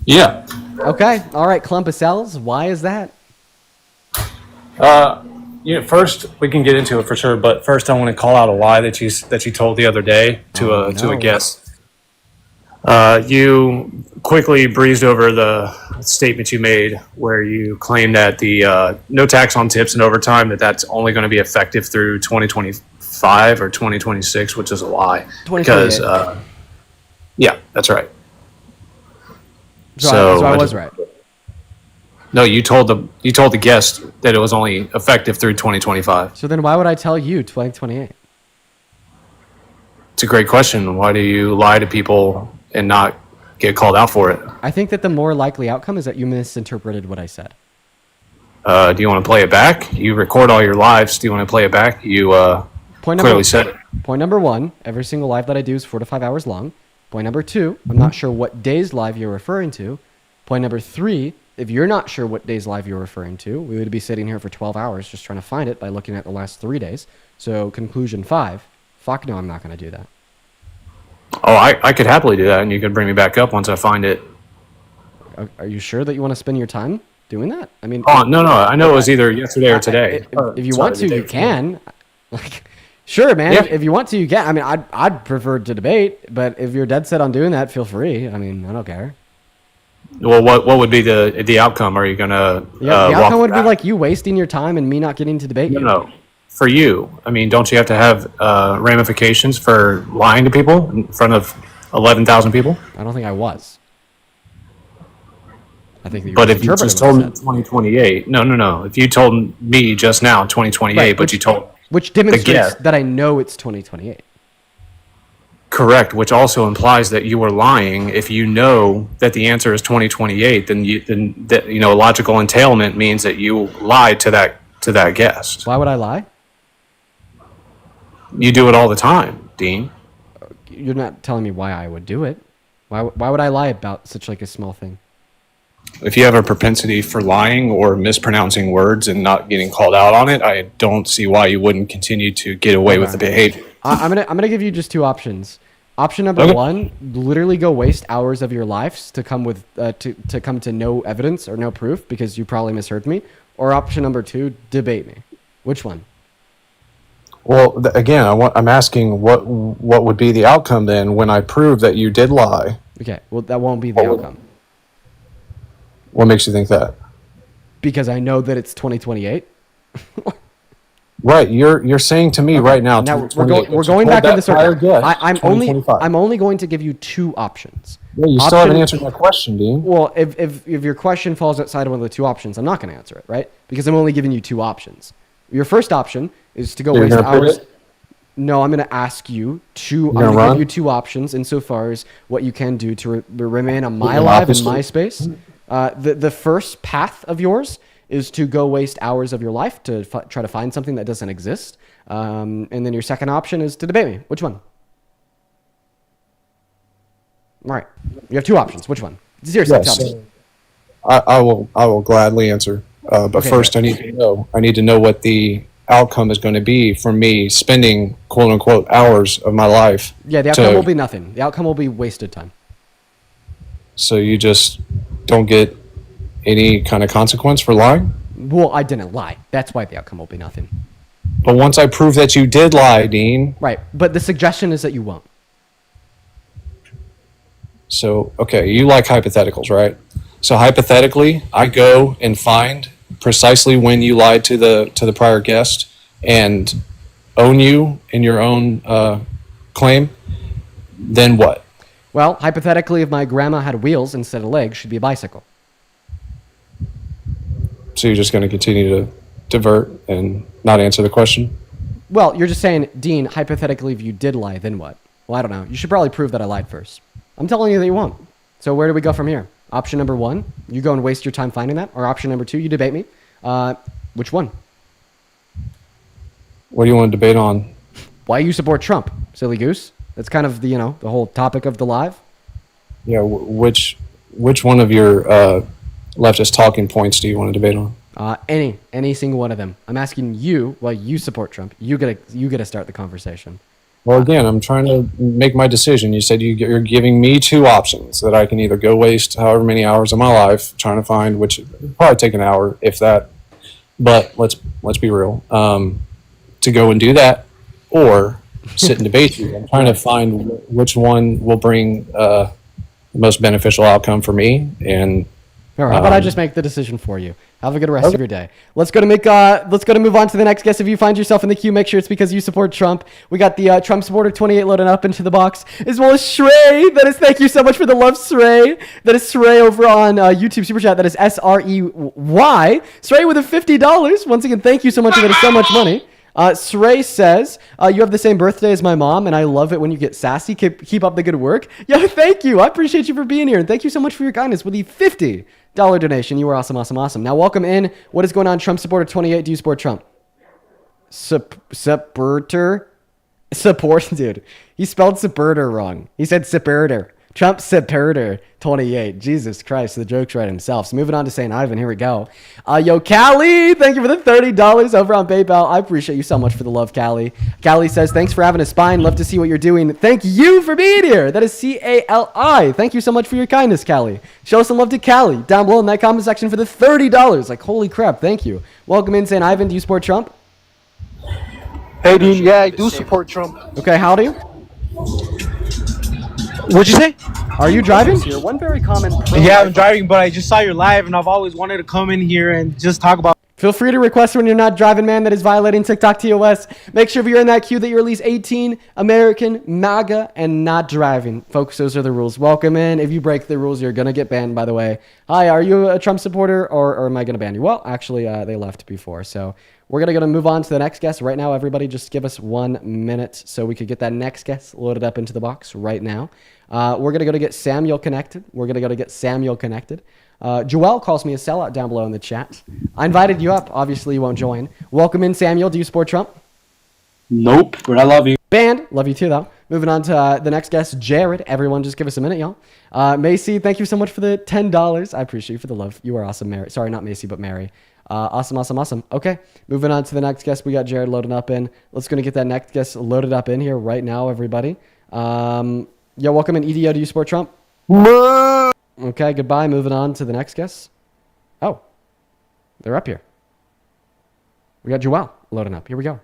Yeah. Okay. All right. Clump of cells. Why is that? First we can get into it for sure, but first I want to call out a lie that you told the other day to a guest. You quickly breezed over the statement you made where you claimed that the no tax on tips and overtime, that's only going to be effective through 2025 or 2026, which is a lie. Because, yeah, that's right. So I was right. No, you told the guest that it was only effective through 2025. So then why would I tell you 2028? It's a great question. Why do you lie to people and not get called out for it? I think that the more likely outcome is that you misinterpreted what I said. Do you want to play it back? You record all your lives. Do you want to play it back? You clearly said it. Point number one, every single live that I do is 4 to 5 hours long. Point number two, I'm not sure what day's live you're referring to. Point number three, if you're not sure what day's live you're referring to, we would be sitting here for 12 hours just trying to find it by looking at the last 3 days. So conclusion 5, fuck no, I'm not going to do that. Oh, I could happily do that, and you could bring me back up once I find it. Are you sure that you want to spend your time doing that? I mean, Oh, no. I know it was either yesterday or today. If you want to, you can. Like, sure, man. Yeah. If you want to, you can. I mean, I'd prefer to debate, but if you're dead set on doing that, feel free. I mean, I don't care. Well, what would be the outcome? Are you gonna? The outcome would be like you wasting your time and me not getting to debate you. No. For you, I mean, don't you have to have ramifications for lying to people in front of 11,000 people? I don't think I was. I think that you But if you misinterpreted just what I told me said. 2028, no. If you told me just now 2028, Right, but you told Which demonstrates that I know it's 2028. Correct, which also implies that you are lying. If you know that the answer is 2028, then a logical entailment means that you lied to that guest. Why would I lie? You do it all the time, Dean. You're not telling me why I would do it. Why would I lie about such like a small thing? If you have a propensity for lying or mispronouncing words and not getting called out on it, I don't see why you wouldn't continue to get away with the behavior. I'm gonna give you just two options. Option number one: literally go waste hours of your lives to come with to come to no evidence or no proof because you probably misheard me. Or option number two: debate me. Which one? Well, again, I'm asking what would be the outcome then when I prove that you did lie? Okay, well that won't be the outcome. What makes you think that? Because I know that it's 2028. Right, you're saying to me right now. Now we're going back in the circle. I'm only going to give you two options. Yeah, you still haven't answered my question, Dean. Well, if your question falls outside of one of the two options, I'm not going to answer it, right? Because I'm only giving you two options. Your first option is to go waste hours. No, I'm going to ask you to. I'm going to give you two options insofar as what you can do to remain on my life in my space. The first path of yours is to go waste hours of your life to try to find something that doesn't exist. And then your second option is to debate me. Which one? All right. You have two options. Which one? Seriously, tell me. I will gladly answer. But first, I need to know what the outcome is going to be for me spending quote unquote hours of my life. Yeah, the outcome will be nothing. The outcome will be wasted time. So you just don't get any kind of consequence for lying? Well, I didn't lie. That's why the outcome will be nothing. But once I prove that you did lie, Dean. Right, but the suggestion is that you won't. So, okay, you like hypotheticals, right? So hypothetically, I go and find precisely when you lied to the prior guest and own you in your own claim, then what? Well, hypothetically, if my grandma had wheels instead of legs, she'd be a bicycle. So you're just going to continue to divert and not answer the question? Well, you're just saying, Dean, hypothetically, if you did lie, then what? Well, I don't know. You should probably prove that I lied first. I'm telling you that you won't. So where do we go from here? Option number one, you go and waste your time finding that. Or option number two, you debate me. Which one? What do you want to debate on? Why you support Trump, silly goose? That's kind of the whole topic of the live. Yeah, which one of your leftist talking points do you want to debate on? Any single one of them. I'm asking you why you support Trump. You gotta start the conversation. Well, again, I'm trying to make my decision. You said you're giving me two options that I can either go waste however many hours of my life trying to find, which would probably take an hour, if that. But let's be real. To go and do that, or sit and debate you. I'm trying to find which one will bring the most beneficial outcome for me. And all right, how about I just make the decision for you? Have a good rest of your day. Let's go to move on to the next guest. If you find yourself in the queue, make sure it's because you support Trump. We got the Trump supporter 28 loading up into the box, as well as Shrey. That is, thank you so much for the love, Shrey. That is Shrey over on YouTube Super Chat. That is SREY. Shrey with a $50. Once again, thank you so much. That is so much money. Shrey says, you have the same birthday as my mom, and I love it when you get sassy. Keep up the good work. Yo, thank you. I appreciate you for being here, and thank you so much for your kindness with the $50 donation. You are awesome, awesome, awesome. Now, welcome in. What is going on, Trump supporter 28? Do you support Trump? Supporter? Support, dude. He spelled supporter wrong. He said supporter. Trump supporter 28. Jesus Christ, the joke's right himself. So moving on to St. Ivan. Here we go. Yo, Callie, thank you for the $30 over on PayPal. I appreciate you so much for the love, Callie. Callie says, thanks for having a spine. Love to see what you're doing. Thank you for being here. That is CALI. Thank you so much for your kindness, Callie. Show some love to Callie down below in that comment section for the $30. Like, holy crap, thank you. Welcome in, St. Ivan. Do you support Trump? Hey, Dean, yeah, I do support Trump. Okay, how do you? What'd you say? Are you driving? One very common. Yeah, I'm driving, but I just saw your live, and I've always wanted to come in here and just talk about. Feel free to request when you're not driving, man. That is violating TikTok TOS. Make sure if you're in that queue that you're at least 18, American, MAGA, and not driving. Folks, those are the rules. Welcome in. If you break the rules, you're going to get banned, by the way. Hi, are you a Trump supporter, or am I going to ban you? Well, actually, they left before, so We're going to move on to the next guest right now. Everybody just give us 1 minute so we could get that next guest loaded up into the box right now. We're going to get Samuel connected. Joel calls me a sellout down below in the chat. I invited you up. Obviously, you won't join. Welcome in, Samuel. Do you support Trump? Nope, but I love you. Band. Love you too, though. Moving on to the next guest, Jared. Everyone, just give us a minute, y'all. Macy, thank you so much for the $10. I appreciate you for the love. You are awesome, Mary. Sorry, not Macy, but Mary. Awesome. Okay, moving on to the next guest. We got Jared loading up in. Let's go to get that next guest loaded up in here right now, everybody. Welcome in, EDO. Do you support Trump? Okay, goodbye. Moving on to the next guest. Oh, they're up here. We got Joel loading up. Here we go.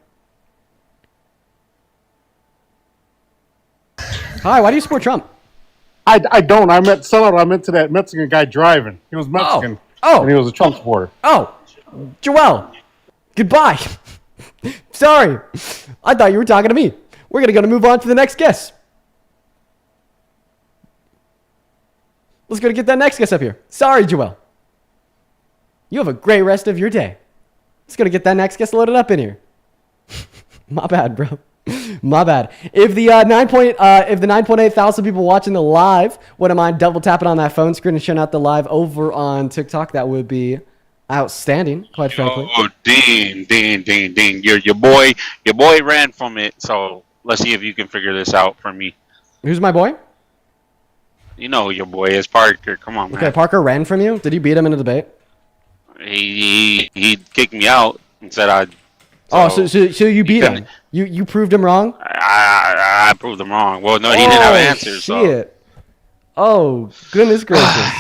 Hi, why do you support Trump? I don't. I meant sellout. I'm into that Mexican guy driving. He was Mexican. Oh. And he was a Trump supporter. Oh, Joel, goodbye. Sorry, I thought you were talking to me. We're going to move on to the next guest. Let's go to get that next guest up here. Sorry, Joel. You have a great rest of your day. Let's go to get that next guest loaded up in here. My bad, bro. My bad. If the 9.8 thousand people watching the live wouldn't mind double tapping on that phone screen and showing out the live over on TikTok, that would be outstanding, quite frankly. Oh, ding. Your boy ran from it, so let's see if you can figure this out for me. Who's my boy? You know who your boy is, Parker. Come on, man. Okay, Parker ran from you? Did you beat him in a debate? He kicked me out and said I. So you beat him? You proved him wrong? I proved him wrong. Well, no, he didn't have answers. Shit. Oh, goodness gracious.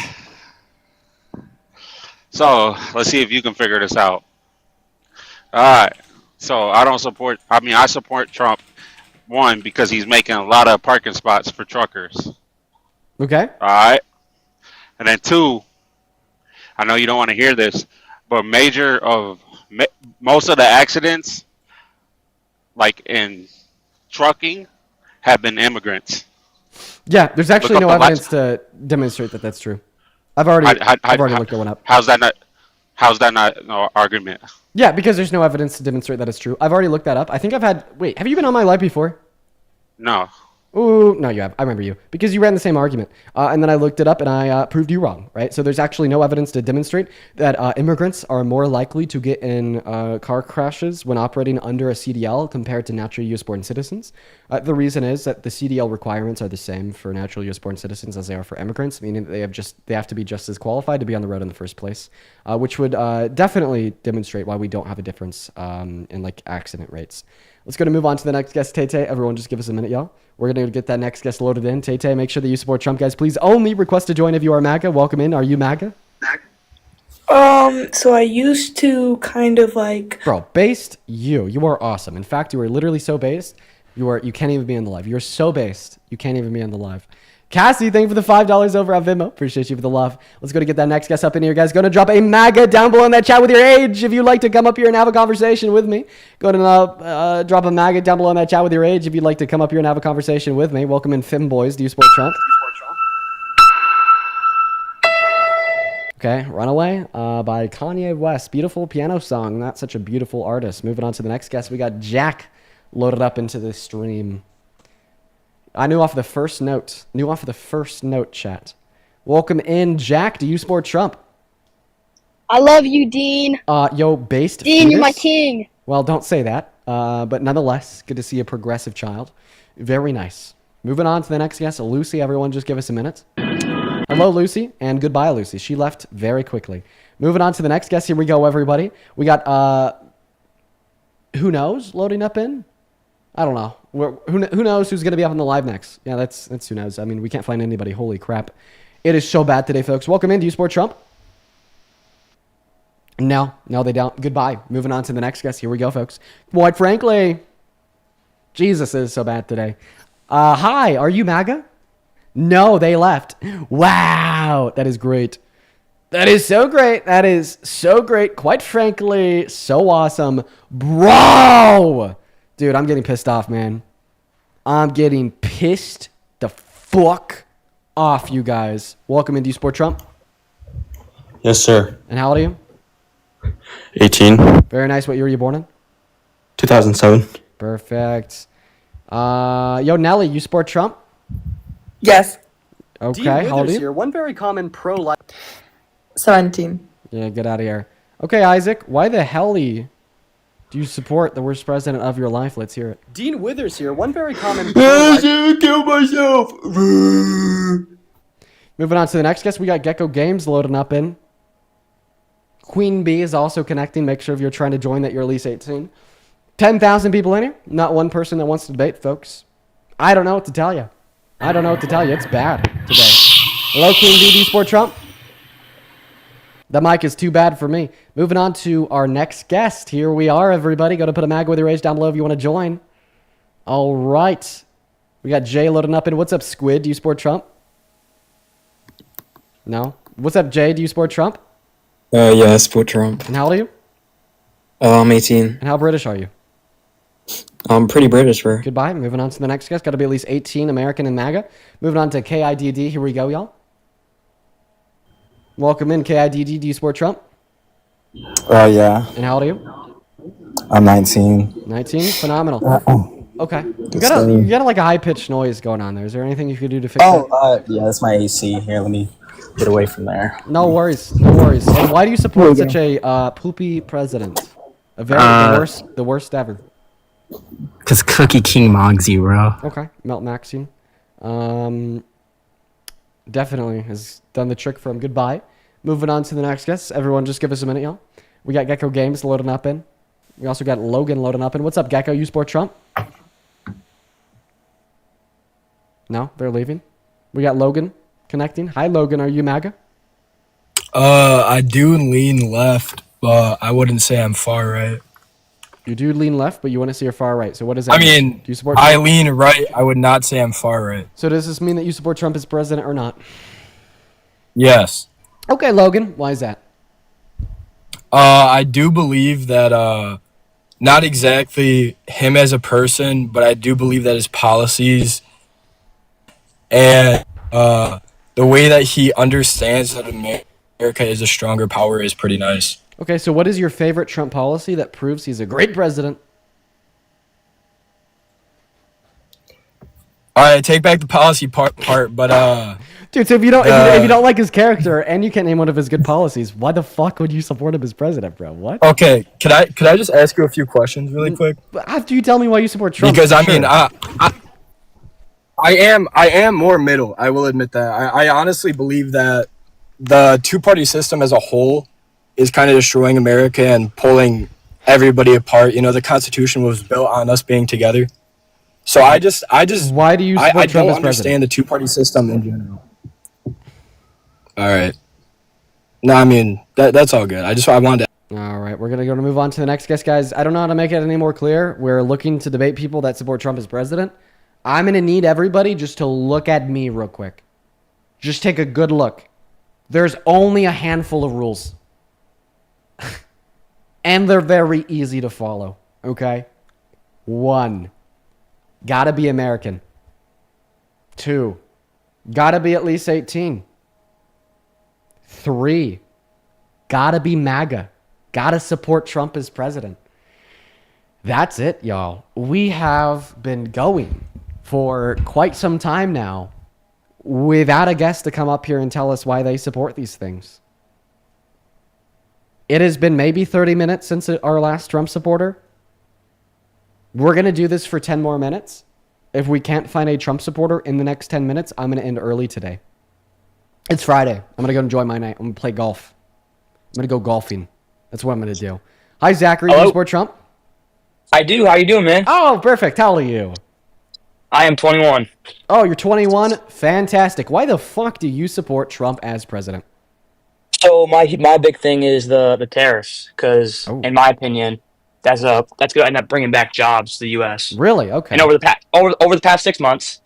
So let's see if you can figure this out. All right. So I support Trump. One, because he's making a lot of parking spots for truckers. Okay. All right. And then two, I know you don't want to hear this, but most of the accidents, like in trucking, have been immigrants. Yeah, there's actually no evidence to demonstrate that that's true. I've already looked that one up. How's that not no argument? Yeah, because there's no evidence to demonstrate that it's true. I've already looked that up. I think wait, have you been on my live before? No. Ooh, no, you have. I remember you. Because you ran the same argument. And then I looked it up and I proved you wrong, right? So there's actually no evidence to demonstrate that immigrants are more likely to get in car crashes when operating under a CDL compared to natural US-born citizens. The reason is that the CDL requirements are the same for natural US-born citizens as they are for immigrants, meaning that they have to be just as qualified to be on the road in the first place, which would definitely demonstrate why we don't have a difference in like accident rates. Let's go to move on to the next guest, Tay-Tay. Everyone just give us a minute, y'all. We're going to get that next guest loaded in. Tay-Tay, make sure that you support Trump, guys. Please only request to join if you are MAGA. Welcome in. Are you MAGA? So I used to kind of like... Bro, based, you are awesome. In fact, you are literally so based, you can't even be on the live. You're so based, you can't even be on the live. Cassie, thank you for the $5 over on Venmo. Appreciate you for the love. Let's go to get that next guest up in here, guys. Go to drop a MAGA down below in that chat with your age. If you'd like to come up here and have a conversation with me, go to drop a MAGA down below in that chat with your age. If you'd like to come up here and have a conversation with me, welcome in Fim Boys. Do you support Trump? Okay, Runaway by Kanye West. Beautiful piano song. Not such a beautiful artist. Moving on to the next guest, we got Jack loaded up into the stream. I knew off the first note. Chat. Welcome in, Jack. Do you support Trump? I love you, Dean. Based Dean, fetus? you're my king. Well, don't say that. But nonetheless, good to see a progressive child. Very nice. Moving on to the next guest, Lucy. Everyone just give us a minute. Hello, Lucy, and goodbye, Lucy. She left very quickly. Moving on to the next guest. Here we go, everybody. We got, who knows, loading up in? I don't know. Who knows who's going to be up on the live next? Yeah, that's who knows. I mean, we can't find anybody. Holy crap. It is so bad today, folks. Welcome in. Do you support Trump? No, they don't. Goodbye. Moving on to the next guest. Here we go, folks. Quite frankly, Jesus is so bad today. Hi, are you MAGA? No, they left. Wow, that is great. That is so great. That is so great. Quite frankly, so awesome. Bro! Dude, I'm getting pissed off, man. I'm getting pissed the fuck off, you guys. Welcome in. Do you support Trump? Yes, sir. And how old are you? 18. Very nice. What year were you born in? 2007. Perfect. Yo, Nelly, you support Trump? Yes. Okay, Dean how old are Withers you? here. One very common pro-life. 17. Yeah, get out of here. Okay, Isaac, why the hell do you support the worst president of your life? Let's hear it. Dean Withers here. One very common Kill myself. Moving on to the next guest, we got Gecko Games loading up in. Queen Bee is also connecting. Make sure if you're trying to join that you're at least 18. 10,000 people in here. Not one person that wants to debate, folks. I don't know what to tell you. It's bad today. Hello, Queen Bee. Do you support Trump? The mic is too bad for me. Moving on to our next guest. Here we are, everybody. Go to put a mag with your age down below if you want to join. All right. We got Jay loading up in. What's up, Squid? Do you support Trump? No. What's up, Jay? Do you support Trump? Yeah, I support Trump. And how old are you? I'm 18. And how British are you? I'm pretty British, bro. Goodbye. Moving on to the next guest. Got to be at least 18, American and MAGA. Moving on to KIDD. Here we go, y'all. Welcome in, KIDD. Do you support Trump? Yeah. And how old are you? I'm 19. 19? Phenomenal. Okay. You got like a high-pitched noise going on there. Is there anything you could do to fix that? Yeah, that's my AC. Here, let me get away from there. No worries. And why do you support such a poopy president? The worst ever. Because Cookie King mogs you, bro. Okay. Melt Maxine. Definitely has done the trick for him. Goodbye. Moving on to the next guest. Everyone just give us a minute, y'all. We got Gecko Games loading up in. We also got Logan loading up in. What's up, Gecko? You support Trump? No, they're leaving. We got Logan connecting. Hi, Logan. Are you MAGA? I do lean left, but I wouldn't say I'm far right. You do lean left, but you want to see your far right. So what does that I mean? mean, Do you support I Trump? lean right. I would not say I'm far right. So does this mean that you support Trump as president or not? Yes. Okay, Logan. Why is that? I do believe that not exactly him as a person, but I do believe that his policies and the way that he understands that America is a stronger power is pretty nice. Okay, so what is your favorite Trump policy that proves he's a great president? All right, take back the policy part, but Dude, so if you don't like his character and you can't name one of his good policies, why the fuck would you support him as president, bro? What? Okay, could I just ask you a few questions really quick? After you tell me why you support Trump, Because I sure. mean, I am more middle. I will admit that. I honestly believe that the two-party system as a whole is kind of destroying America and pulling everybody apart. You know, the Constitution was built on us being together. So I just why do you support I Trump don't as understand president? the two-party system in general. All right. No, I mean that's all good. I wanted to. All right, we're gonna move on to the next guest, guys. I don't know how to make it any more clear. We're looking to debate people that support Trump as president. I'm gonna need everybody just to look at me real quick. Just take a good look. There's only a handful of rules. And they're very easy to follow, okay? 1, gotta be American. 2, gotta be at least 18. 3, gotta be MAGA. Gotta support Trump as president. That's it, y'all. We have been going for quite some time now without a guest to come up here and tell us why they support these things. It has been maybe 30 minutes since our last Trump supporter. We're going to do this for 10 more minutes. If we can't find a Trump supporter in the next 10 minutes, I'm going to end early today. It's Friday. I'm going to go enjoy my night. I'm going to play golf. I'm going to go golfing. That's what I'm going to do. Hi, Zachary. Do you support Trump? I do. How you doing, man? Oh, perfect. How old are you? I am 21. Oh, you're 21? Fantastic. Why the fuck do you support Trump as president? So my big thing is the tariffs, because in my opinion, that's going to end up bringing back jobs to the U.S. Really? Okay. And over the past 6 months,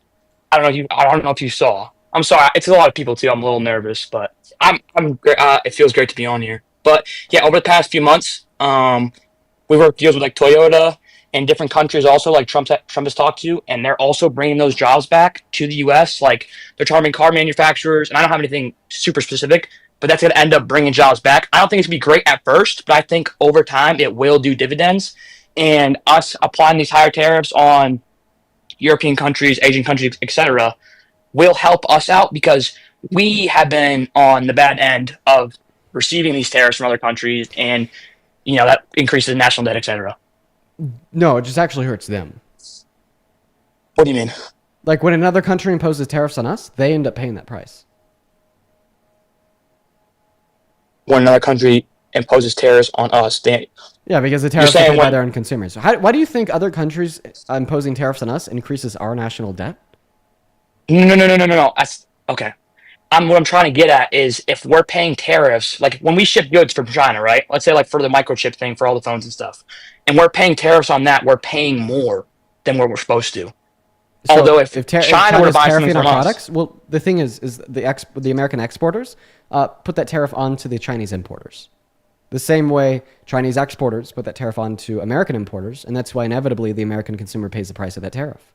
I don't know if you saw. I'm sorry, it's a lot of people too. I'm a little nervous, but it feels great to be on here. But yeah, over the past few months, we worked deals with like Toyota and different countries also, like Trump has talked to, and they're also bringing those jobs back to the U.S. Like they're targeting car manufacturers, and I don't have anything super specific, but that's going to end up bringing jobs back. I don't think it's going to be great at first, but I think over time it will do dividends. And us applying these higher tariffs on European countries, Asian countries, etc., will help us out because we have been on the bad end of receiving these tariffs from other countries, and that increases national debt, etc. No, it just actually hurts them. What do you mean? Like when another country imposes tariffs on us, they end up paying that price. When another country imposes tariffs on us, yeah, because the tariffs are paid by their own consumers. So why do you think other countries imposing tariffs on us increases our national debt? No. That's okay. What I'm trying to get at is if we're paying tariffs, like when we ship goods from China, right? Let's say like for the microchip thing for all the phones and stuff, and we're paying tariffs on that, we're paying more than what we're supposed to. So although if China were to buy something our from products, well, the thing is the American exporters put that tariff onto the Chinese importers. The same way Chinese exporters put that tariff onto American importers, and that's why inevitably the American consumer pays the price of that tariff.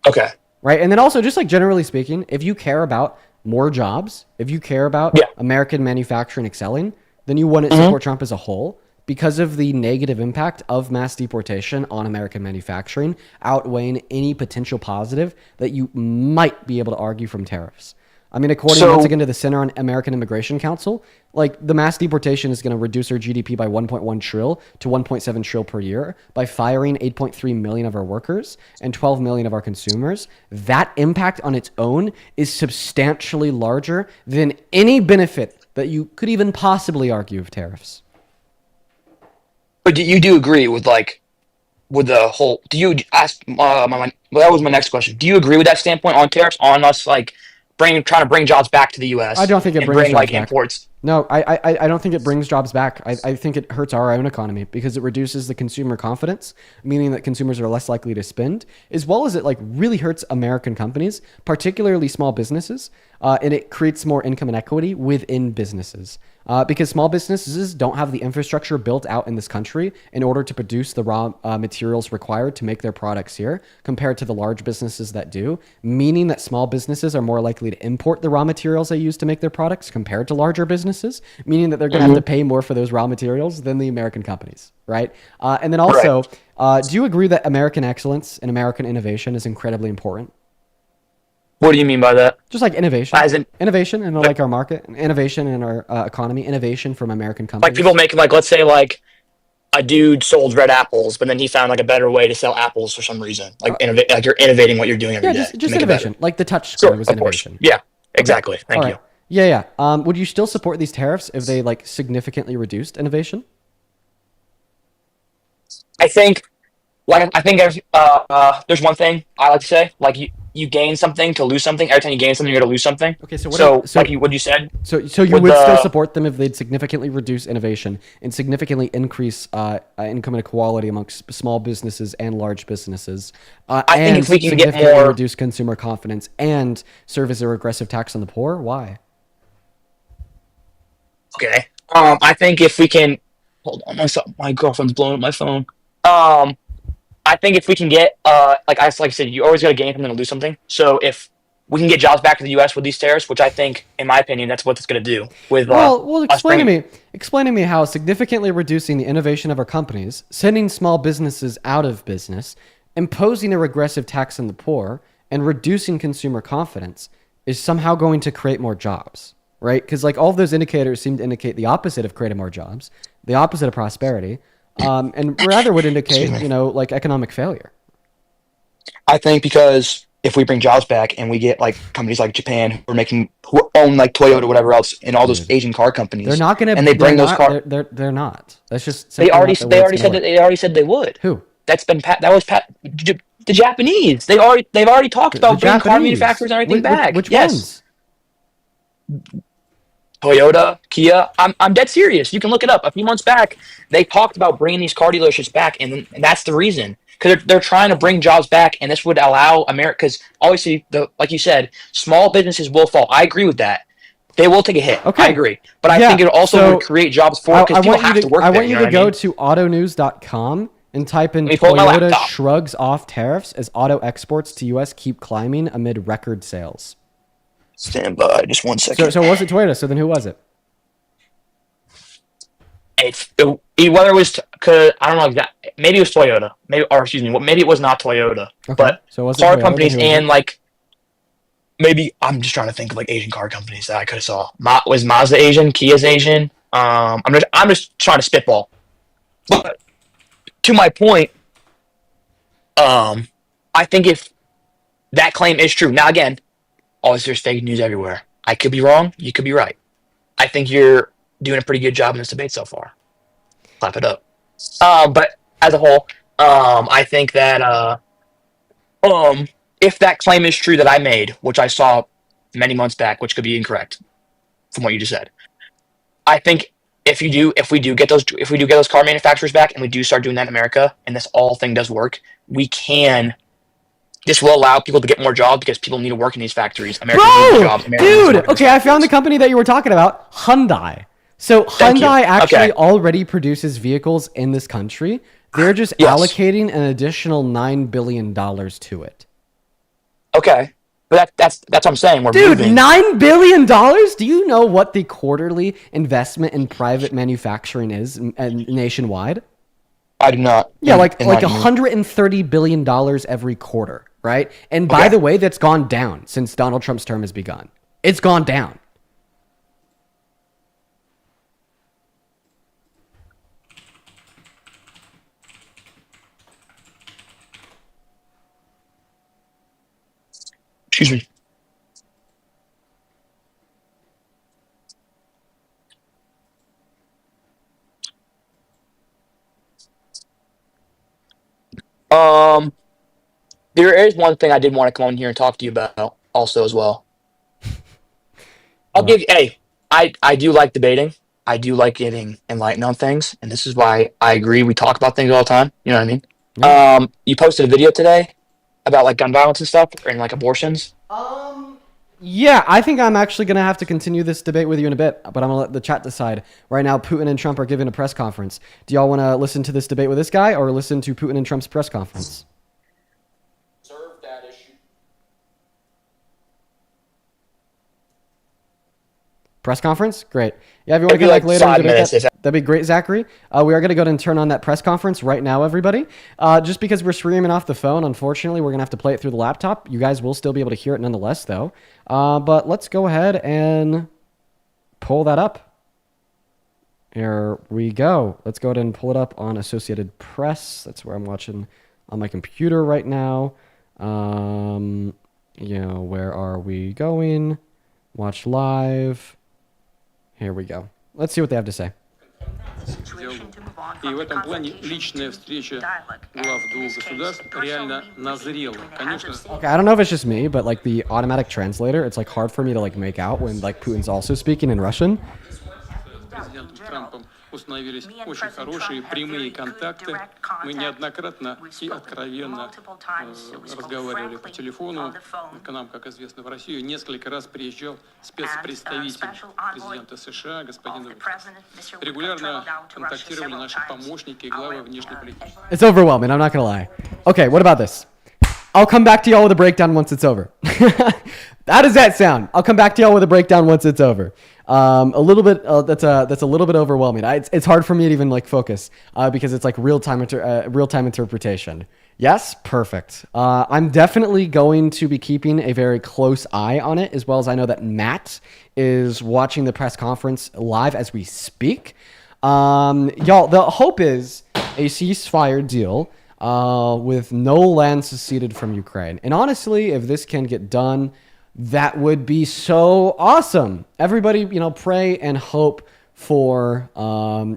Okay. Right, and then also just like generally speaking, if you care about more jobs, if you care about American manufacturing excelling, then you wouldn't support Trump as a whole because of the negative impact of mass deportation on American manufacturing outweighing any potential positive that you might be able to argue from tariffs. I mean, according once again to the Center on American Immigration Council, like the mass deportation is going to reduce our GDP by 1.1 trill to 1.7 trill per year by firing 8.3 million of our workers and 12 million of our consumers. That impact on its own is substantially larger than any benefit that you could even possibly argue of tariffs. But you do agree with the whole? Do you ask? Well, that was my next question. Do you agree with that standpoint on tariffs on us, like trying to bring jobs back to the U.S.? I don't think it brings jobs back. Imports. No, I don't think it brings jobs back. I think it hurts our own economy because it reduces the consumer confidence, meaning that consumers are less likely to spend, as well as it really hurts American companies, particularly small businesses, and it creates more income inequity within businesses. Because small businesses don't have the infrastructure built out in this country in order to produce the raw materials required to make their products here compared to the large businesses that do, meaning that small businesses are more likely to import the raw materials they use to make their products compared to larger businesses, meaning that they're going to have to pay more for those raw materials than the American companies, right? And then also, do you agree that American excellence and American innovation is incredibly important? What do you mean by that? Just like innovation. As in, innovation in like our market, innovation in our economy, innovation from American companies. Like people making let's say a dude sold red apples, but then he found a better way to sell apples for some reason. You're innovating what you're doing every day. Just innovation. Like the touch screen was innovation. Course. Yeah, exactly. Thank you. Yeah. Would you still support these tariffs if they significantly reduced innovation? I think there's one thing I like to say, you gain something to lose something. Every time you gain something, you're going to lose something. Okay, so what you said. So you would still support them if they'd significantly reduce innovation and significantly increase income inequality amongst small businesses and large businesses. I think if we can get significantly reduce consumer confidence and serve as a regressive tax on the poor. Why? Okay. I think if we can hold on, my girlfriend's blowing up my phone. I think if we can get, like I said, you always got to gain something to lose something. So if we can get jobs back to the U.S. with these tariffs, which I think, in my opinion, that's what it's going to do. Explain to me how significantly reducing the innovation of our companies, sending small businesses out of business, imposing a regressive tax on the poor, and reducing consumer confidence is somehow going to create more jobs, right? Because all of those indicators seem to indicate the opposite of creating more jobs, the opposite of prosperity. And rather would indicate, economic failure. I think because if we bring jobs back and we get companies like Japan who own Toyota or whatever else and all those Asian car companies, they're not going to, and they bring those cars. They're not. That's just they already said they would. Who? The Japanese. They've already talked about bringing car manufacturers and everything back. Which ones? Toyota, Kia. I'm dead serious. You can look it up. A few months back, they talked about bringing these car dealerships back, and that's the reason. Because they're trying to bring jobs back, and this would allow America. Because obviously, like you said, small businesses will fall. I agree with that. They will take a hit. Okay. I agree. But I think it also would create jobs for because people have to work there. I want you to go to autonews.com and type in Toyota shrugs off tariffs as auto exports to U.S. keep climbing amid record sales. Stand by, just 1 second. So it wasn't Toyota. So then who was it? Whether it was, cause I don't know exactly. Maybe it was Toyota. Maybe it was not Toyota. Okay. But So it wasn't car Toyota, companies then who was and it? like maybe I'm just trying to think of like Asian car companies that I could have saw. Was Mazda Asian? Kia's Asian? I'm just trying to spitball. But to my point, I think if that claim is true, now again, always there's fake news everywhere. I could be wrong. You could be right. I think you're doing a pretty good job in this debate so far. Clap it up. But as a whole, I think that if that claim is true that I made, which I saw many months back, which could be incorrect from what you just said, I think if we do get those car manufacturers back, and we do start doing that in America, and this all thing does work, this will allow people to get more jobs because people need to work in these factories. America needs jobs. Dude, okay, I found the company that you were talking about, Hyundai. So Hyundai actually already produces vehicles in this country. They're just allocating an additional $9 billion to it. Okay. But that's what I'm saying. We're Dude, moving. $9 billion? Do you know what the quarterly investment in private manufacturing is nationwide? I do not. Yeah, like $130 billion every quarter, right? And by the way, that's gone down since Donald Trump's term has begun. It's gone down. Excuse me. There is one thing I did want to come on here and talk to you about also as well. I do like debating. I do like getting enlightened on things, and this is why I agree we talk about things all the time. You know what I mean? Yeah. You posted a video today about like gun violence and stuff and like abortions. Yeah, I think I'm actually going to have to continue this debate with you in a bit, but I'm going to let the chat decide. Right now, Putin and Trump are giving a press conference. Do y'all want to listen to this debate with this guy or listen to Putin and Trump's press conference? Press conference? Great. Yeah, if you want to get like later in debate, that'd be great, Zachary. We are going to go ahead and turn on that press conference right now, everybody. Just because we're streaming off the phone, unfortunately, we're going to have to play it through the laptop. You guys will still be able to hear it nonetheless, though. But let's go ahead and pull that up. Here we go. Let's go ahead and pull it up on Associated Press. That's where I'm watching on my computer right now. Where are we going? Watch live. Here we go. Let's see what they have to say. И в этом плане личная встреча глав двух государств реально назрела. Конечно. Okay, I don't know if it's just me, but like the automatic translator, it's like hard for me to like make out when like Putin's also speaking in Russian. Президентом Трампом установились очень хорошие прямые контакты. Мы неоднократно и откровенно разговаривали по телефону. К нам, как известно, в Россию несколько раз приезжал спецпредставитель президента США, господин Регулярно контактировали наши помощники и главы внешней политики. It's overwhelming, I'm not gonna lie. Okay, what about this? I'll come back to y'all with a breakdown once it's over. How does that sound? I'll come back to y'all with a breakdown once it's over. A little bit. That's a little bit overwhelming. It's hard for me to even like focus because it's like real time interpretation. Yes, perfect. I'm definitely going to be keeping a very close eye on it, as well as I know that Matt is watching the press conference live as we speak. Y'all, the hope is a ceasefire deal with no land seceded from Ukraine. And honestly, if this can get done, that would be so awesome. Everybody, pray and hope for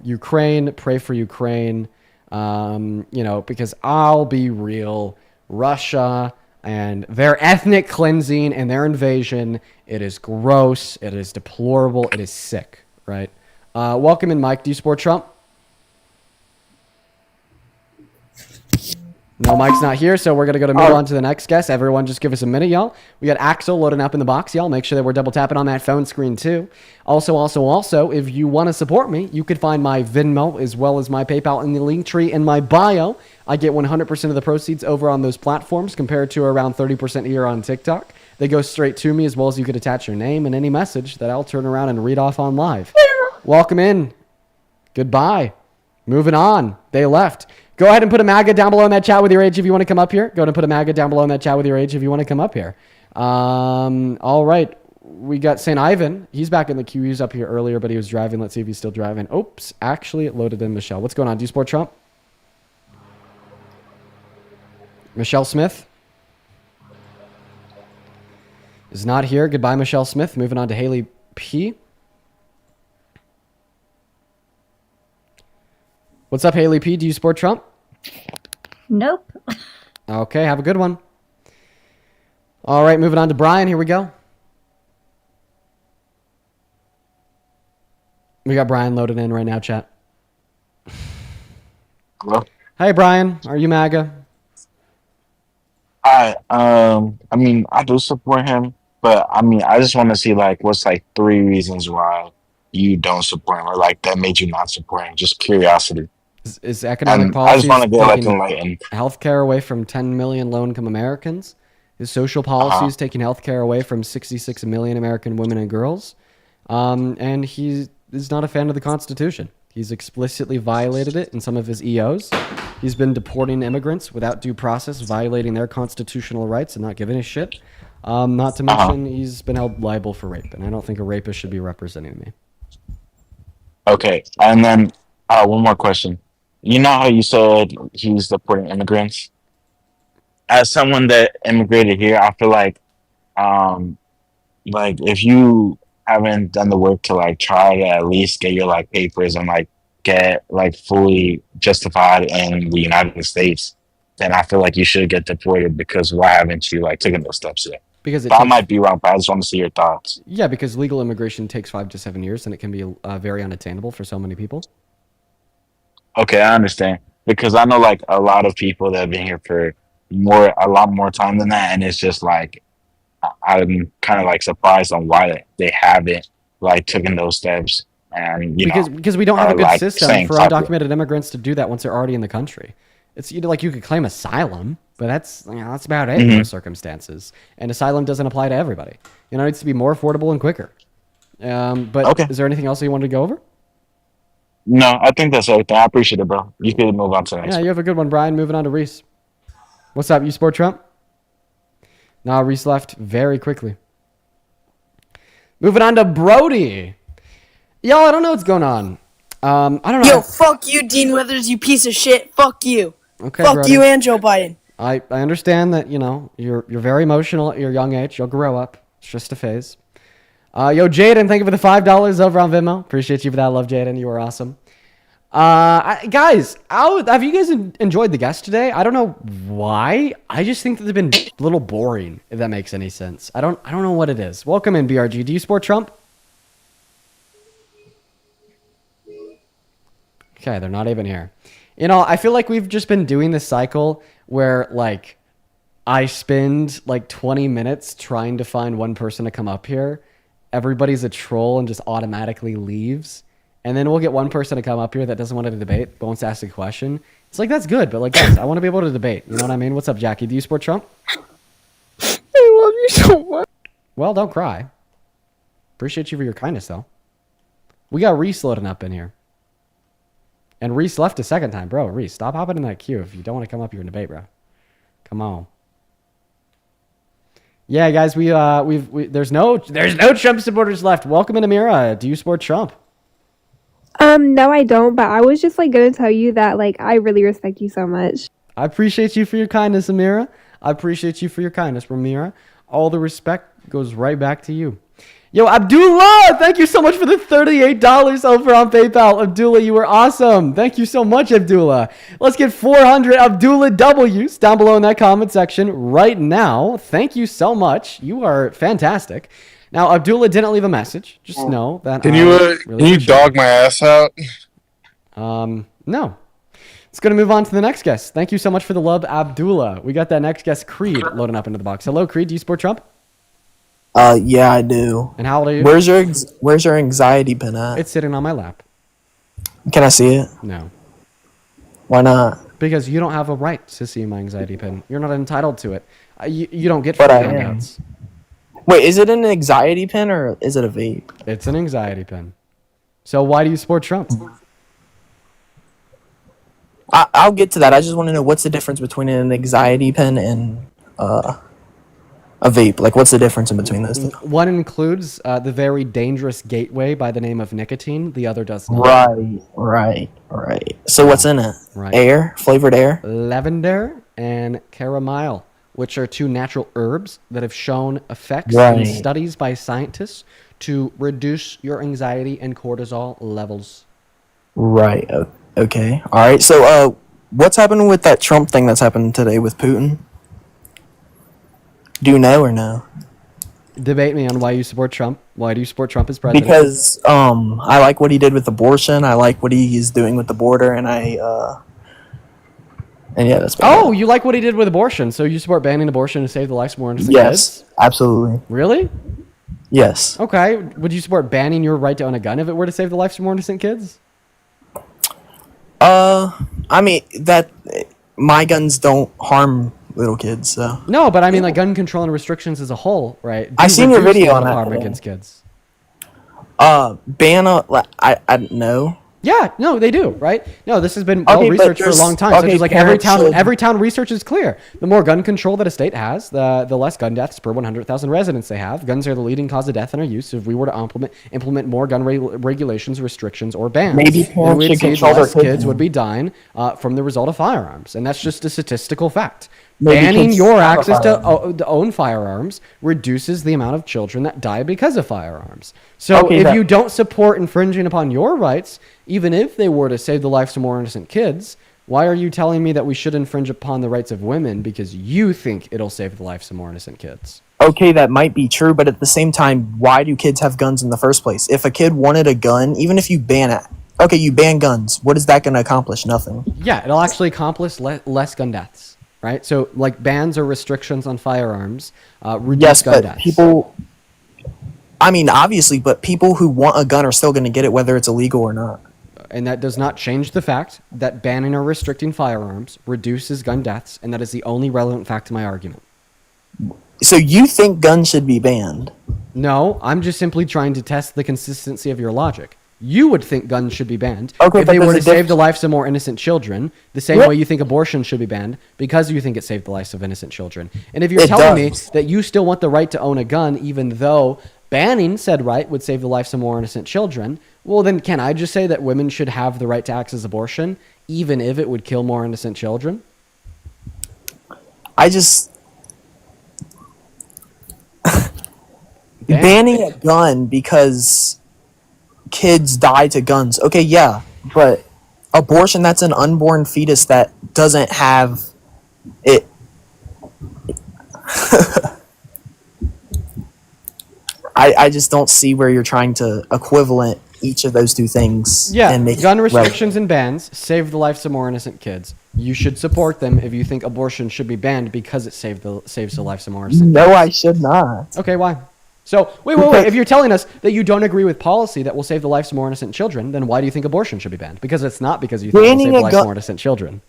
Ukraine. Pray for Ukraine. Because I'll be real, Russia and their ethnic cleansing and their invasion, it is gross, it is deplorable, it is sick, right? Welcome in, Mike. Do you support Trump? No, Mike's not here, so we're going to move on to the next guest. Everyone just give us a minute, y'all. We got Axel loading up in the box, y'all. Make sure that we're double tapping on that phone screen, too. Also, if you want to support me, you could find my Venmo as well as my PayPal in the link tree in my bio. I get 100% of the proceeds over on those platforms compared to around 30% here on TikTok. They go straight to me, as well as you could attach your name and any message that I'll turn around and read off on live. Welcome in. Goodbye. Moving on. They left. Go ahead and put a MAGA down below in that chat with your age if you want to come up here. Go ahead and put a MAGA down below in that chat with your age if you want to come up here. All right. We got St. Ivan. He's back in the queue. He was up here earlier, but he was driving. Let's see if he's still driving. Oops. Actually, it loaded in Michelle. What's going on? Do you support Trump? Michelle Smith is not here. Goodbye, Michelle Smith. Moving on to Haley P. What's up, Haley P? Do you support Trump? Nope. Okay, have a good one. All right, moving on to Brian. Here we go. We got Brian loaded in right now, chat. Hello? Hey, Brian. Are you MAGA? I mean, I do support him, but I mean, I just want to see like what's like 3 reasons why you don't support him, or like that made you not support him. Just curiosity. Is economic And I policy just want to get like taking enlightened. healthcare away from 10 million low-income Americans? His social policies taking healthcare away from 66 million American women and girls? And he is not a fan of the Constitution. He's explicitly violated it in some of his EOs. He's been deporting immigrants without due process, violating their constitutional rights and not giving a shit. Not to mention he's been held liable for rape, and I don't think a rapist should be representing me. Okay, and then one more question. You know how you said he's deporting immigrants? As someone that immigrated here, I feel like if you haven't done the work to like try to at least get your like papers and like get like fully justified in the United States, then I feel like you should get deported, because why haven't you like taken those steps yet? Because I might be wrong, but I just want to see your thoughts. Yeah, because legal immigration takes 5 to 7 years, and it can be very unattainable for so many people. Okay, I understand, because I know like a lot of people that have been here for a lot more time than that, and it's just like I'm kind of like surprised on why they haven't like taken those steps, and because we don't have a good like system for undocumented immigrants to do that once they're already in the country. It's like you could claim asylum, but that's about it in most circumstances, and asylum doesn't apply to everybody. It needs to be more affordable and quicker. But is there anything else that you wanted to go over? No, I think that's everything. I appreciate it, bro. You can move on to the next. Yeah, you have a good one, Brian. Moving on to Reese. What's up? You support Trump? Nah, Reese left very quickly. Moving on to Brody. Yo, I don't know what's going on. I don't know. Yo, fuck you, Dean Withers, you piece of shit. Fuck you. Okay, fuck Brody. you and Joe Biden. I understand that, you're very emotional at your young age. You'll grow up. It's just a phase. Yo, Jaden, thank you for the $5 over on Venmo. Appreciate you for that. Love, Jaden. You were awesome. Guys, have you guys enjoyed the guests today? I don't know why. I just think that they've been a little boring, if that makes any sense. I don't know what it is. Welcome in, BRG. Do you support Trump? Okay, they're not even here. I feel like we've just been doing this cycle where, like, I spend, like, 20 minutes trying to find one person to come up here. Everybody's a troll and just automatically leaves. And then we'll get one person to come up here that doesn't want to debate, but wants to ask a question. It's like, that's good, but, like, guys, I want to be able to debate. You know what I mean? What's up, Jackie? Do you support Trump? I love you so much. Well, don't cry. Appreciate you for your kindness, though. We got Reese loading up in here. And Reese left a second time. Bro, Reese, stop hopping in that queue if you don't want to come up here and debate, bro. Come on. Yeah, guys, there's no Trump supporters left. Welcome in, Amira. Do you support Trump? No, I don't, but I was just like gonna tell you that like I really respect you so much. I appreciate you for your kindness, Amira. I appreciate you for your kindness, Ramira. All the respect goes right back to you. Yo, Abdullah, thank you so much for the $38 over on PayPal. Abdullah, you were awesome. Thank you so much, Abdullah. Let's get 400 Abdullah W's down below in that comment section right now. Thank you so much. You are fantastic. Now, Abdullah didn't leave a message. Just know that. Can you dog my ass out? No. Let's go to move on to the next guest. Thank you so much for the love, Abdullah. We got that next guest, Creed, loading up into the box. Hello, Creed. Do you support Trump? Yeah, I do. And how old are you? Where's your anxiety pin at? It's sitting on my lap. Can I see it? No. Why not? Because you don't have a right to see my anxiety pin. You're not entitled to it. You don't get free But I am. handouts. Wait, is it an anxiety pin or is it a vape? It's an anxiety pin. So why do you support Trump? I'll get to that. I just want to know what's the difference between an anxiety pin and a vape. Like, what's the difference in between those two? One includes the very dangerous gateway by the name of nicotine. The other does not. Right. So what's in it? Right. Air, flavored air. Lavender and chamomile, which are two natural herbs that have shown effects Right. in studies by scientists to reduce your anxiety and cortisol levels. Right. Okay. All right. So, what's happening with that Trump thing that's happened today with Putin? Do you know or no? Debate me on why you support Trump. Why do you support Trump as president? Because I like what he did with abortion. I like what he is doing with the border, and yeah, that's. Oh, you like what he did with abortion, so you support banning abortion to save the lives of more innocent Yes, kids? absolutely. Really? Yes. Okay. Would you support banning your right to own a gun if it were to save the lives of more innocent kids? I mean that my guns don't harm little kids, so. No, but I mean like gun control and restrictions as a whole, right? I seen your reduce video the on that harm today. against kids. Ban I don't know. Yeah, no, they do, right? No, this has been Okay, well but researched for a there's- long time. So okay, just like parents should- every town research is clear. The more gun control that a state has, the less gun deaths per 100,000 residents they have. Guns are the leading cause of death in our use. So if we were to implement more gun regulations, restrictions, or bans, Maybe then parents we'd should see control their less kids kids. would be dying from the result of firearms, and that's just a statistical fact. Maybe Banning kids your have a access to firearm. own firearms reduces the amount of children that die because of firearms. So Okay, if that- you don't support infringing upon your rights, even if they were to save the lives of more innocent kids, why are you telling me that we should infringe upon the rights of women because you think it'll save the lives of more innocent kids? Okay, that might be true, but at the same time, why do kids have guns in the first place? If a kid wanted a gun, even if you ban it, okay, you ban guns. What is that going to accomplish? Nothing. Yeah, it'll actually accomplish less gun deaths, right? So like bans or restrictions on firearms reduce Yes, gun but deaths. people. I mean, obviously, but people who want a gun are still going to get it, whether it's illegal or not. And that does not change the fact that banning or restricting firearms reduces gun deaths, and that is the only relevant fact to my argument. So you think guns should be banned? No, I'm just simply trying to test the consistency of your logic. You would think guns should be banned Okay, if but they were to there's a save the lives of more innocent children, the same What? way you think abortion should be banned because you think it saved the lives of innocent children. And if you're It telling me does. that you still want the right to own a gun, even though banning said right would save the lives of more innocent children, well, then can I just say that women should have the right to access abortion, even if it would kill more innocent children? I just banning a gun because kids die to guns. Okay, yeah, but abortion, that's an unborn fetus that doesn't have it. I just don't see where you're trying to equivalent each of those two things. Yeah, and make gun it restrictions and bans save the lives of more innocent kids. You should support them if you think abortion should be banned because it saves the lives of more innocent No, kids. I should not. Okay, why? So, wait. If you're telling us that you don't agree with policy that will save the lives of more innocent children, then why do you think abortion should be banned? Because it's not because you think it will Banning save the a lives gun- of more innocent children.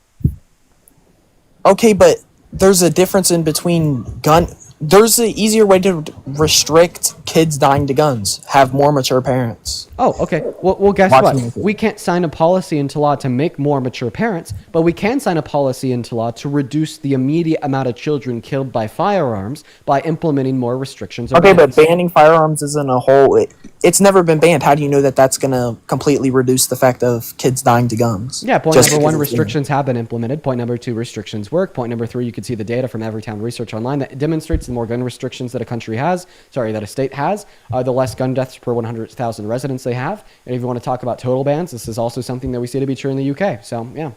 Okay, but there's a difference in between gun. There's an easier way to restrict kids dying to guns. Have more mature parents. Oh, okay. Well, guess Watch what? me with it. We can't sign a policy into law to make more mature parents, but we can sign a policy into law to reduce the immediate amount of children killed by firearms by implementing more restrictions. Or Okay, bans. but banning firearms isn't a whole. It's never been banned. How do you know that that's going to completely reduce the fact of kids dying to guns? Yeah, point Just number one, because it's banned. restrictions have been implemented. Point number two, restrictions work. Point number three, you can see the data from Everytown Research Online that demonstrates the more gun restrictions that a state has, the less gun deaths per 100,000 residents they have. And if you want to talk about total bans, this is also something that we see to be true in the UK. So, yeah.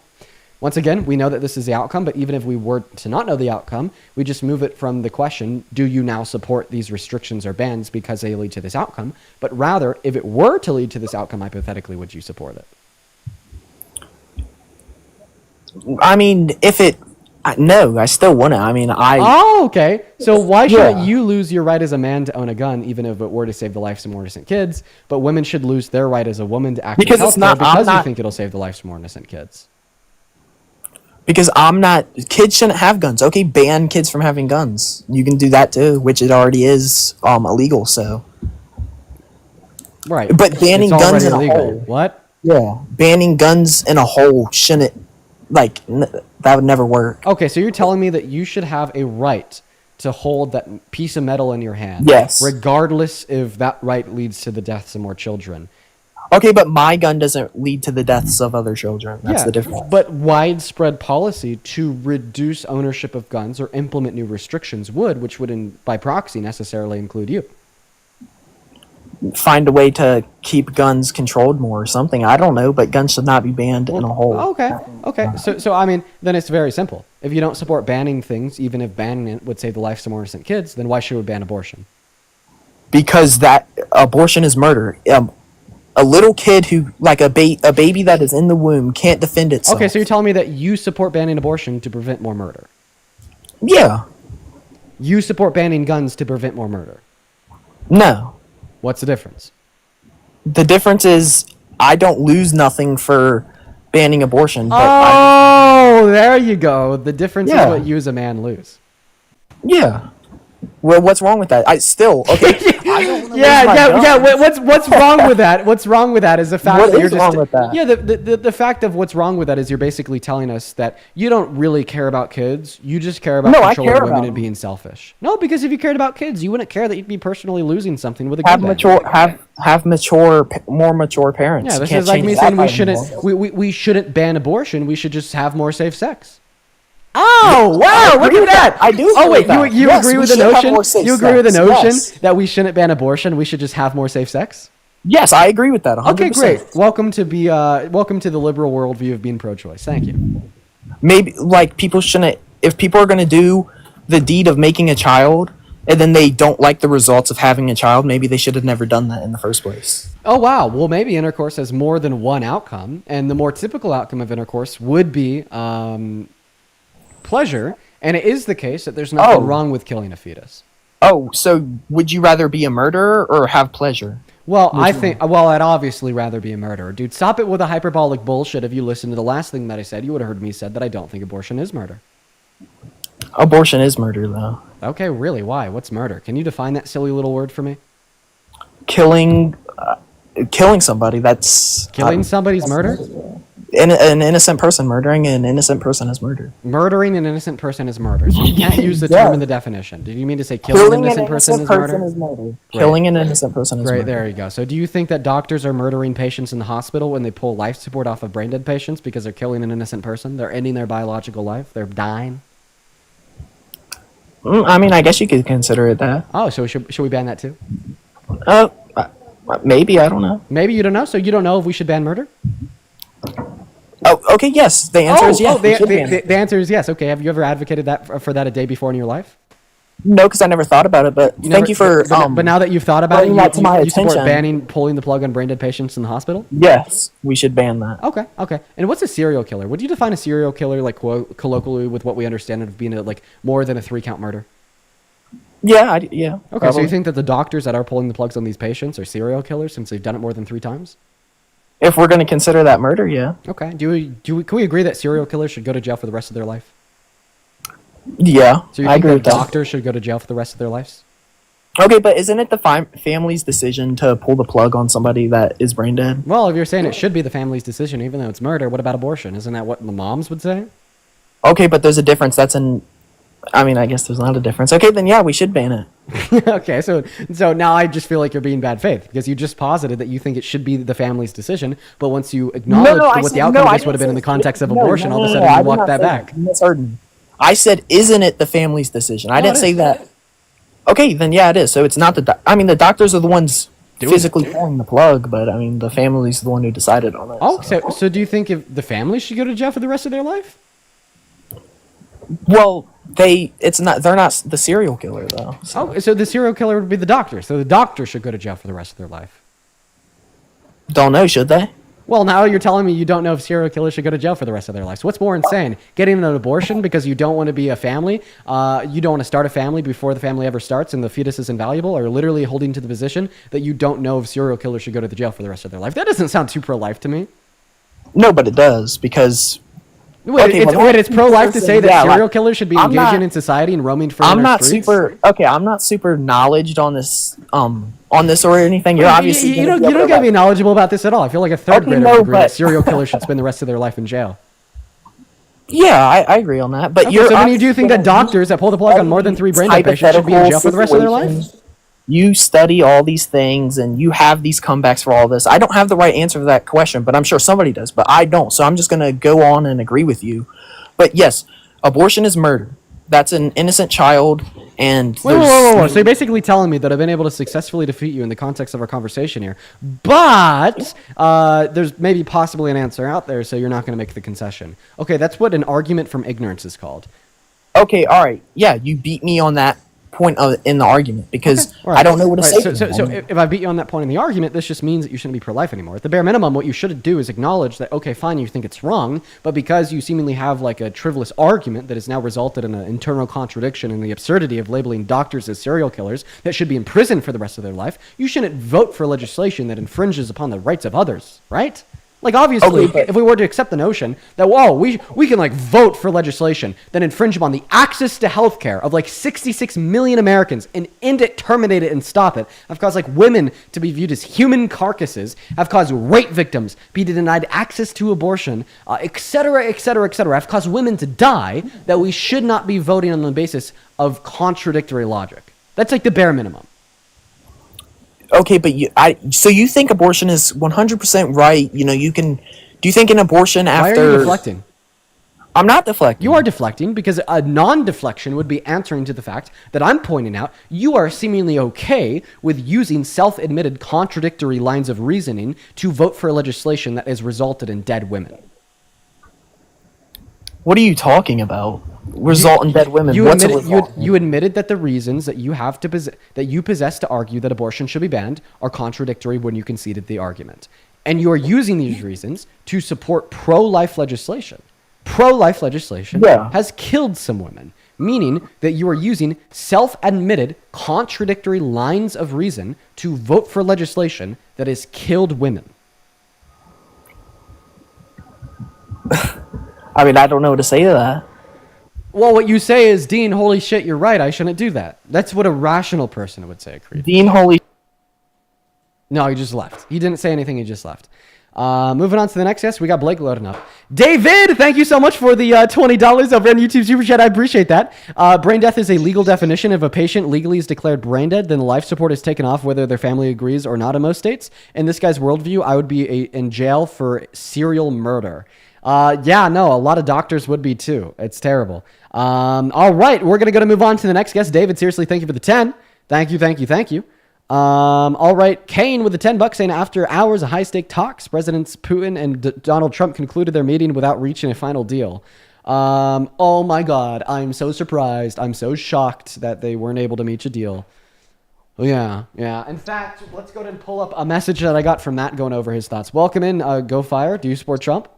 Once again, we know that this is the outcome, but even if we were to not know the outcome, we just move it from the question, do you now support these restrictions or bans because they lead to this outcome? But rather, if it were to lead to this outcome, hypothetically, would you support it? I mean, if it. No, I still want to. I mean, Oh, okay. So why shouldn't Yeah. you lose your right as a man to own a gun, even if it were to save the lives of more innocent kids? But women should lose their right as a woman to access Because it's healthcare not- I'm because you not- think it'll save the lives of more innocent kids. Because kids shouldn't have guns. Okay, ban kids from having guns. You can do that too, which it already is illegal. So, Right. but banning It's guns already in a illegal. whole, What? yeah, banning guns in a whole shouldn't that would never work. Okay, so you're telling me that you should have a right to hold that piece of metal in your hand. Yes. Regardless if that right leads to the deaths of more children. Okay, but my gun doesn't lead to the deaths of other children. That's the difference. But widespread policy to reduce ownership of guns or implement new restrictions would, which would, by proxy, necessarily include you. Find a way to keep guns controlled more or something. I don't know, but guns should not be banned in a whole. Okay. So I mean, then it's very simple. If you don't support banning things, even if banning it would save the lives of more innocent kids, then why should we ban abortion? Because that abortion is murder. A little kid who, like a baby that is in the womb, can't defend itself. Okay, so you're telling me that you support banning abortion to prevent more murder? Yeah. You support banning guns to prevent more murder? No. What's the difference? The difference is I don't lose nothing for banning abortion. But there you go. The difference is what you as a man lose. Yeah. Well, what's wrong with that? I still okay. What's wrong with that? What's wrong with that is the fact that you're just wrong with that? Yeah. The fact of what's wrong with that is you're basically telling us that you don't really care about kids. You just care about controlling women and being selfish. No, because if you cared about kids, you wouldn't care that you'd be personally losing something with a gun. More mature parents. Yeah, this is like me saying we shouldn't ban abortion. We should just have more safe sex. Oh wow! Look at that. I do. Oh wait, you agree with the notion? You agree with the notion that we shouldn't ban abortion? We should just have more safe sex? Yes, I agree with that. 100%. Okay, great. Welcome to the liberal worldview of being pro-choice. Thank you. Maybe people shouldn't. If people are going to do the deed of making a child and then they don't like the results of having a child, maybe they should have never done that in the first place. Oh wow! Well, maybe intercourse has more than one outcome, and the more typical outcome of intercourse would be pleasure, and it is the case that there's nothing wrong with killing a fetus. Oh, so would you rather be a murderer or have pleasure? Well, I'd obviously rather be a murderer. Dude, stop it with the hyperbolic bullshit. If you listened to the last thing that I said, you would have heard me said that I don't think abortion is murder. Abortion is murder, though. Okay, really? Why? What's murder? Can you define that silly little word for me? Killing somebody. That's killing somebody's murder. An innocent person murdering an innocent person is murder. Murdering an innocent person is murder. So you can't use the term in the definition. Did you mean to say killing an innocent person is murder? Killing an innocent person is murder. Great, there you go. So do you think that doctors are murdering patients in the hospital when they pull life support off of brain dead patients because they're killing an innocent person? They're ending their biological life. They're dying. I mean, I guess you could consider it that. Oh, so should we ban that too? Maybe, I don't know. Maybe you don't know. So you don't know if we should ban murder? Oh, okay, yes. The answer is yes. The answer is yes. Okay, have you ever advocated for that a day before in your life? No, because I never thought about it, but thank you for... But now that you've thought about it, you support attention. pulling the plug on brain dead patients in the hospital? Yes, we should ban that. Okay. And what's a serial killer? Would you define a serial killer, like, colloquially with what we understand of being more than a 3-count murder? Yeah, Okay, probably. So you think that the doctors that are pulling the plugs on these patients are serial killers since they've done it more than 3 times? If we're going to consider that murder, yeah. Okay. Can we agree that serial killers should go to jail for the rest of their life? Yeah, So you I think agree that with that. doctors should go to jail for the rest of their lives? Okay, but isn't it the family's decision to pull the plug on somebody that is brain dead? Well, if you're saying it should be the family's decision, even though it's murder, what about abortion? Isn't that what the moms would say? Okay, but there's a difference. I mean, I guess there's not a difference. Okay, then yeah, we should ban it. Okay, so now I just feel like you're being bad faith because you just posited that you think it should be the family's decision, but once you acknowledge what the outcome of this would have been in the context of abortion, all of a sudden you walk that back. I said, isn't it the family's decision? I didn't say that. Okay, then yeah, it is. So it's not the doctors are the ones physically pulling the plug, but I mean, the family's the one who decided on it. Oh, so do you think if the family should go to jail for the rest of their life? Well, they're not the serial killer though. So the serial killer would be the doctor. So the doctor should go to jail for the rest of their life. Don't know, should they? Well, now you're telling me you don't know if serial killers should go to jail for the rest of their lives. What's more insane? Getting an abortion because you don't want to be a family, you don't want to start a family before the family ever starts and the fetus is invaluable, or literally holding to the position that you don't know if serial killers should go to the jail for the rest of their life. That doesn't sound too pro-life to me. No, but it does, because Wait, it's pro-life to say that serial killers should be I'm engaging not- in society and roaming free I'm in our not streets? I'm not super knowledged on this or anything. You're obviously you don't get me knowledgeable about this at all. I feel like a third grader would agree that serial killers should spend the rest of their life in jail. Yeah, I agree on that. But Okay, so then you do think that doctors that pull the plug on more than 3 brain dead patients should be in jail for the rest of their life? You study all these things and you have these comebacks for all this. I don't have the right answer to that question, but I'm sure somebody does, but I don't. So I'm just going to go on and agree with you. But yes, abortion is murder. That's an innocent child, and whoa. So you're basically telling me that I've been able to successfully defeat you in the context of our conversation here, but there's maybe possibly an answer out there, so you're not going to make the concession. Okay, that's what an argument from ignorance is called. Okay, all right. Yeah, you beat me on that point in the argument because I don't know what to say. So if I beat you on that point in the argument, this just means that you shouldn't be pro-life anymore. At the bare minimum, what you should do is acknowledge that, okay, fine, you think it's wrong, but because you seemingly have like a frivolous argument that has now resulted in an internal contradiction and the absurdity of labeling doctors as serial killers that should be in prison for the rest of their life, you shouldn't vote for legislation that infringes upon the rights of others, right? Like, obviously, if we were to accept the notion that, we can, like, vote for legislation that infringe upon the access to health care of, like, 66 million Americans and end it, terminate it, and stop it, have caused, like, women to be viewed as human carcasses, have caused rape victims be denied access to abortion, et cetera, have caused women to die, that we should not be voting on the basis of contradictory logic. That's, like, the bare minimum. Okay, but so you think abortion is 100% right? You know, do you think an abortion after... Why are you deflecting? I'm not deflecting. You are deflecting because a non-deflection would be answering to the fact that I'm pointing out you are seemingly okay with using self-admitted contradictory lines of reasoning to vote for legislation that has resulted in dead women. What are you talking about? Result in dead women. You admitted that the reasons that you have to that you possess to argue that abortion should be banned are contradictory when you conceded the argument, and you are using these reasons to support pro-life legislation. Pro-life legislation has killed some women, meaning that you are using self-admitted contradictory lines of reason to vote for legislation that has killed women. I mean, I don't know what to say to that. Well, what you say is, Dean, holy shit, you're right, I shouldn't do that. That's what a rational person would say, Creed. Dean, holy... No, he just left. He didn't say anything, he just left. Moving on to the next guest, we got Blake loading up. David, thank you so much for the $20 over on YouTube Super Chat. I appreciate that. Brain death is a legal definition. If a patient legally is declared brain dead, then life support is taken off whether their family agrees or not in most states. In this guy's worldview, I would be in jail for serial murder. Yeah, no, a lot of doctors would be too. It's terrible. All right, we're going to move on to the next guest. David, seriously, thank you for the 10. Thank you. All right, Kane with the $10 saying after hours of high-stake talks, Presidents Putin and Donald Trump concluded their meeting without reaching a final deal. Oh my God, I'm so surprised. I'm so shocked that they weren't able to reach a deal. Yeah. In fact, let's go ahead and pull up a message that I got from Matt going over his thoughts. Welcome in, Go Fire. Do you support Trump?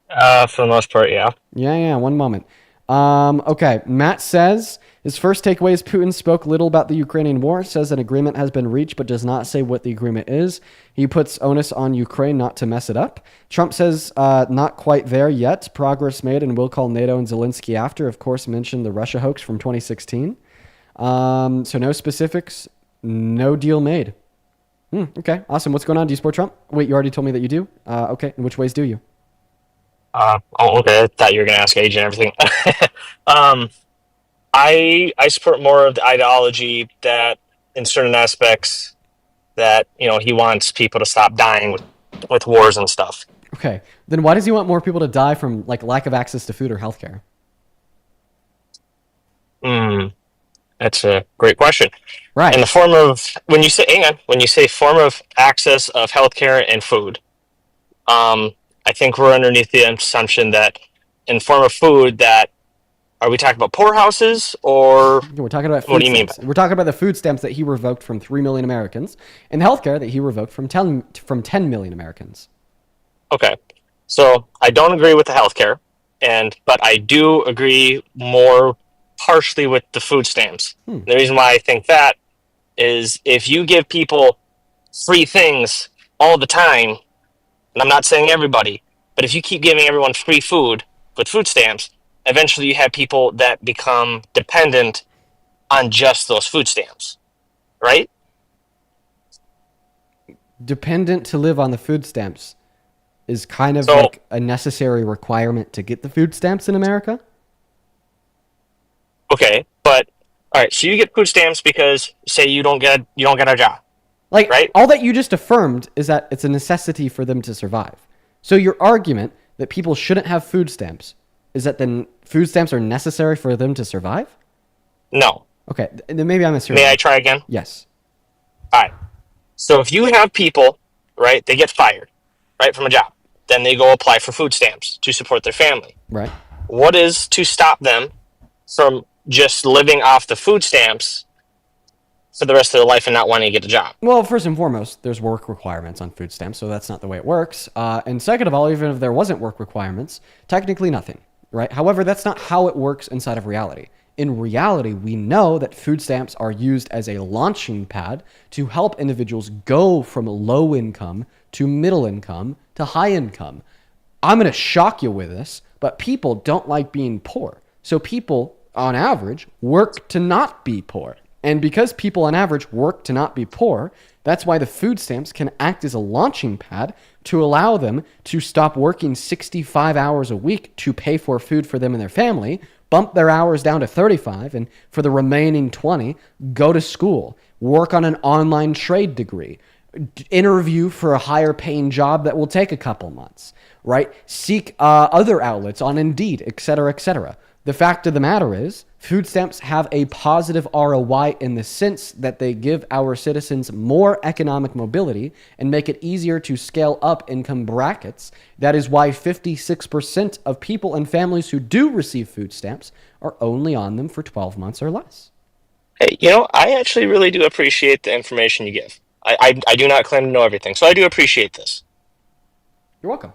For the most part, yeah. Yeah, one moment. Okay, Matt says his first takeaway is Putin spoke little about the Ukrainian war, says an agreement has been reached but does not say what the agreement is. He puts onus on Ukraine not to mess it up. Trump says not quite there yet, progress made, and will call NATO and Zelensky after. Of course, mentioned the Russia hoax from 2016. So no specifics, no deal made. Okay, awesome. What's going on? Do you support Trump? Wait, you already told me that you do? Okay, in which ways do you? Okay. I thought you were going to ask age and everything. I support more of the ideology that, in certain aspects, that he wants people to stop dying with wars and stuff. Okay, then why does he want more people to die from lack of access to food or healthcare? That's a great question. Right. In the form of when you say form of access of healthcare and food, I think we're underneath the assumption that in form of food that are we talking about poorhouses or we're talking about food what do you mean? We're talking about the food stamps that he revoked from 3 million Americans and healthcare that he revoked from 10 million Americans. Okay. So I don't agree with the healthcare but I do agree more partially with the food stamps. The reason why I think that is if you give people free things all the time, and I'm not saying everybody, But if you keep giving everyone free food with food stamps, eventually you have people that become dependent on just those food stamps, right? Dependent to live on the food stamps is kind of like a necessary requirement to get the food stamps in America. Okay, but all right, so you get food stamps because say you don't get a job. Like, right? All that you just affirmed is that it's a necessity for them to survive. So your argument that people shouldn't have food stamps is that then food stamps are necessary for them to survive? No. Okay, then maybe I misheard. May I try again? Yes. All right. So if you have people, right, they get fired, right, from a job. Then they go apply for food stamps to support their family. Right. What is to stop them from just living off the food stamps for the rest of their life and not wanting to get a job? Well, first and foremost, there's work requirements on food stamps, so that's not the way it works. And second of all, even if there wasn't work requirements, technically nothing, right? However, that's not how it works inside of reality. In reality, we know that food stamps are used as a launching pad to help individuals go from low income to middle income to high income. I'm going to shock you with this, but people don't like being poor. So people, on average, work to not be poor. And because people on average work to not be poor, that's why the food stamps can act as a launching pad to allow them to stop working 65 hours a week to pay for food for them and their family, bump their hours down to 35, and for the remaining 20, go to school, work on an online trade degree, interview for a higher paying job that will take a couple months, right? Seek other outlets on Indeed, et cetera, et cetera. The fact of the matter is, food stamps have a positive ROI in the sense that they give our citizens more economic mobility and make it easier to scale up income brackets. That is why 56% of people and families who do receive food stamps are only on them for 12 months or less. Hey, I actually really do appreciate the information you give. I do not claim to know everything, so I do appreciate this. You're welcome.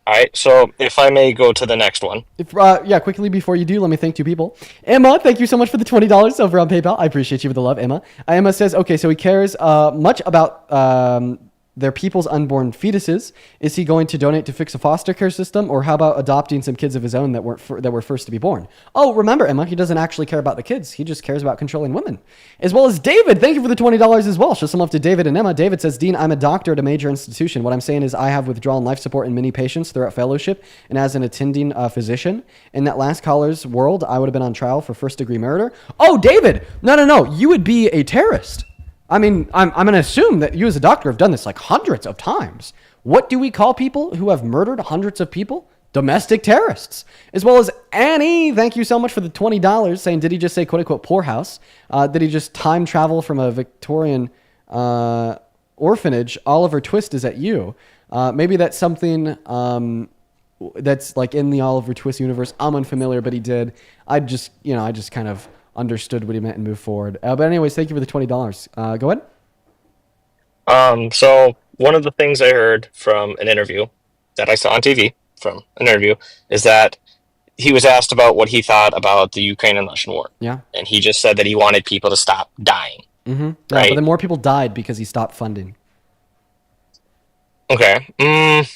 All right, so if I may go to the next one. Quickly before you do, let me thank two people. Emma, thank you so much for the $20 over on PayPal. I appreciate you with the love, Emma. Emma says, okay, so he cares much about their people's unborn fetuses. Is he going to donate to fix a foster care system, or how about adopting some kids of his own that were first to be born? Oh, remember, Emma, he doesn't actually care about the kids. He just cares about controlling women. As well as David, thank you for the $20 as well. Show some love to David and Emma. David says, Dean, I'm a doctor at a major institution. What I'm saying is I have withdrawn life support in many patients throughout fellowship and as an attending physician. In that last caller's world, I would have been on trial for first-degree murder. Oh, David, no. You would be a terrorist. I mean, I'm going to assume that you as a doctor have done this like hundreds of times. What do we call people who have murdered hundreds of people? Domestic terrorists. As well as Annie, thank you so much for the $20, saying, did he just say quote-unquote poorhouse? Did he just time travel from a Victorian orphanage? Oliver Twist is at you. Maybe that's something that's like in the Oliver Twist universe. I'm unfamiliar, but he did. I just kind of understood what he meant and moved forward. But anyways, thank you for the $20. Go ahead. So one of the things I heard from an interview that I saw on TV from an interview is that he was asked about what he thought about the Ukraine and Russian war. Yeah. And he just said that he wanted people to stop dying. Mm-hmm. Yeah, right? but then more people died because he stopped funding. Okay. May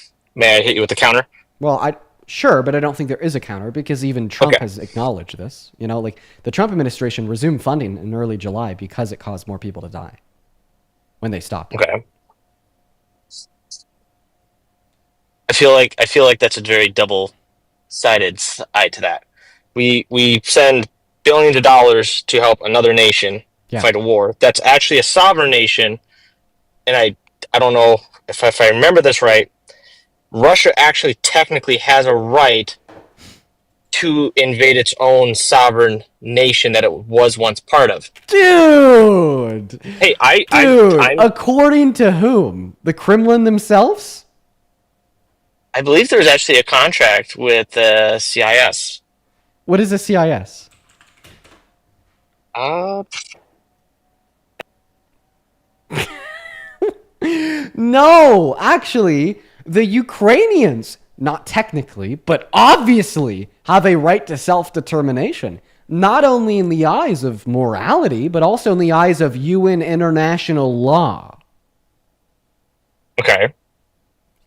I hit you with the counter? Well, Sure, but I don't think there is a counter because even Trump has acknowledged this. Like the Trump administration resumed funding in early July because it caused more people to die when they stopped. Okay. I feel like that's a very double-sided side to that. We send billions of dollars to help another nation fight a war that's actually a sovereign nation, and I don't know if I remember this right. Russia actually technically has a right to invade its own sovereign nation that it was once part of. Dude! Hey, according to whom? The Kremlin themselves? I believe there's actually a contract with the CIS. What is the CIS? No, actually, the Ukrainians, not technically, but obviously, have a right to self-determination, not only in the eyes of morality, but also in the eyes of UN international law. Okay.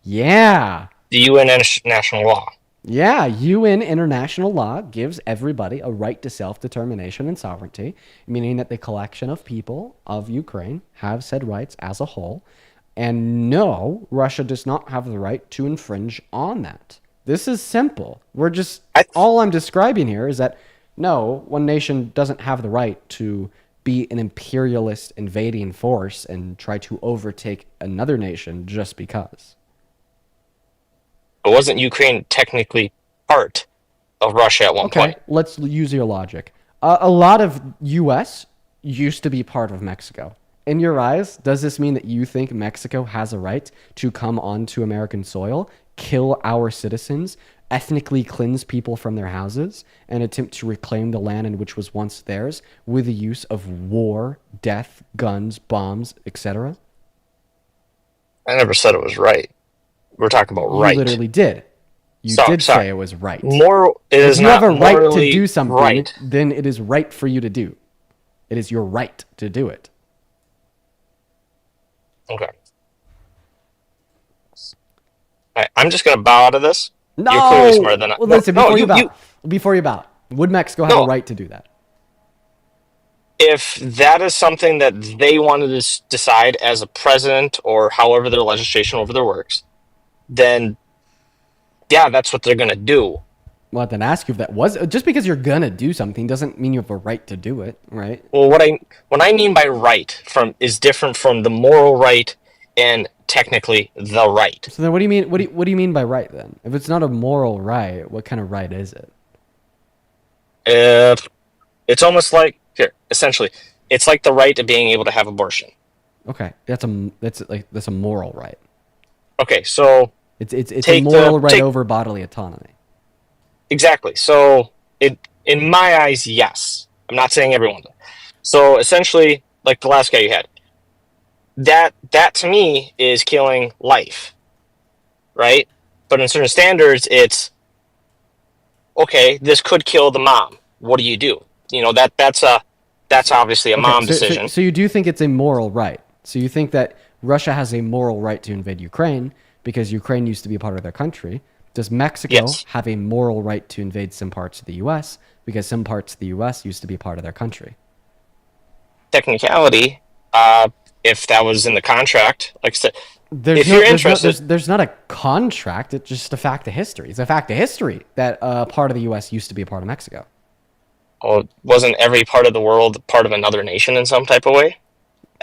Yeah. The UN international law. Yeah, UN international law gives everybody a right to self-determination and sovereignty, meaning that the collection of people of Ukraine have said rights as a whole. And no, Russia does not have the right to infringe on that. This is simple. All I'm describing here is that no, one nation doesn't have the right to be an imperialist invading force and try to overtake another nation just because. But wasn't Ukraine technically part of Russia at one point? Okay, let's use your logic. A lot of U.S. used to be part of Mexico. In your eyes, does this mean that you think Mexico has a right to come onto American soil, kill our citizens, ethnically cleanse people from their houses, and attempt to reclaim the land in which was once theirs with the use of war, death, guns, bombs, etc.? I never said it was right. We're talking about right. You literally did. You did say it was right. It is if you not have a right to morally do something, right. then it is right for you to do. It is your right to do it. Okay. I'm just going to bow out of this. No! You're clearly smarter than I. Well, listen, before you bow, would Mexico have a right to do that? If that is something that they wanted to decide as a president or however their legislation over there works, then yeah, that's what they're going to do. Well, then ask you if that was just because you're going to do something doesn't mean you have a right to do it, right? Well, what I mean by right is different from the moral right and technically the right. So then what do you mean what do you mean by right then? If it's not a moral right, what kind of right is it? It's almost like essentially it's like the right to being able to have abortion. Okay. That's a moral right. Okay, so it's a moral right over bodily autonomy. Exactly. So in my eyes, yes. I'm not saying everyone does. So essentially, like the last guy you had, that to me is killing life, right? But in certain standards, it's okay. This could kill the mom. What do you do? You know that's obviously a mom decision. So you do think it's a moral right? So you think that Russia has a moral right to invade Ukraine because Ukraine used to be a part of their country? Does Mexico have a moral right to invade some parts of the U.S. because some parts of the U.S. used to be part of their country? Technicality, if that was in the contract, like I said, there's not a contract. It's just a fact of history. It's a fact of history that part of the U.S. used to be a part of Mexico. Well, wasn't every part of the world part of another nation in some type of way?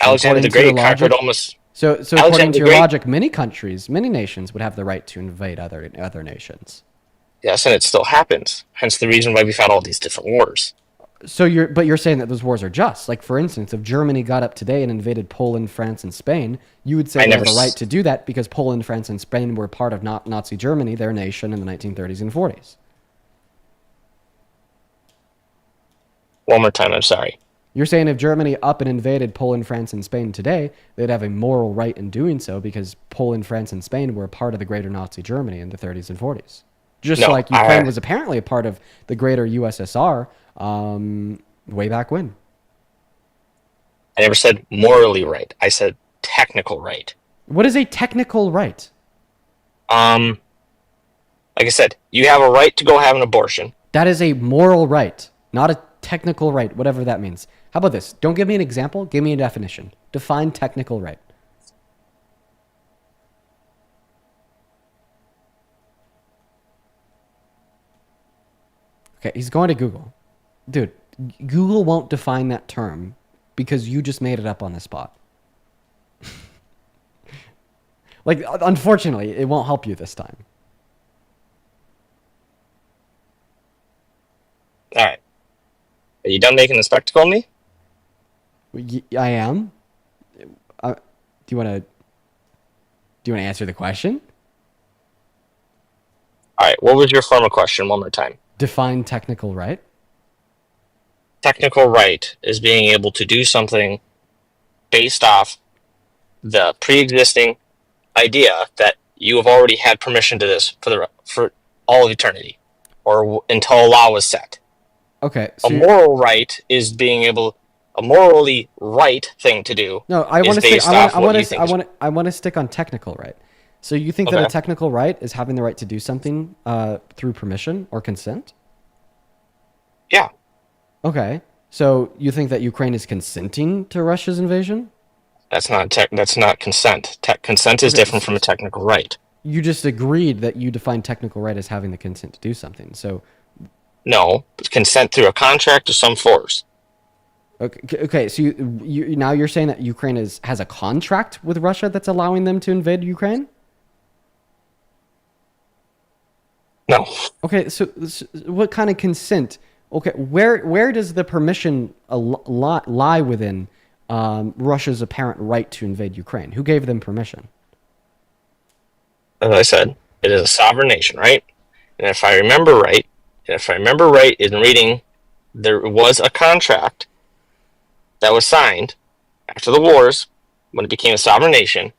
Alexander the Great conquered almost. So according to your logic, many countries, many nations would have the right to invade other nations. Yes, and it still happens. Hence the reason why we've had all these different wars. So you're saying that those wars are just. Like, for instance, if Germany got up today and invaded Poland, France, and Spain, you would say they have the right to do that because Poland, France, and Spain were part of Nazi Germany, their nation, in the 1930s and 40s. One more time, I'm sorry. You're saying if Germany up and invaded Poland, France, and Spain today, they'd have a moral right in doing so because Poland, France, and Spain were a part of the greater Nazi Germany in the 30s and 40s. Just like Ukraine was apparently a part of the greater USSR way back when. I never said morally right. I said technical right. What is a technical right? Like I said, you have a right to go have an abortion. That is a moral right, not a technical right, whatever that means. How about this? Don't give me an example. Give me a definition. Define technical right. Okay, he's going to Google. Dude, Google won't define that term because you just made it up on the spot. Like, unfortunately, it won't help you this time. All right. Are you done making a spectacle of me? I am. Do you want to answer the question? All right. What was your formal question? One more time. Define technical right. Technical right is being able to do something based off the pre-existing idea that you have already had permission to this for all of eternity, or until a law was set. Okay. So a moral right is being able, a morally right thing to do. No, I want to stick. I want to stick on technical right. So you think that a Okay. technical right is having the right to do something through permission or consent? Yeah. Okay. So you think that Ukraine is consenting to Russia's invasion? That's not consent. Consent is Okay, different from a technical right. you just agreed that you define technical right as having the consent to do something. So No, consent through a contract of some force. okay, so you now you're saying that Ukraine has a contract with Russia that's allowing them to invade Ukraine? No. Okay, so what kind of consent? Okay, where does the permission lie within Russia's apparent right to invade Ukraine? Who gave them permission? As I said, it is a sovereign nation, right? And if I remember right in reading, there was a contract that was signed after the wars when it became a sovereign nation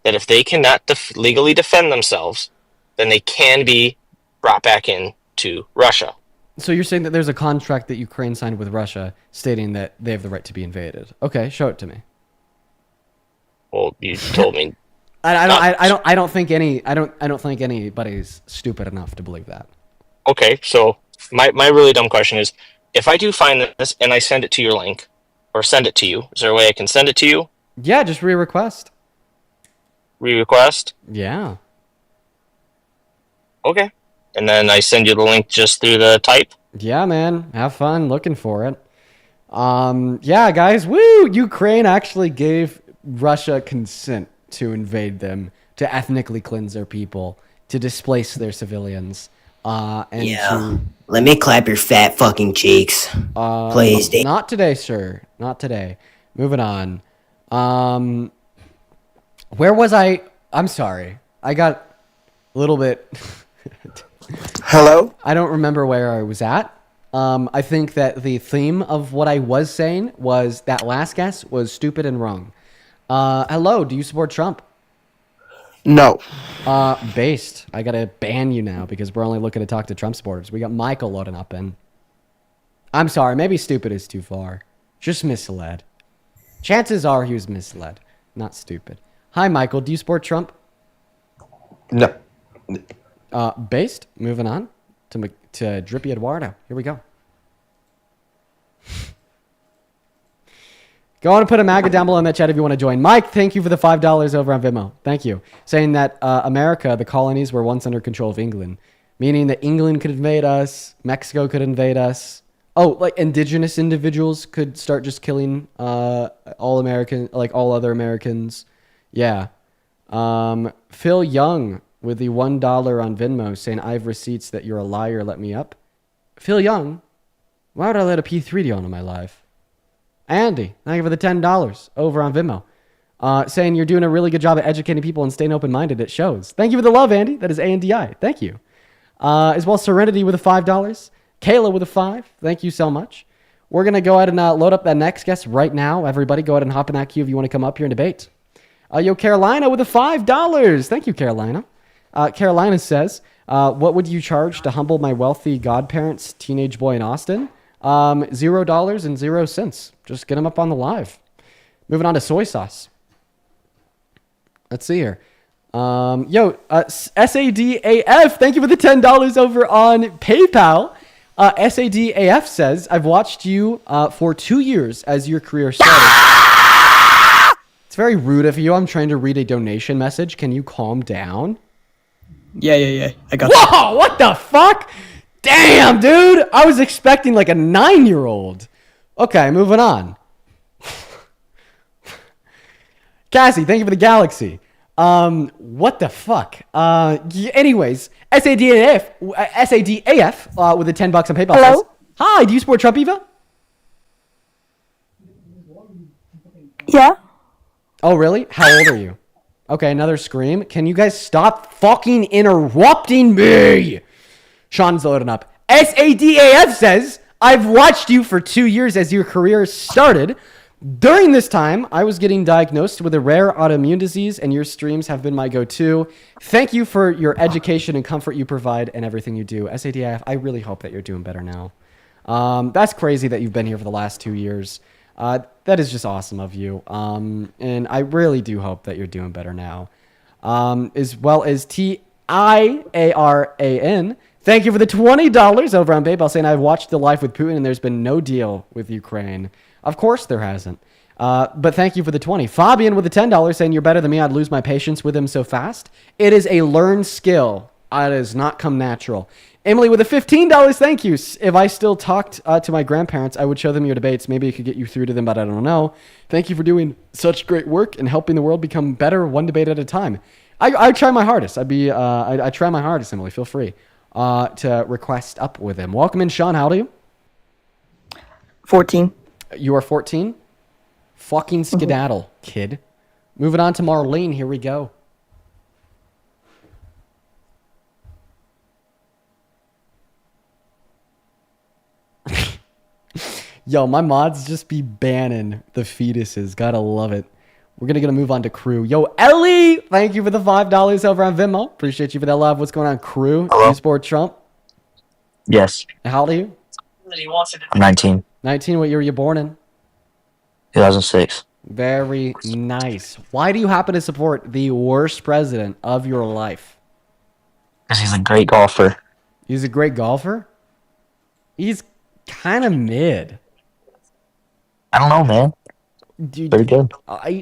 that if they cannot legally defend themselves, then they can be brought back into Russia. So you're saying that there's a contract that Ukraine signed with Russia stating that they have the right to be invaded. Okay, show it to me. Well, you told me. I don't think anybody's stupid enough to believe that. Okay, so my really dumb question is, if I do find this and I send it to your link, or send it to you, is there a way I can send it to you? Yeah, just re-request. Re-request? Yeah. Okay. And then I send you the link just through the type? Yeah, man. Have fun looking for it. Yeah, guys. Woo! Ukraine actually gave Russia consent to invade them, to ethnically cleanse their people, to displace their civilians. And Let me clap your fat fucking cheeks. Please, Dave. Not today, sir. Not today. Moving on. Where was I? I'm sorry. I got a little bit... Hello? I don't remember where I was at. I think that the theme of what I was saying was that last guess was stupid and wrong. Hello, do you support Trump? No. Based. I gotta ban you now because we're only looking to talk to Trump supporters. We got Michael loading up in. I'm sorry, maybe stupid is too far. Just misled. Chances are he was misled, not stupid. Hi, Michael, do you support Trump? No. Based. Moving on to Drippy Eduardo. Here we go. Go on and put a MAGA down below in that chat if you want to join. Mike, thank you for the $5 over on Venmo. Thank you. Saying that America, the colonies, were once under control of England, meaning that England could invade us, Mexico could invade us. Oh, like indigenous individuals could start just killing all other Americans. Yeah. Phil Young with the $1 on Venmo saying, I have receipts that you're a liar, let me up. Phil Young, why would I let a P3D on in my life? Andy, thank you for the $10 over on Venmo. Saying you're doing a really good job at educating people and staying open-minded. It shows. Thank you for the love, Andy. That is ANDI. Thank you. As well, Serenity with a $5. Kayla with a 5. Thank you so much. We're going to go ahead and load up that next guest right now. Everybody, go ahead and hop in that queue if you want to come up here and debate. Yo, Carolina with a $5. Thank you, Carolina. Carolina says, what would you charge to humble my wealthy godparents' teenage boy in Austin? $0 and 0 cents. Just get them up on the live. Moving on to soy sauce. Let's see here. SADAF, thank you for the $10 over on PayPal. SADAF says, I've watched you for 2 years as your career started. It's very rude of you. I'm trying to read a donation message. Can you calm down? Yeah. I got Whoa, what the fuck? Damn, dude. I was expecting like a 9-year-old. Okay, moving on. Cassie, thank you for the galaxy. What the fuck? Anyways, SADAF with the $10 on PayPal. Hello? Says, hi, do you support Trump, Eva? Yeah. Oh, really? How old are you? Okay, another scream. Can you guys stop fucking interrupting me? Sean's loading up. SADAF says, I've watched you for 2 years as your career started. During this time, I was getting diagnosed with a rare autoimmune disease, and your streams have been my go-to. Thank you for your education and comfort you provide and everything you do. SADAF, I really hope that you're doing better now. That's crazy that you've been here for the last 2 years. That is just awesome of you. And I really do hope that you're doing better now. as well as TIARAN. Thank you for the $20 over on PayPal, saying I've watched The Life with Putin and there's been no deal with Ukraine. Of course there hasn't. But thank you for the 20. Fabian with the $10 saying you're better than me. I'd lose my patience with him so fast. It is a learned skill. It does not come natural. Emily with the $15, thank you. If I still talked to my grandparents, I would show them your debates. Maybe it could get you through to them, but I don't know. Thank you for doing such great work and helping the world become better one debate at a time. I try my hardest. I try my hardest, Emily. Feel free to request up with him. Welcome in, Sean. How old are you? 14. You are 14? Fucking skedaddle, kid. Moving on to Marlene. Here we go. Yo, my mods just be banning the fetuses. Gotta love it. We're gonna move on to crew. Yo, Ellie, thank you for the $5 over on Venmo. Appreciate you for that love. What's going on, crew? Hello? Do you support Trump? Yes. How old are you? I'm 19. 19. What year were you born in? 2006. Very nice. Why do you happen to support the worst president of your life? Because he's a great golfer. He's a great golfer? He's kind of mid. I don't know, man. Pretty good.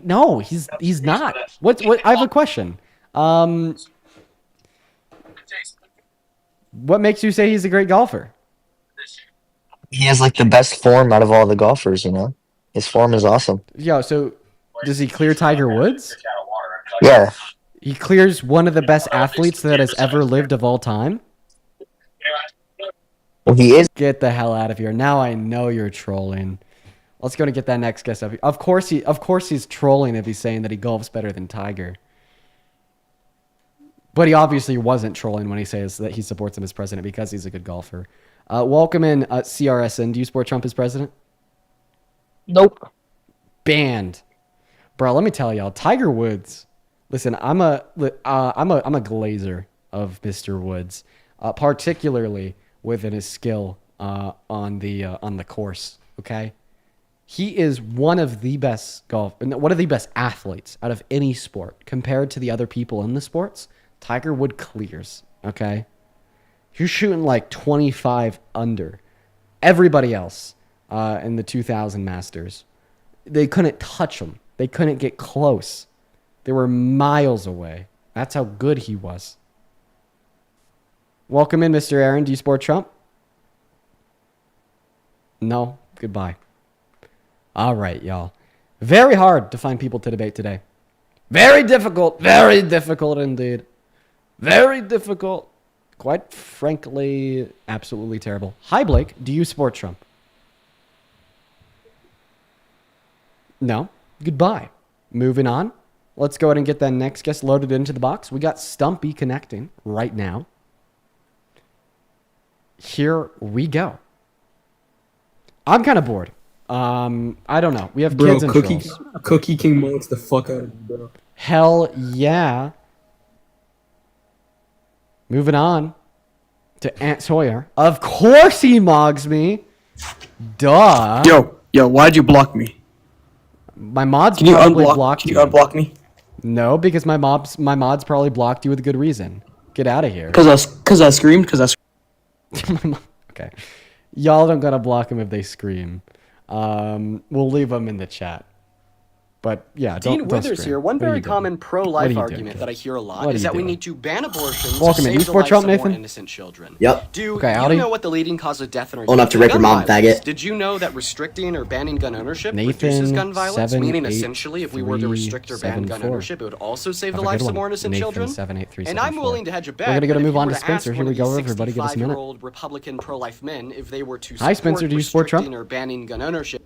No, he's not. What? I have a question. What makes you say he's a great golfer? He has like the best form out of all the golfers, you know? His form is awesome. Yo, so does he clear Tiger Woods? Yeah. He clears one of the best athletes that has ever lived of all time? Well, he is. Get the hell out of here. Now I know you're trolling. Let's go and get that next guest up here. Of course he's trolling if he's saying that he golfs better than Tiger. But he obviously wasn't trolling when he says that he supports him as president because he's a good golfer. Welcome in, CRSN. Do you support Trump as president? Nope. Banned. Bro, let me tell y'all, Tiger Woods. Listen, I'm a glazer of Mr. Woods, particularly within his skill on the course. Okay, he is one of the best athletes out of any sport compared to the other people in the sports. Tiger Woods clears. Okay, you're shooting like 25 under. Everybody else in the 2000 Masters, they couldn't touch him. They couldn't get close. They were miles away. That's how good he was. Welcome in, Mr. Aaron. Do you support Trump? No? Goodbye. All right, y'all. Very hard to find people to debate today. Very difficult. Very difficult indeed. Very difficult. Quite frankly, absolutely terrible. Hi, Blake. Do you support Trump? No? Goodbye. Moving on. Let's go ahead and get that next guest loaded into the box. We got Stumpy connecting right now. Here we go. I'm kind of bored. I don't know. We have kids and trolls. Cookie King mods the fuck out of me, bro. Hell yeah. Moving on to Aunt Sawyer. Of course he mogs me. Duh. Yo, why'd you block me? My mods Can you probably blocked you. Can you unblock me? No, because my mods probably blocked you with a good reason. Get out of here. Cause I screamed. Okay. Y'all don't gotta block them if they scream. We'll leave them in the chat. But yeah, Dean Withers scream. here. One What are very you doing? common What are pro-life you argument doing, that I kid? hear a lot What are is you that we doing? need to ban abortions Welcome to in. You save the support lives Trump, of more Nathan? innocent children. Yep. Do Okay, you Audi? know what the leading cause of death in our Own up youth to is? rip your Gun mom, violence. faggot. Did you know that restricting or banning gun ownership Nathan, reduces gun violence? 7, Meaning, 8, essentially, if we were to 3, restrict or ban 7, gun 4. ownership, it would also save Have the a good lives of one. more innocent Nathan, children. 78374. And I'm willing to hedge a bet. We're gonna that if move you on were to to Spencer. ask Here one we of go. these Everybody give us a minute. 65-year-old Republican pro-life men if they were to Hi, support Spencer. Do you support Trump? restricting or banning gun ownership.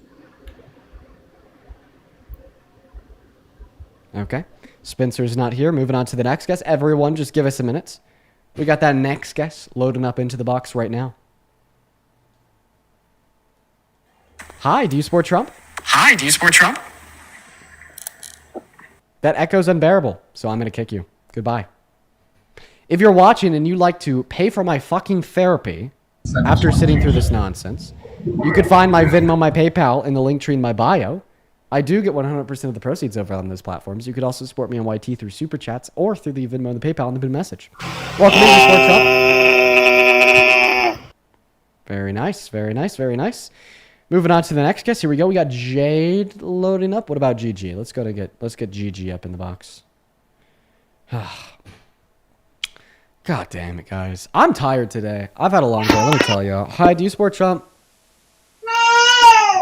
Okay. Spencer's not here. Moving on to the next guest. Everyone, just give us a minute. We got that next guest loading up into the box right now. Hi, do you support Trump? Hi, do you support Trump? That echo's unbearable, so I'm going to kick you. Goodbye. If you're watching and you'd like to pay for my fucking therapy after sitting through this nonsense, you could find my Venmo, my PayPal in the link tree in my bio. I do get 100% of the proceeds over on those platforms. You could also support me on YT through Super Chats or through the Venmo and the PayPal and the pinned message. Welcome in, Sport Trump. Very nice, very nice, very nice. Moving on to the next guest. Here we go. We got Jade loading up. What about GG? Let's get GG up in the box. God damn it, guys. I'm tired today. I've had a long day, let me tell you. Hi, do you support Trump?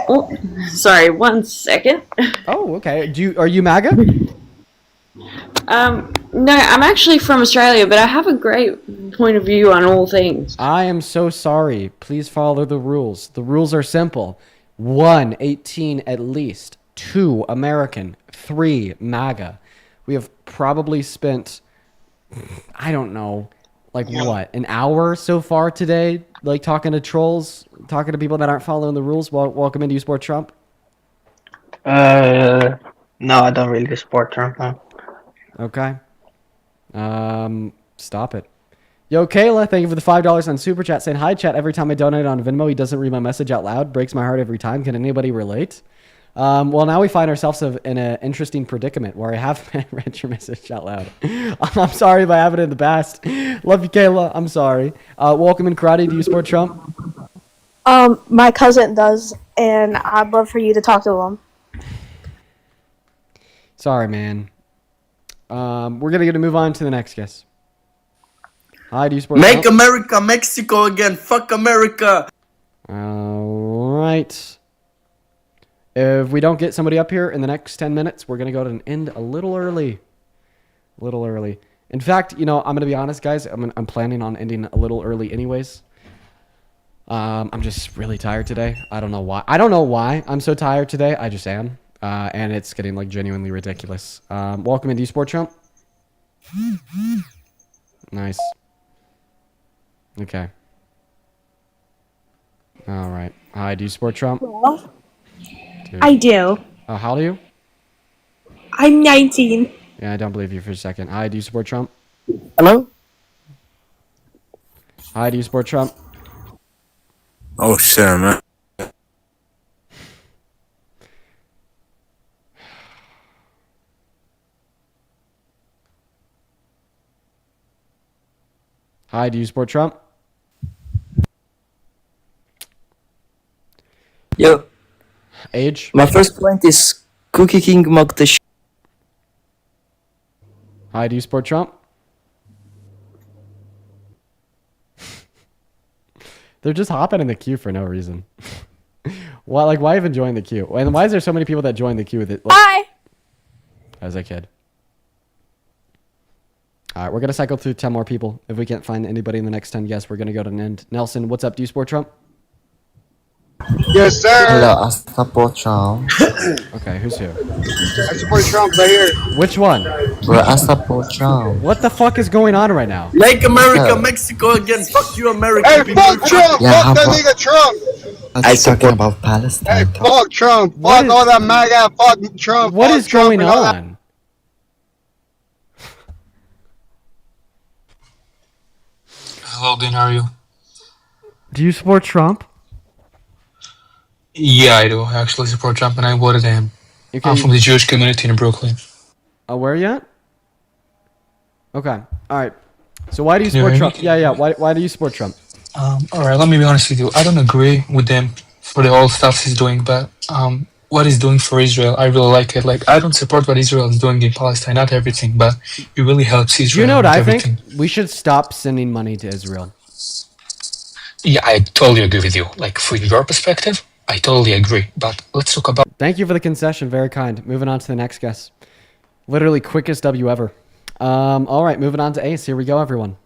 Oh, sorry, 1 second. Oh, okay. Are you MAGA? No, I'm actually from Australia, but I have a great point of view on all things. I am so sorry. Please follow the rules. The rules are simple. 1, 18 at least. 2, American. 3, MAGA. We have probably spent, I don't know, like what, an hour so far today, like talking to trolls, talking to people that aren't following the rules. Welcome into You Support Trump. No, I don't really support Trump. No. Okay. Stop it. Yo, Kayla, thank you for the $5 on Super Chat, saying, hi, chat. Every time I donate on Venmo, he doesn't read my message out loud. Breaks my heart every time. Can anybody relate? Well, now we find ourselves in an interesting predicament where I have read your message out loud. I'm sorry if I haven't in the past. Love you, Kayla. I'm sorry. Welcome in Karate. Do you support Trump? My cousin does, and I'd love for you to talk to him. Sorry, man. We're going to move on to the next guest. Hi, do you support Make Trump? America Mexico again. Fuck America. All right. If we don't get somebody up here in the next 10 minutes, we're going to go to an end a little early. A little early. In fact, I'm going to be honest, guys. I'm planning on ending a little early anyways. I'm just really tired today. I don't know why. I'm so tired today. I just am. And it's getting like genuinely ridiculous. Welcome into Sport Trump. Nice. Okay. All right. Hi, do you support Trump? Well, Dude. I do. How old are you? I'm 19. Yeah, I don't believe you for a second. Hi, do you support Trump? Hello? Hi, do you support Trump? Oh shit, man. Hi, do you support Trump? Yo. Age? My first point is Cookie King mug the Hi, do you support Trump? They're just hopping in the queue for no reason. Why even join the queue? And why is there so many people that join the queue with it? Hi. As a kid. All right, we're going to cycle through 10 more people. If we can't find anybody in the next 10 guests, we're going to go to an end. Nelson, what's up? Do you support Trump? Yes, sir. Hello, I support Trump. Okay, who's who? I support Trump right here. Which one? Bro, I support Trump. What the fuck is going on right now? Make America Mexico again. Fuck you, America. Hey, fuck Trump. Yeah, fuck that nigga Trump. I talking about Palestine. Hey, fuck Trump. Fuck all that MAGA. Fuck Trump. What fuck is Trump going and all that. on? Hello, Dean, how are you? Do you support Trump? Yeah, I do. I actually support Trump and I voted him. Okay. I'm from the Jewish community in Brooklyn. Where are you at? Okay. All right. So why do you Can you support hear me? Trump? Yeah. Why do you support Trump? Alright, let me be honest with you. I don't agree with him for the whole stuff he's doing, but what he's doing for Israel, I really like it. Like, I don't support what Israel is doing in Palestine, not everything, but it really helps Israel. Do you know what with I everything. think? We should stop sending money to Israel. Yeah, I totally agree with you. Like, for your perspective, I totally agree. But let's talk about. Thank you for the concession. Very kind. Moving on to the next guest. Literally quickest W ever. All right, moving on to Ace. Here we go, everyone.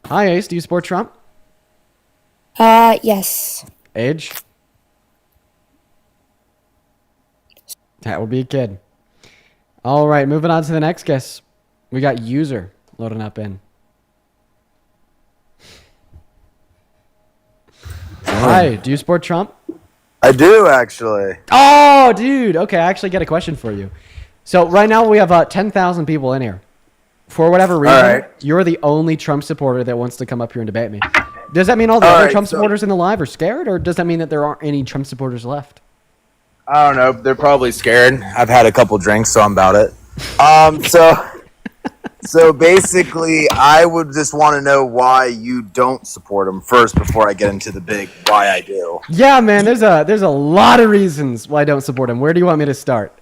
Hi, Ace. Do you support Trump? Yes. Age? That would be a kid. All right, moving on to the next guest. We got User loading up in. Hi, do you support Trump? I do actually. Oh, dude. Okay, I actually got a question for you. So right now we have 10,000 people in here. For whatever reason, right. you're the only Trump supporter that wants to come up here and debate me. Does that mean all the All other right, Trump so- supporters in the live are scared, or does that mean that there aren't any Trump supporters left? I don't know. They're probably scared. I've had a couple drinks, so I'm about it. So basically, I would just want to know why you don't support him first before I get into the big why I do. Yeah, man. There's a lot of reasons why I don't support him. Where do you want me to start?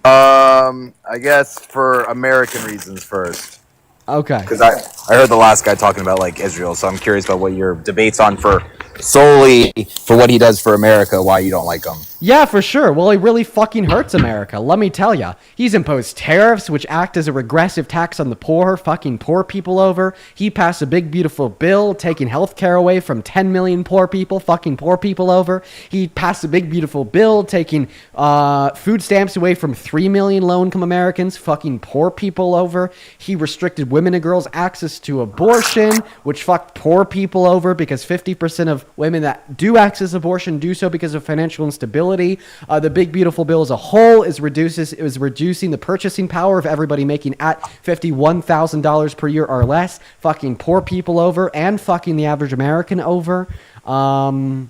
I guess for American reasons first. Okay. Because I heard the last guy talking about like Israel, so I'm curious about what your debate's on for solely for what he does for America, why you don't like him. Yeah, for sure. Well, he really fucking hurts America. Let me tell ya. He's imposed tariffs, which act as a regressive tax on the poor, fucking poor people over. He passed a big, beautiful bill taking health care away from 10 million poor people, fucking poor people over. He passed a big, beautiful bill taking food stamps away from 3 million low-income Americans, fucking poor people over. He restricted women and girls' access to abortion, which fucked poor people over because 50% of women that do access abortion do so because of financial instability. The big beautiful bill as a whole is reducing the purchasing power of everybody making at $51,000 per year or less, fucking poor people over and fucking the average American over. Yeah,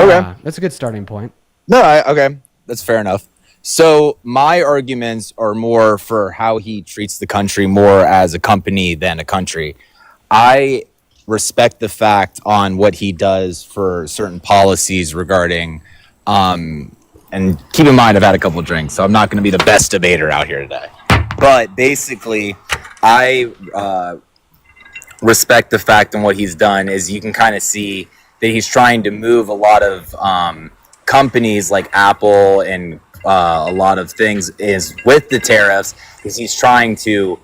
Okay. that's a good starting point. No, okay, that's fair enough. So my arguments are more for how he treats the country more as a company than a country. I respect the fact on what he does for certain policies regarding, and keep in mind I've had a couple of drinks, so I'm not going to be the best debater out here today. But basically, I respect the fact on what he's done is you can kind of see that he's trying to move a lot of companies like Apple and a lot of things is with the tariffs is he's trying to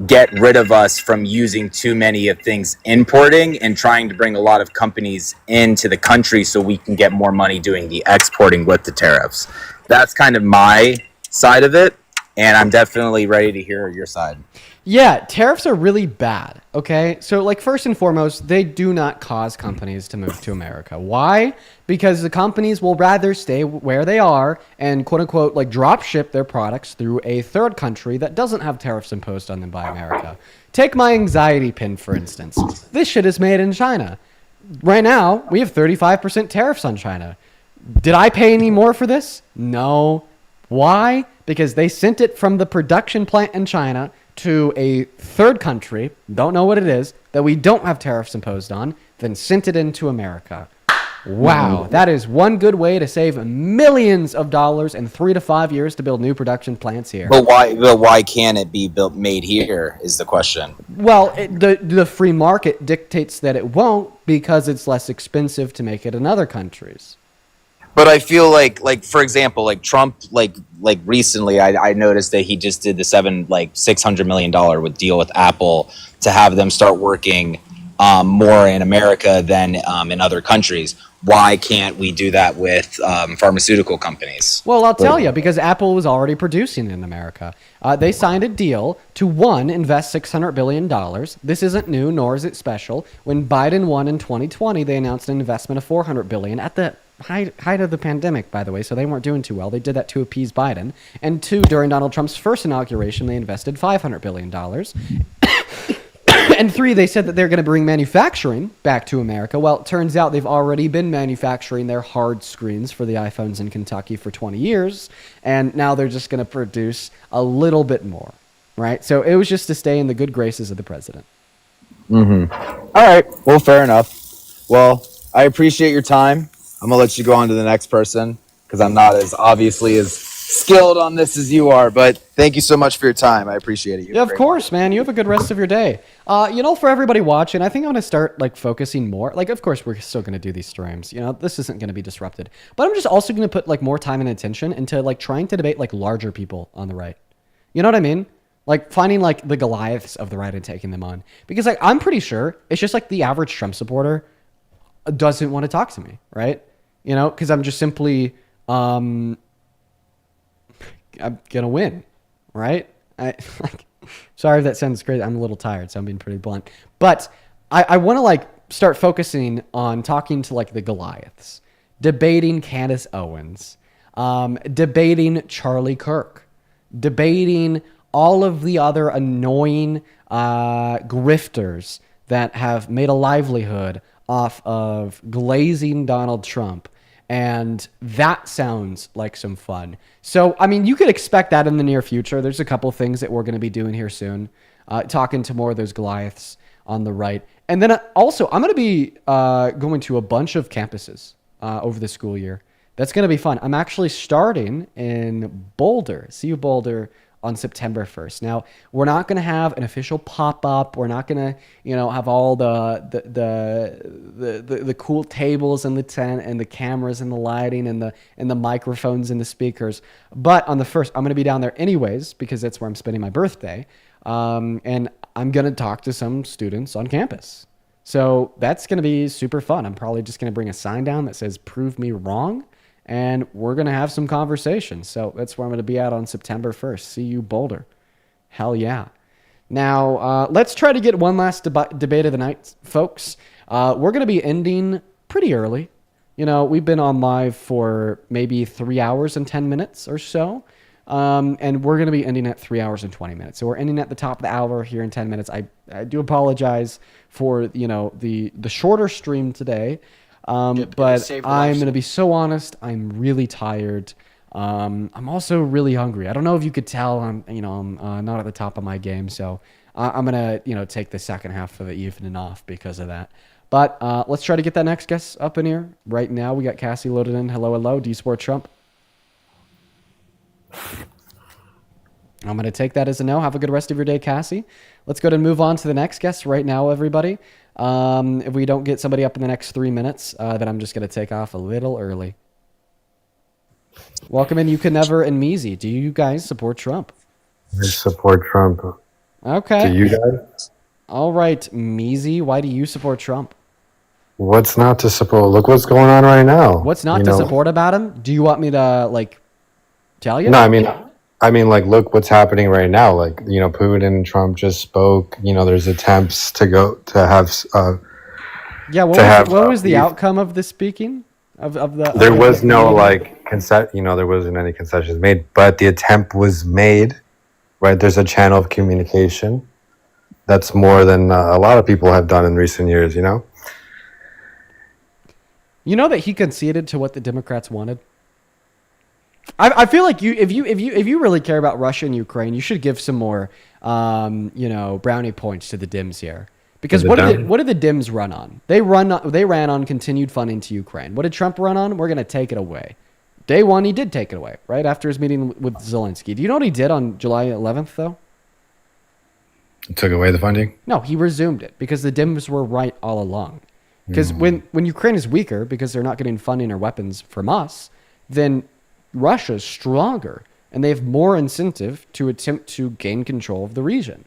get rid of us from using too many of things importing and trying to bring a lot of companies into the country so we can get more money doing the exporting with the tariffs. That's kind of my side of it, and I'm definitely ready to hear your side. Yeah, tariffs are really bad, okay? So, like, first and foremost, they do not cause companies to move to America. Why? Because the companies will rather stay where they are and, quote-unquote, like, drop ship their products through a third country that doesn't have tariffs imposed on them by America. Take my anxiety pin, for instance. This shit is made in China. Right now, we have 35% tariffs on China. Did I pay any more for this? No. Why? Because they sent it from the production plant in China to a third country, don't know what it is, that we don't have tariffs imposed on, then sent it into America. Wow, that is one good way to save millions of dollars in 3 to 5 years to build new production plants here. But why can't it be made here is the question. Well, the free market dictates that it won't because it's less expensive to make it in other countries. But I feel like for example, like Trump, like recently, I noticed that he just did the $600 million deal with Apple to have them start working more in America than in other countries. Why can't we do that with pharmaceutical companies? Well, I'll tell you, because Apple was already producing in America. They signed a deal to, one, invest $600 billion. This isn't new, nor is it special. When Biden won in 2020, they announced an investment of $400 billion at the height of the pandemic, by the way, so they weren't doing too well. They did that to appease Biden. And two, during Donald Trump's first inauguration, they invested $500 billion. And three, they said that they're going to bring manufacturing back to America. Well, it turns out they've already been manufacturing their hard screens for the iPhones in Kentucky for 20 years, and now they're just going to produce a little bit more, right? So it was just to stay in the good graces of the president. Mm-hmm. All right. Well, fair enough. Well, I appreciate your time. I'm going to let you go on to the next person because I'm not as obviously as skilled on this as you are, but thank you so much for your time. I appreciate it. Yeah, of course, man. You have a good rest of your day. For everybody watching, I think I'm going to start focusing more. Of course, we're still going to do these streams. This isn't going to be disrupted, but I'm just also going to put more time and attention into trying to debate larger people on the right. You know what I mean? Finding the Goliaths of the right and taking them on, because I'm pretty sure it's just the average Trump supporter doesn't want to talk to me, right? Because I'm just simply I'm gonna win, right? Sorry if that sounds crazy. I'm a little tired, so I'm being pretty blunt. But I want to start focusing on talking to the Goliaths, debating Candace Owens, debating Charlie Kirk, debating all of the other annoying grifters that have made a livelihood off of glazing Donald Trump. And that sounds like some fun. So, I mean, you could expect that in the near future. There's a couple things that we're going to be doing here soon. Talking to more of those Goliaths on the right. And then also, I'm going to be going to a bunch of campuses over the school year. That's going to be fun. I'm actually starting in Boulder, CU Boulder, on September 1st. Now, we're not going to have an official pop-up. We're not going to, have all the cool tables and the tent and the cameras and the lighting and the microphones and the speakers. But on the 1st, I'm going to be down there anyways because that's where I'm spending my birthday. And I'm going to talk to some students on campus. So that's going to be super fun. I'm probably just going to bring a sign down that says, "Prove me wrong." And we're going to have some conversations. So that's where I'm going to be at on September 1st. CU Boulder. Hell yeah. Now, let's try to get one last debate of the night, folks. We're going to be ending pretty early. We've been on live for maybe 3 hours and 10 minutes or so. And we're going to be ending at 3 hours and 20 minutes. So we're ending at the top of the hour here in 10 minutes. I do apologize for, the shorter stream today. But I'm going to be so honest. I'm really tired. I'm also really hungry. I don't know if you could tell I'm not at the top of my game. So I'm going to, take the second half of the evening off because of that. But let's try to get that next guest up in here right now. We got Cassie loaded in. Hello. D Sport Trump. I'm going to take that as a no. Have a good rest of your day, Cassie. Let's go ahead and move on to the next guest right now, everybody. If we don't get somebody up in the next 3 minutes, then I'm just going to take off a little early. Welcome in, You Can Never and Meezy. Do you guys support Trump? I support Trump. Okay. Do you guys? All right, Meezy, why do you support Trump? What's not to support? Look what's going on right now. What's not to support about him? Do you want me to, tell you? No, I mean, look what's happening right now. Putin and Trump just spoke. There's attempts to have. Yeah, what was the outcome of the speaking? There was no there wasn't any concessions made, but the attempt was made. Right, there's a channel of communication. That's more than a lot of people have done in recent years. You know that he conceded to what the Democrats wanted. I feel like if you really care about Russia and Ukraine, you should give some more brownie points to the Dems here. Because what did the Dems run on? They ran on continued funding to Ukraine. What did Trump run on? We're going to take it away. Day one, he did take it away, right after his meeting with Zelensky. Do you know what he did on July 11th, though? He took away the funding? No, he resumed it because the Dems were right all along. Because when Ukraine is weaker because they're not getting funding or weapons from us, then Russia's stronger and they have more incentive to attempt to gain control of the region,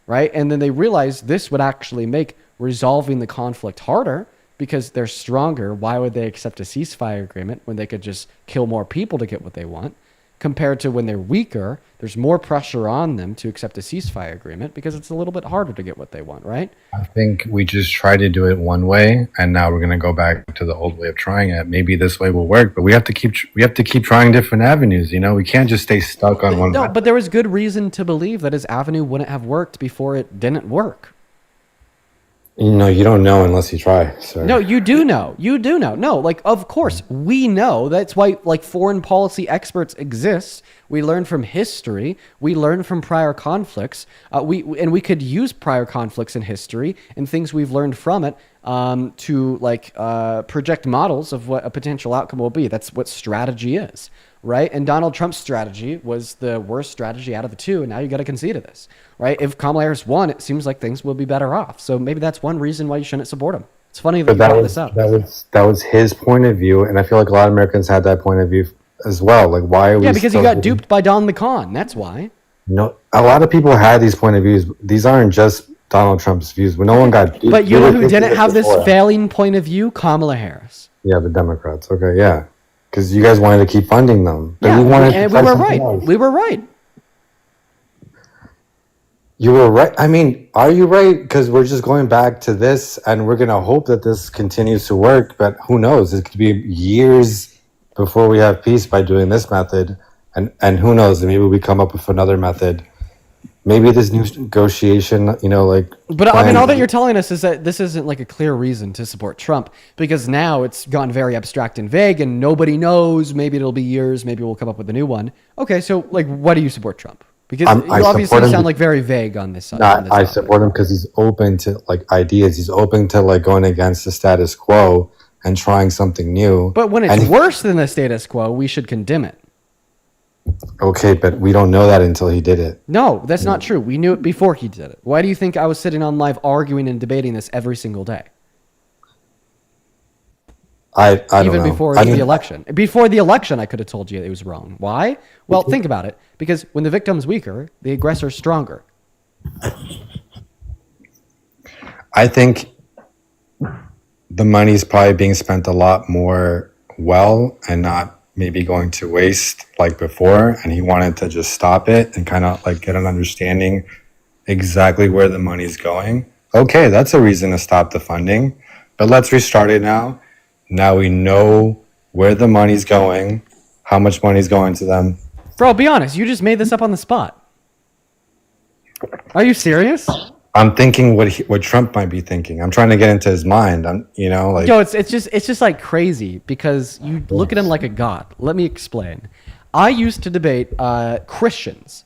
right? And then they realize this would actually make resolving the conflict harder because they're stronger. Why would they accept a ceasefire agreement when they could just kill more people to get what they want? Compared to when they're weaker, there's more pressure on them to accept a ceasefire agreement because it's a little bit harder to get what they want, right? I think we just tried to do it one way, and now we're going to go back to the old way of trying it. Maybe this way will work, but we have to keep trying different avenues. We can't just stay stuck on one. No, but there was good reason to believe that his avenue wouldn't have worked before it didn't work. You don't know unless you try, sir. No, you do know. No, of course, we know. That's why, foreign policy experts exist. We learn from history. We learn from prior conflicts. We could use prior conflicts in history and things we've learned from it to project models of what a potential outcome will be. That's what strategy is, right? And Donald Trump's strategy was the worst strategy out of the two, and now you got to concede to this, right? If Kamala Harris won, it seems like things will be better off. So maybe that's one reason why you shouldn't support him. It's funny that you brought this up. That was his point of view, and I feel like a lot of Americans had that point of view as well. Why are we? Yeah, because he got duped by Don the Con. That's why. No, a lot of people had these point of views. These aren't just Donald Trump's views. When no one got duped. But you know who didn't have this failing point of view? Kamala Harris. Yeah, the Democrats. Okay, yeah. Because you guys wanted to keep funding them. Yeah, we were right. We were right. You were right. I mean, are you right? Because we're just going back to this, and we're going to hope that this continues to work. But who knows? It could be years before we have peace by doing this method. And who knows? Maybe we come up with another method maybe this new negotiation, like. But I mean, plan- all that you're telling us is that this isn't like a clear reason to support Trump, because now it's gone very abstract and vague and nobody knows. Maybe it'll be years. Maybe we'll come up with a new one. Okay, so like, why do you support Trump? Because you I obviously support him sound like very vague on this. I support him because he's open to like ideas. He's open to like going against the status quo and trying something new. But when it's worse than the status quo, we should condemn it. Okay, but we don't know that until he did it. No, that's not true. We knew it before he did it. Why do you think I was sitting on live arguing and debating this every single day? I don't Even know. before the election. Before the election, I could have told you it was wrong. Why? Well, think about it. Because when the victim's weaker, the aggressor's stronger. I think the money's probably being spent a lot more well and not maybe going to waste like before. And he wanted to just stop it and kind of like get an understanding exactly where the money's going. Okay, that's a reason to stop the funding. But let's restart it now. Now we know where the money's going, how much money's going to them. Bro, be honest. You just made this up on the spot. Are you serious? I'm thinking what Trump might be thinking. I'm trying to get into his mind. Yo, it's just like crazy because you look at him like a god. Let me explain. I used to debate Christians,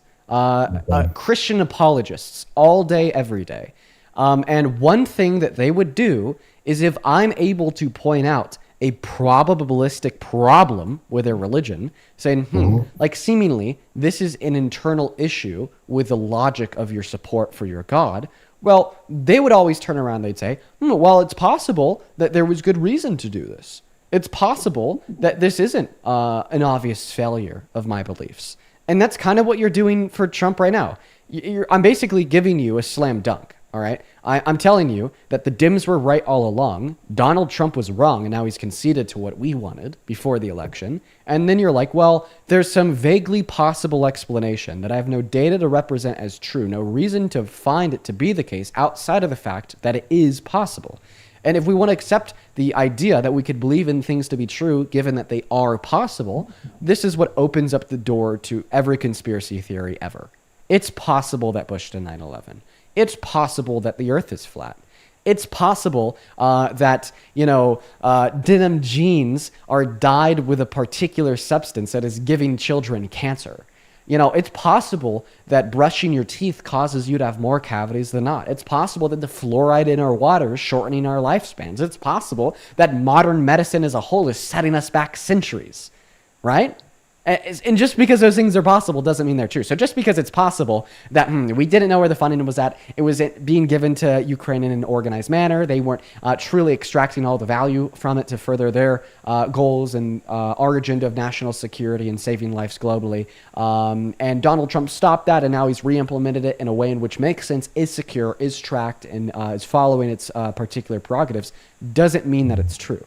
Christian apologists all day, every day. And one thing that they would do is if I'm able to point out a probabilistic problem with their religion, saying, like seemingly this is an internal issue with the logic of your support for your God, well, they would always turn around, they'd say, well, it's possible that there was good reason to do this. It's possible that this isn't an obvious failure of my beliefs. And that's kind of what you're doing for Trump right now. I'm basically giving you a slam dunk. All right. I'm telling you that the Dems were right all along. Donald Trump was wrong, and now he's conceded to what we wanted before the election. And then you're like, well, there's some vaguely possible explanation that I have no data to represent as true, no reason to find it to be the case outside of the fact that it is possible. And if we want to accept the idea that we could believe in things to be true, given that they are possible, this is what opens up the door to every conspiracy theory ever. It's possible that Bush did 9/11. It's possible that the earth is flat. It's possible that, denim jeans are dyed with a particular substance that is giving children cancer. It's possible that brushing your teeth causes you to have more cavities than not. It's possible that the fluoride in our water is shortening our lifespans. It's possible that modern medicine as a whole is setting us back centuries, right? And just because those things are possible doesn't mean they're true. So just because it's possible that we didn't know where the funding was at, it was being given to Ukraine in an organized manner. They weren't truly extracting all the value from it to further their goals and our agenda of national security and saving lives globally. And Donald Trump stopped that, and now he's re-implemented it in a way in which makes sense, is secure, is tracked, and is following its particular prerogatives. Doesn't mean that it's true.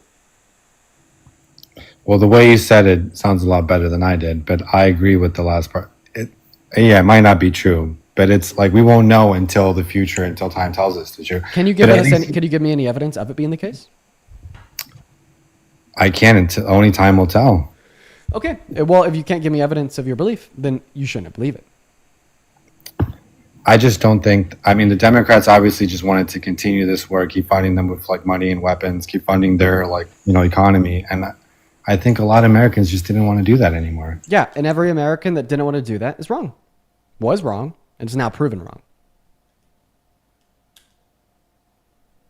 Well, the way you said it sounds a lot better than I did, but I agree with the last part. It might not be true, but it's like we won't know until the future, until time tells us the truth. Can you give me any evidence of it being the case? I can't until only time will tell. Okay. Well, if you can't give me evidence of your belief, then you shouldn't believe it. I just don't think. I mean, the Democrats obviously just wanted to continue this work, keep funding them with like money and weapons, keep funding their economy, and I think a lot of Americans just didn't want to do that anymore. Yeah, and every American that didn't want to do that is wrong. Was wrong, and is now proven wrong.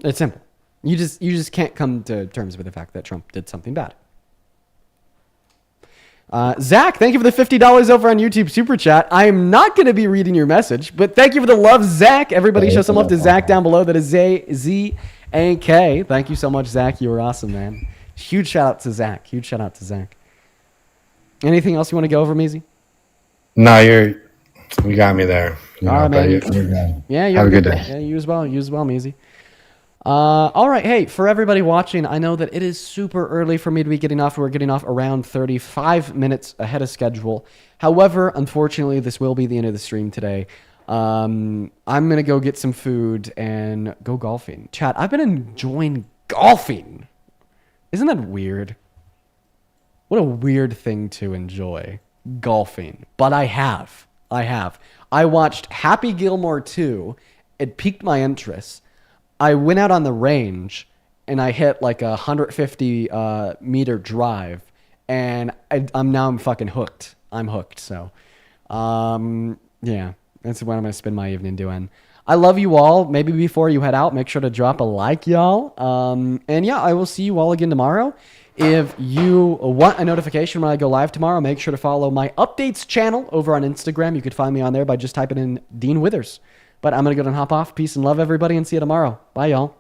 It's simple. You just can't come to terms with the fact that Trump did something bad. Zach, thank you for the $50 over on YouTube Super Chat. I am not going to be reading your message, but thank you for the love, Zach. Everybody show some love to Zach down below. That is Z-A-Z-A-K. Thank you so much, Zach. You were awesome, man. Huge shout out to Zach. Anything else you want to go over, Meezy? No, you got me there. All right, man. You're good. Yeah, have a good day. Yeah, you as well, Meezy. All right, hey, for everybody watching, I know that it is super early for me to be getting off. We're getting off around 35 minutes ahead of schedule. However, unfortunately, this will be the end of the stream today. I'm going to go get some food and go golfing. Chat, I've been enjoying golfing. Isn't that weird? What a weird thing to enjoy, golfing. But I have. I have. I watched Happy Gilmore 2. It piqued my interest. I went out on the range and I hit like a 150 meter drive, and I'm fucking hooked. I'm hooked. So, yeah, that's what I'm gonna spend my evening doing. I love you all. Maybe before you head out, make sure to drop a like, y'all. And yeah, I will see you all again tomorrow. If you want a notification when I go live tomorrow, make sure to follow my updates channel over on Instagram. You could find me on there by just typing in Dean Withers. But I'm going to go and hop off. Peace and love, everybody, and see you tomorrow. Bye, y'all.